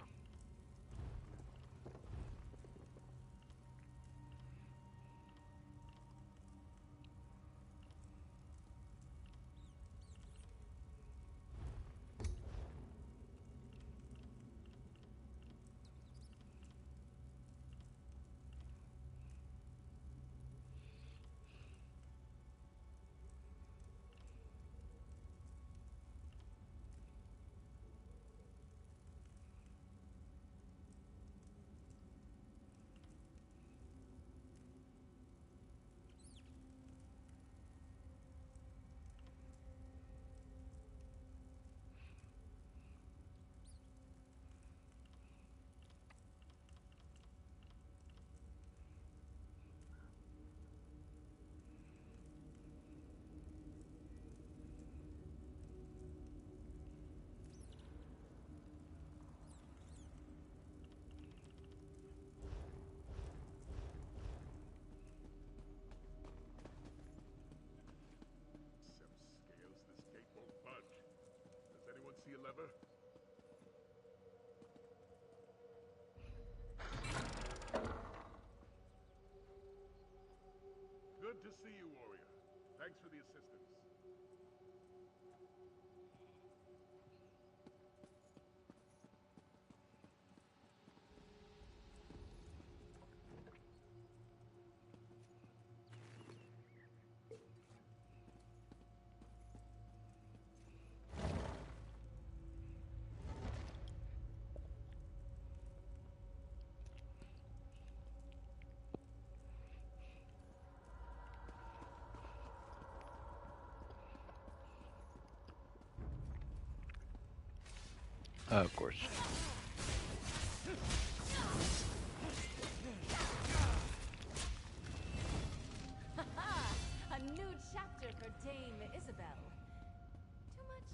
See a lever? Good to see you, warrior. Thanks for the assistance. Of course. A new chapter for Dame Isabel. Too much?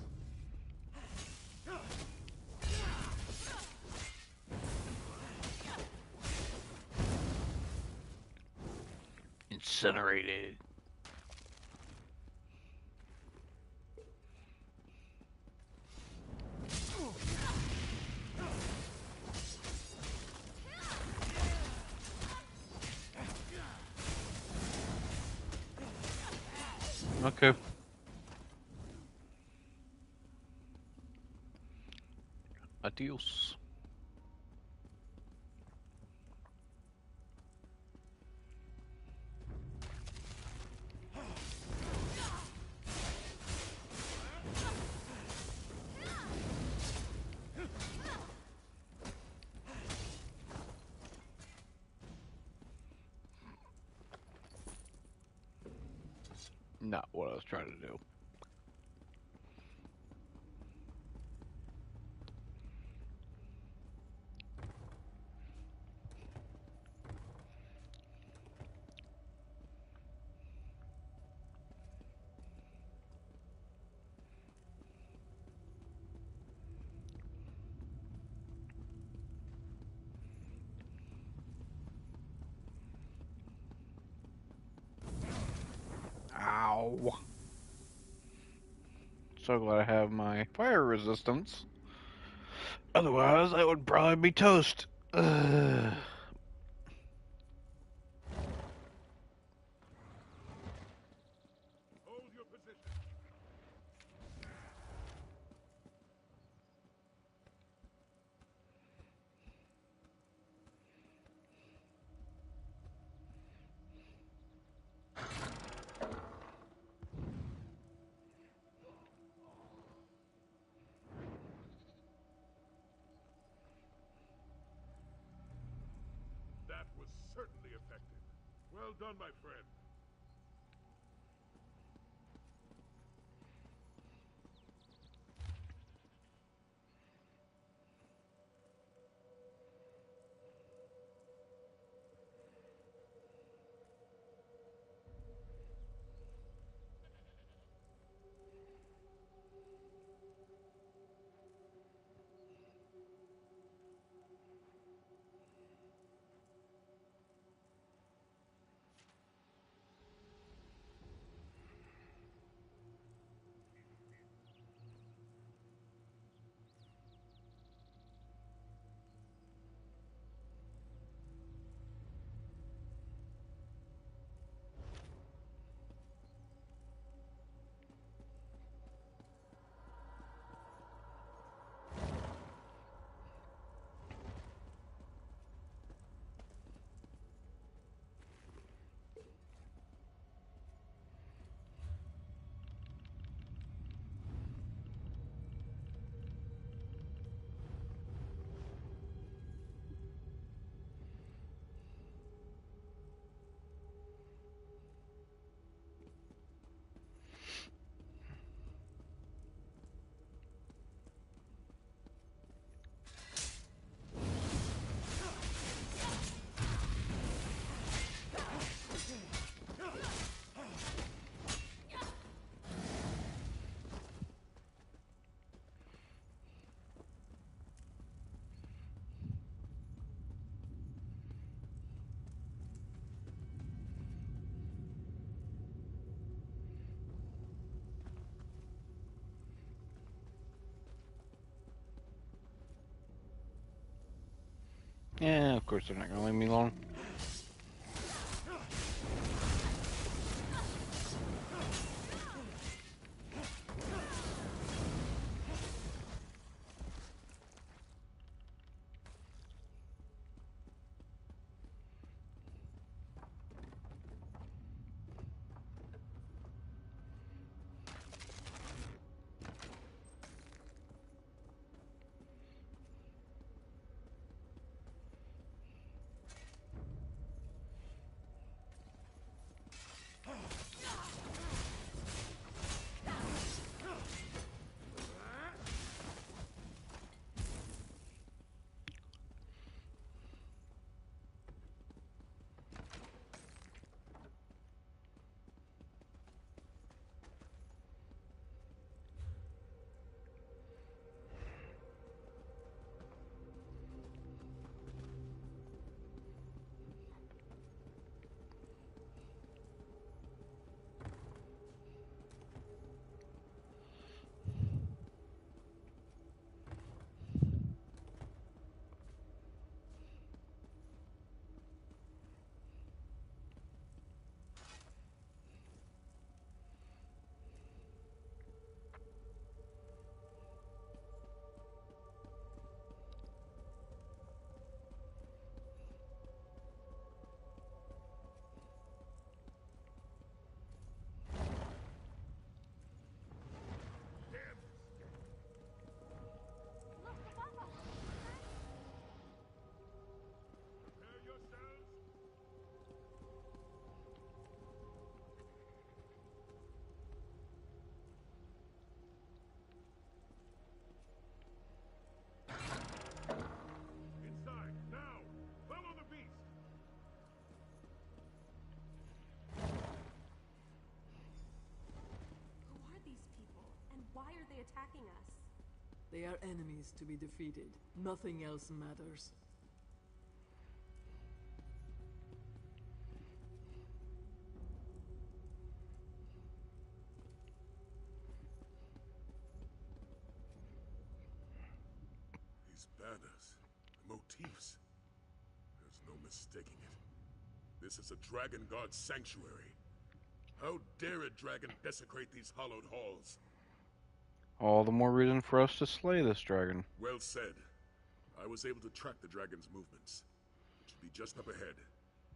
Incinerated. Okay. Adios. Not what I was trying to do. Ow. So glad I have my fire resistance. Otherwise, I would probably be toast. Ugh. Hold your position. That was certainly effective. Well done, my friend. Yeah, of course they're not gonna leave me alone. Why are they attacking us? They are enemies to be defeated. Nothing else matters. These banners, the motifs. There's no mistaking it. This is a Dragon Guard sanctuary. How dare a dragon desecrate these hallowed halls? All the more reason for us to slay this dragon. Well said. I was able to track the dragon's movements. It should be just up ahead.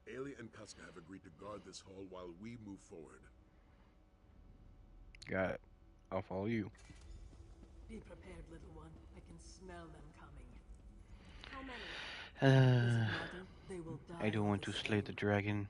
Aelia and Casca have agreed to guard this hall while we move forward. Got it. I'll follow you. Be prepared, little one. I can smell them coming. How many? Does it matter? They will die. I don't want to slay the dragon.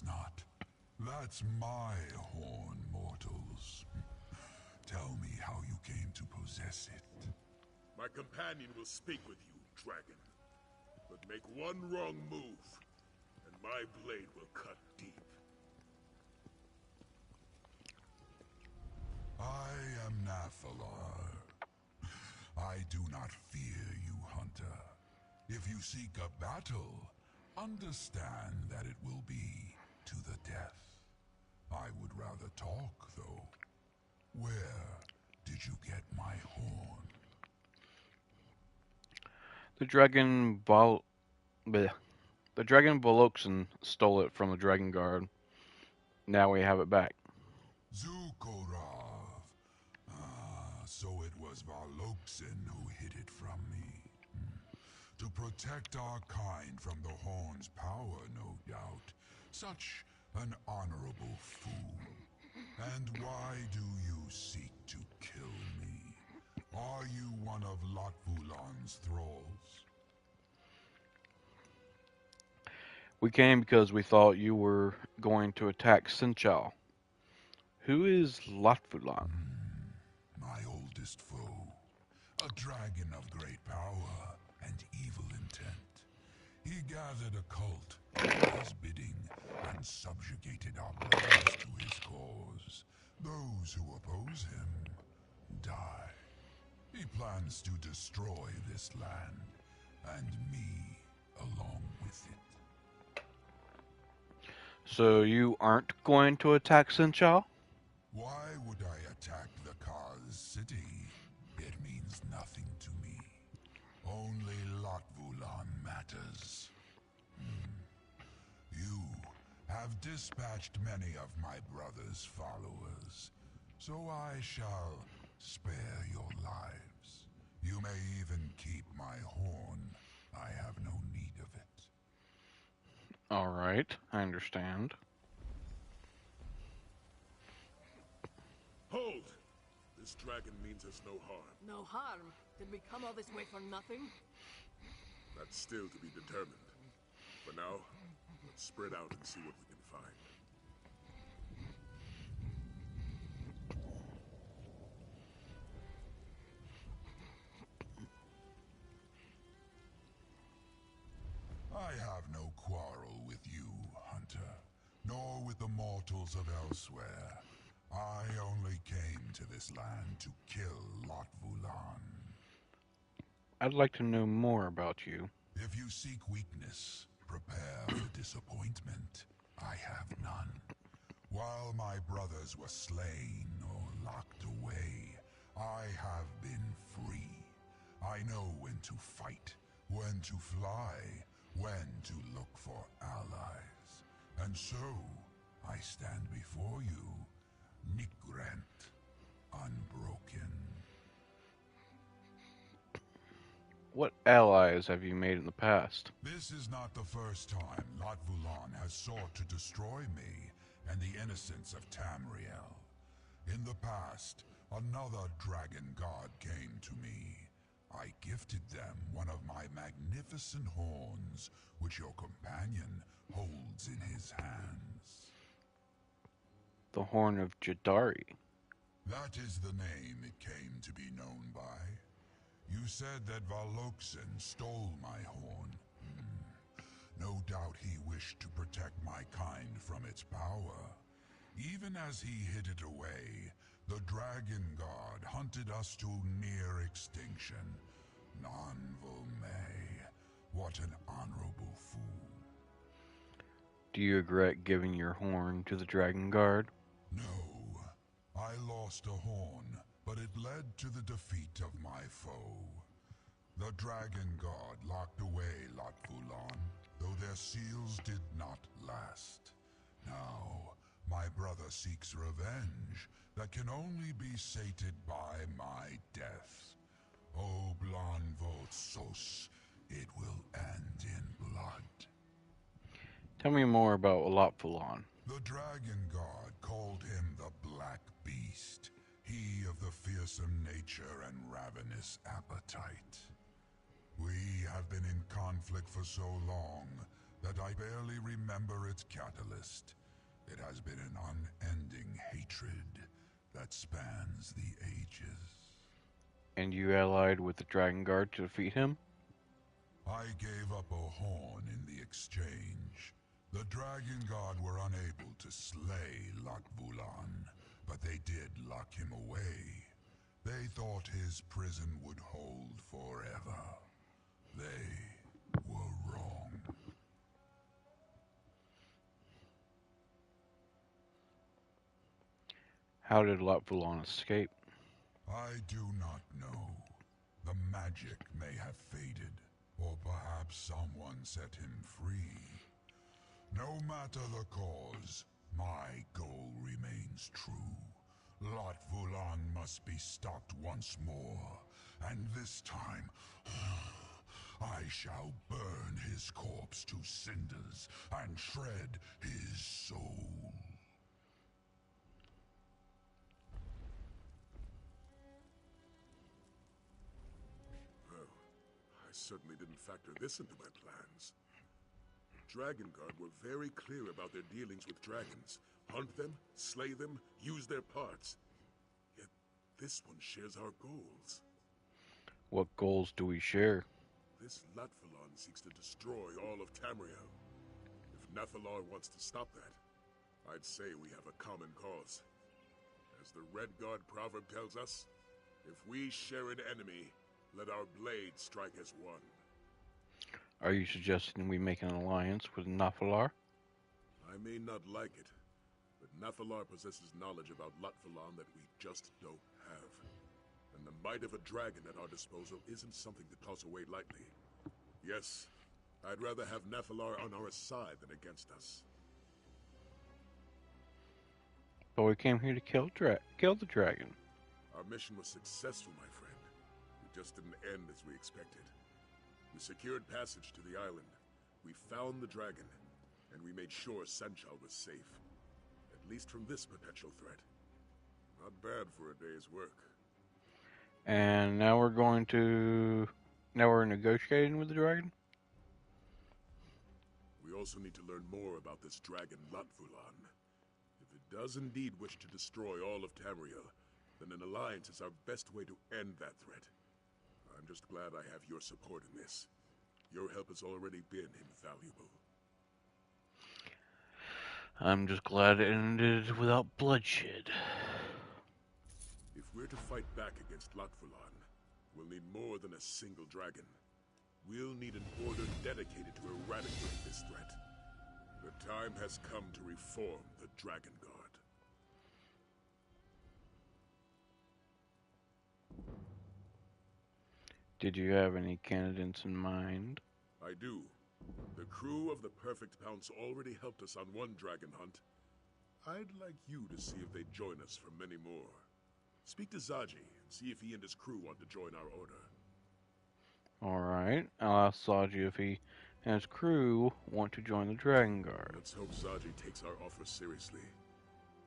Not. That's my horn, mortals. Tell me how you came to possess it. My companion will speak with you, dragon. But make one wrong move, and my blade will cut deep. I am Nathalar. I do not fear you, hunter. If you seek a battle, understand that it will be to the death. I would rather talk, though. Where did you get my horn? The dragon Boloxen stole it from the Dragon Guard. Now we have it back. Zukorov. So it was Boloxen who hid it from me. To protect our kind from the horn's power, no doubt. Such an honorable fool. And why do you seek to kill me? Are you one of Latvulan's thralls? We came because we thought you were going to attack Sinchal. Who is Latvulan? My oldest foe. A dragon of great power and and evil intent. He gathered a cult at his bidding and subjugated our brothers to his cause. Those who oppose him die. He plans to destroy this land, and me along with it. So you aren't going to attack Sinchal? Why would I attack the Kaz city? It means nothing to me. Only Latvulan matters. You have dispatched many of my brother's followers, so I shall spare your lives. You may even keep my horn. I have no need of it. Alright, I understand. Hold! This dragon means us no harm. No harm? Did we come all this way for nothing? That's still to be determined. For now, let's spread out and see what we can find. I have no quarrel with you, Hunter, nor with the mortals of elsewhere. I only came to this land to kill Latvulan. I'd like to know more about you. If you seek weakness, prepare for disappointment. I have none. While my brothers were slain or locked away, I have been free. I know when to fight, when to fly, when to look for allies. And so, I stand before you, Nigrant, unbroken. What allies have you made in the past? This is not the first time Latvulan has sought to destroy me and the innocents of Tamriel. In the past, another dragon god came to me. I gifted them one of my magnificent horns, which your companion holds in his hands. The Horn of Jadari. That is the name it came to be known by. You said that Valokson stole my horn. No doubt he wished to protect my kind from its power. Even as he hid it away, the Dragon God hunted us to near extinction. Nanvolme, what an honorable fool. Do you regret giving your horn to the Dragon Guard? No. I lost a horn, but it led to the defeat of my foe. The Dragon God locked away Latvulan, though their seals did not last. Now, my brother seeks revenge that can only be sated by my death. O Blanvot Sos, it will end in blood. Tell me more about Latvulan. The Dragon God called him the Black Beast, he of the fearsome nature and ravenous appetite. We have been in conflict for so long that I barely remember its catalyst. It has been an unending hatred that spans the ages. And you allied with the Dragon Guard to defeat him? I gave up a horn in the exchange. The Dragon God were unable to slay Latvulan, but they did lock him away. They thought his prison would hold forever. They were wrong. How did Latvulan escape? I do not know. The magic may have faded, or perhaps someone set him free. No matter the cause, my goal remains true. Latvulan must be stopped once more, and this time, I shall burn his corpse to cinders and shred his soul. Well, I certainly didn't factor this into my plans. The Dragon Guard were very clear about their dealings with dragons. Hunt them, slay them, use their parts. Yet this one shares our goals. What goals do we share? This Latvalon seeks to destroy all of Tamriel. If Nathalar wants to stop that, I'd say we have a common cause. As the Red Guard proverb tells us, if we share an enemy, let our blades strike as one. Are you suggesting we make an alliance with Nathalar? I may not like it, but Nathalar possesses knowledge about Latvalon that we just don't have. And the might of a dragon at our disposal isn't something to toss away lightly. Yes, I'd rather have Nathalar on our side than against us. But we came here to kill the dragon. Our mission was successful, my friend. It just didn't end as we expected. We secured passage to the island. We found the dragon, and we made sure Sanchal was safe. At least from this potential threat. Not bad for a day's work. And now we're negotiating with the dragon? We also need to learn more about this dragon Latvulan. If it does indeed wish to destroy all of Tamriel, then an alliance is our best way to end that threat. I'm just glad I have your support in this. Your help has already been invaluable. I'm just glad it ended without bloodshed. If we're to fight back against Latvulan, we'll need more than a single dragon. We'll need an order dedicated to eradicating this threat. The time has come to reform the Dragon Guard. Did you have any candidates in mind? I do. The crew of the Perfect Pounce already helped us on one dragon hunt. I'd like you to see if they'd join us for many more. Speak to Zaji and see if he and his crew want to join our order. Alright, I'll ask Zaji if he and his crew want to join the Dragon Guard. Let's hope Zaji takes our offer seriously.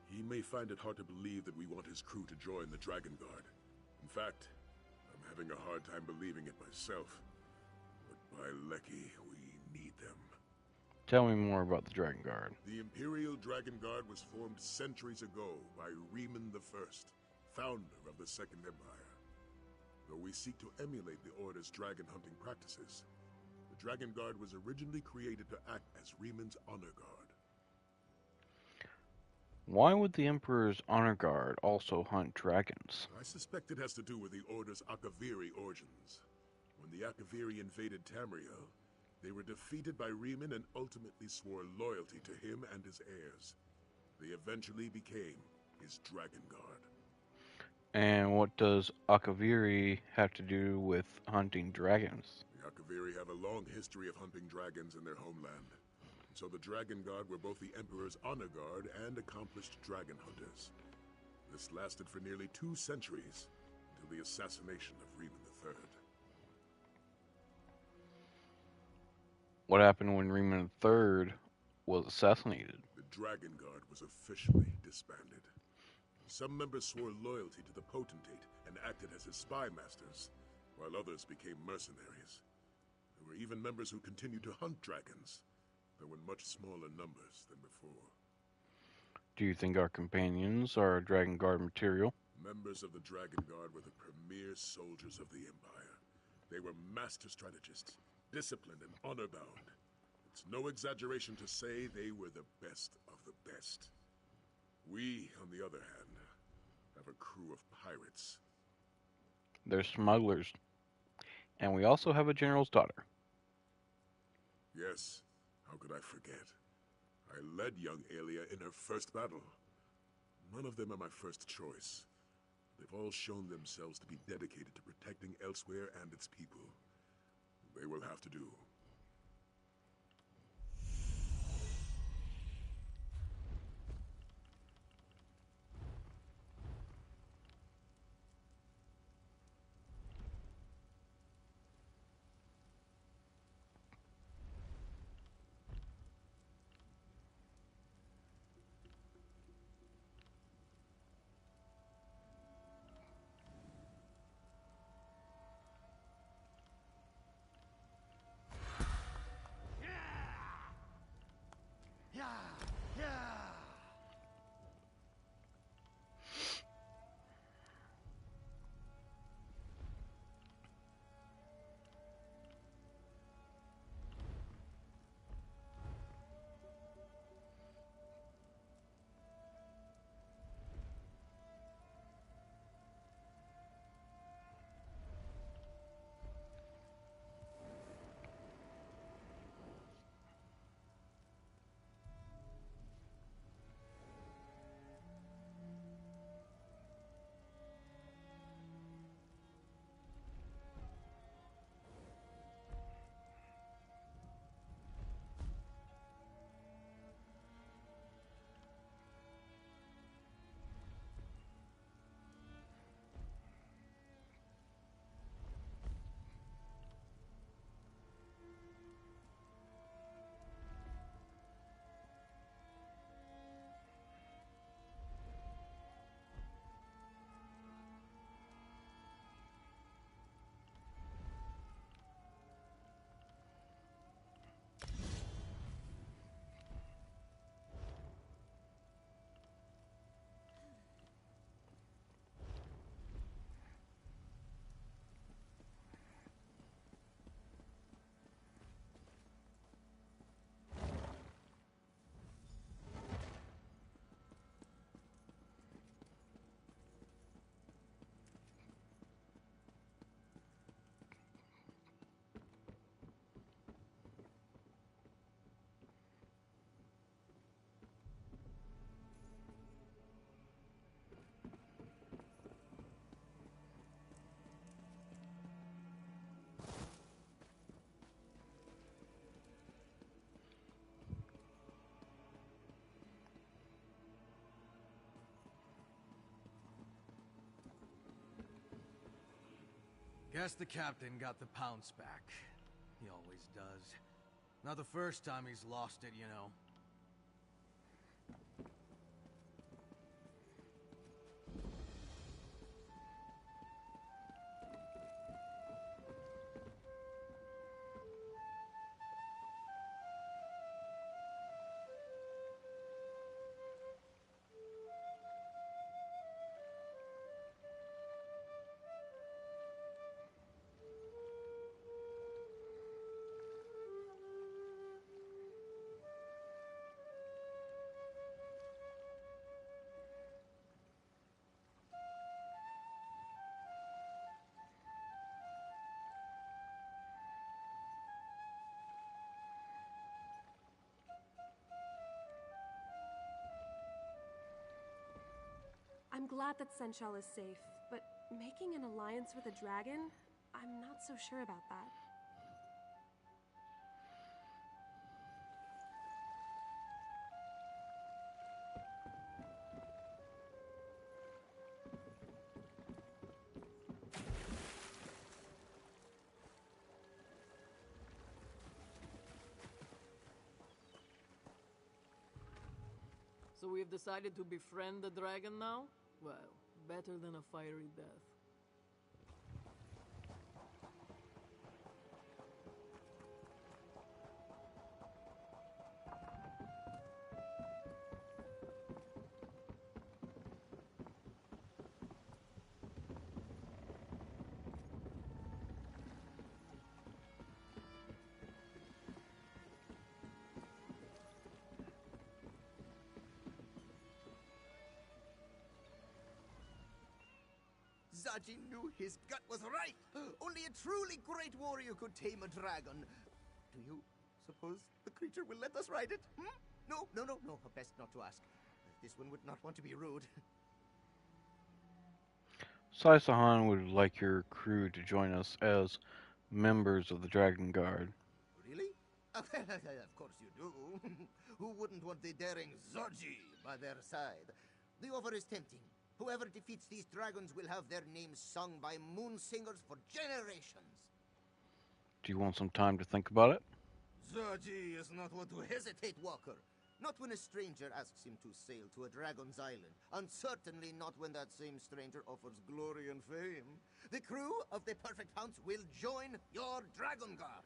He may find it hard to believe that we want his crew to join the Dragon Guard. In fact, I'm having a hard time believing it myself. But by Lecky, we need them. Tell me more about the Dragon Guard. The Imperial Dragon Guard was formed centuries ago by Riemann I, founder of the Second Empire. Though we seek to emulate the Order's dragon hunting practices, the Dragon Guard was originally created to act as Riemann's honor guard. Why would the Emperor's honor guard also hunt dragons? I suspect it has to do with the Order's Akaviri origins. When the Akaviri invaded Tamriel, they were defeated by Riemann and ultimately swore loyalty to him and his heirs. They eventually became his Dragon Guard. And what does Akaviri have to do with hunting dragons? The Akaviri have a long history of hunting dragons in their homeland. So the Dragon Guard were both the Emperor's honor guard and accomplished dragon hunters. This lasted for nearly 2 centuries, until the assassination of Riemann III. What happened when Riemann III was assassinated? The Dragon Guard was officially disbanded. Some members swore loyalty to the Potentate and acted as his spy masters, while others became mercenaries. There were even members who continued to hunt dragons, though in much smaller numbers than before. Do you think our companions are Dragon Guard material? Members of the Dragon Guard were the premier soldiers of the Empire. They were master strategists, disciplined and honor-bound. It's no exaggeration to say they were the best of the best. We, on the other hand, have a crew of pirates. They're smugglers. And we also have a general's daughter. Yes, how could I forget? I led young Aelia in her first battle. None of them are my first choice. They've all shown themselves to be dedicated to protecting Elsewhere and its people. They will have to do. Guess the captain got the pounce back. He always does. Not the first time he's lost it, you know. I'm glad that Senchal is safe, but making an alliance with a dragon? I'm not so sure about that. So we've decided to befriend the dragon now? Well, better than a fiery death. Zaji knew his gut was right. Only a truly great warrior could tame a dragon. Do you suppose the creature will let us ride it? Hmm? No. Best not to ask. This one would not want to be rude. Saisahan would like your crew to join us as members of the Dragon Guard. Really? Of course you do. Who wouldn't want the daring Zaji by their side? The offer is tempting. Whoever defeats these dragons will have their names sung by moon singers for generations. Do you want some time to think about it? Zaji is not one to hesitate, Walker. Not when a stranger asks him to sail to a dragon's island, and certainly not when that same stranger offers glory and fame. The crew of the Perfect Pounce will join your Dragon Guard.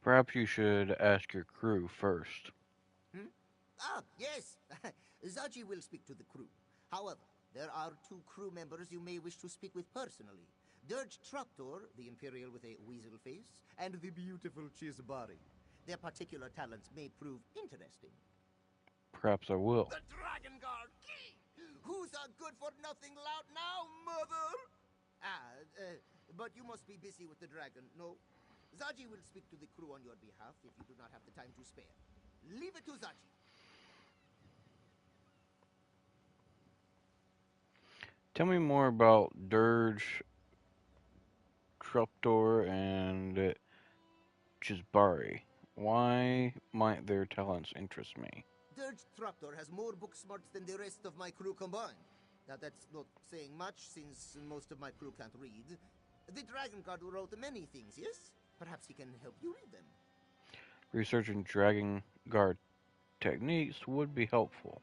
Perhaps you should ask your crew first. Yes. Zaji will speak to the crew. However, there are 2 crew members you may wish to speak with personally. Dirge Traktor, the Imperial with a weasel face, and the beautiful Chisbari. Their particular talents may prove interesting. Perhaps I will. The Dragon Guard Key! Who's a good-for-nothing lout now, mother? But you must be busy with the dragon, no? Zaji will speak to the crew on your behalf if you do not have the time to spare. Leave it to Zaji. Tell me more about Dirge, Truptor, and Chisbari. Why might their talents interest me? Dirge Traktor has more book smarts than the rest of my crew combined. Now that's not saying much, since most of my crew can't read. The Dragon Guard wrote many things, yes? Perhaps he can help you read them. Researching Dragon Guard techniques would be helpful.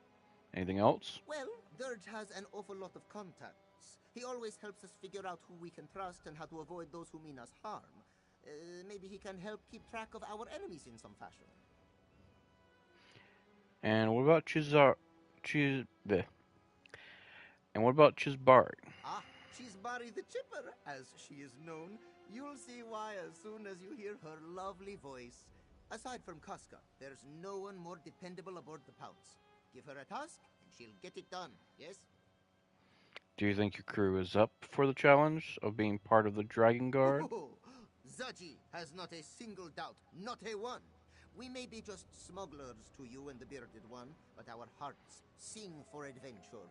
Anything else? Well, Dirge has an awful lot of contacts. He always helps us figure out who we can trust and how to avoid those who mean us harm. Maybe he can help keep track of our enemies in some fashion. And what about And what about Chisbari? Chisbari the Chipper, as she is known. You'll see why as soon as you hear her lovely voice. Aside from Casca, there's no one more dependable aboard the Pounce. Give her a task, and she'll get it done, yes? Do you think your crew is up for the challenge of being part of the Dragon Guard? Oh, Zaji has not a single doubt, not a one. We may be just smugglers to you and the Bearded One, but our hearts sing for adventure.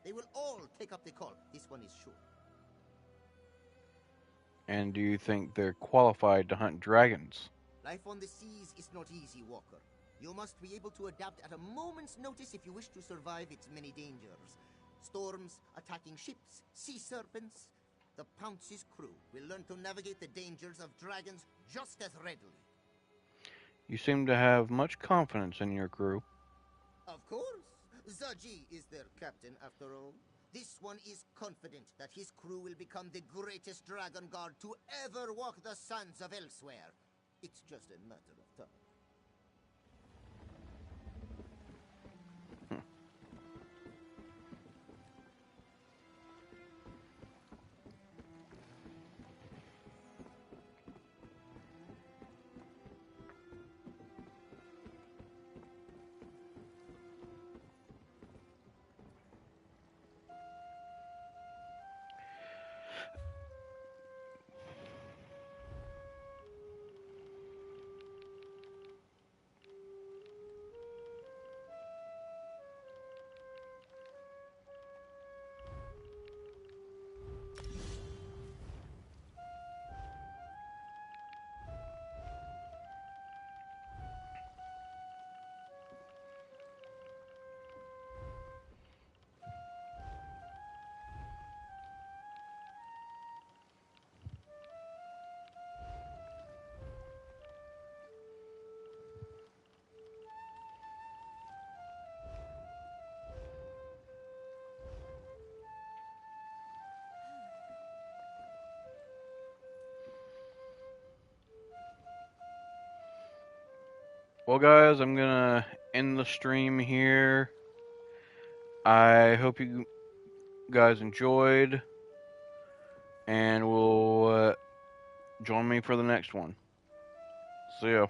They will all take up the call, this one is sure. And do you think they're qualified to hunt dragons? Life on the seas is not easy, Walker. You must be able to adapt at a moment's notice if you wish to survive its many dangers. Storms, attacking ships, sea serpents. the Pounce's crew will learn to navigate the dangers of dragons just as readily. You seem to have much confidence in your crew. Of course. Zaji is their captain, after all. This one is confident that his crew will become the greatest dragon guard to ever walk the sands of Elsewhere. It's just a matter of time. Well, guys, I'm gonna end the stream here. I hope you guys enjoyed, and will join me for the next one. See ya.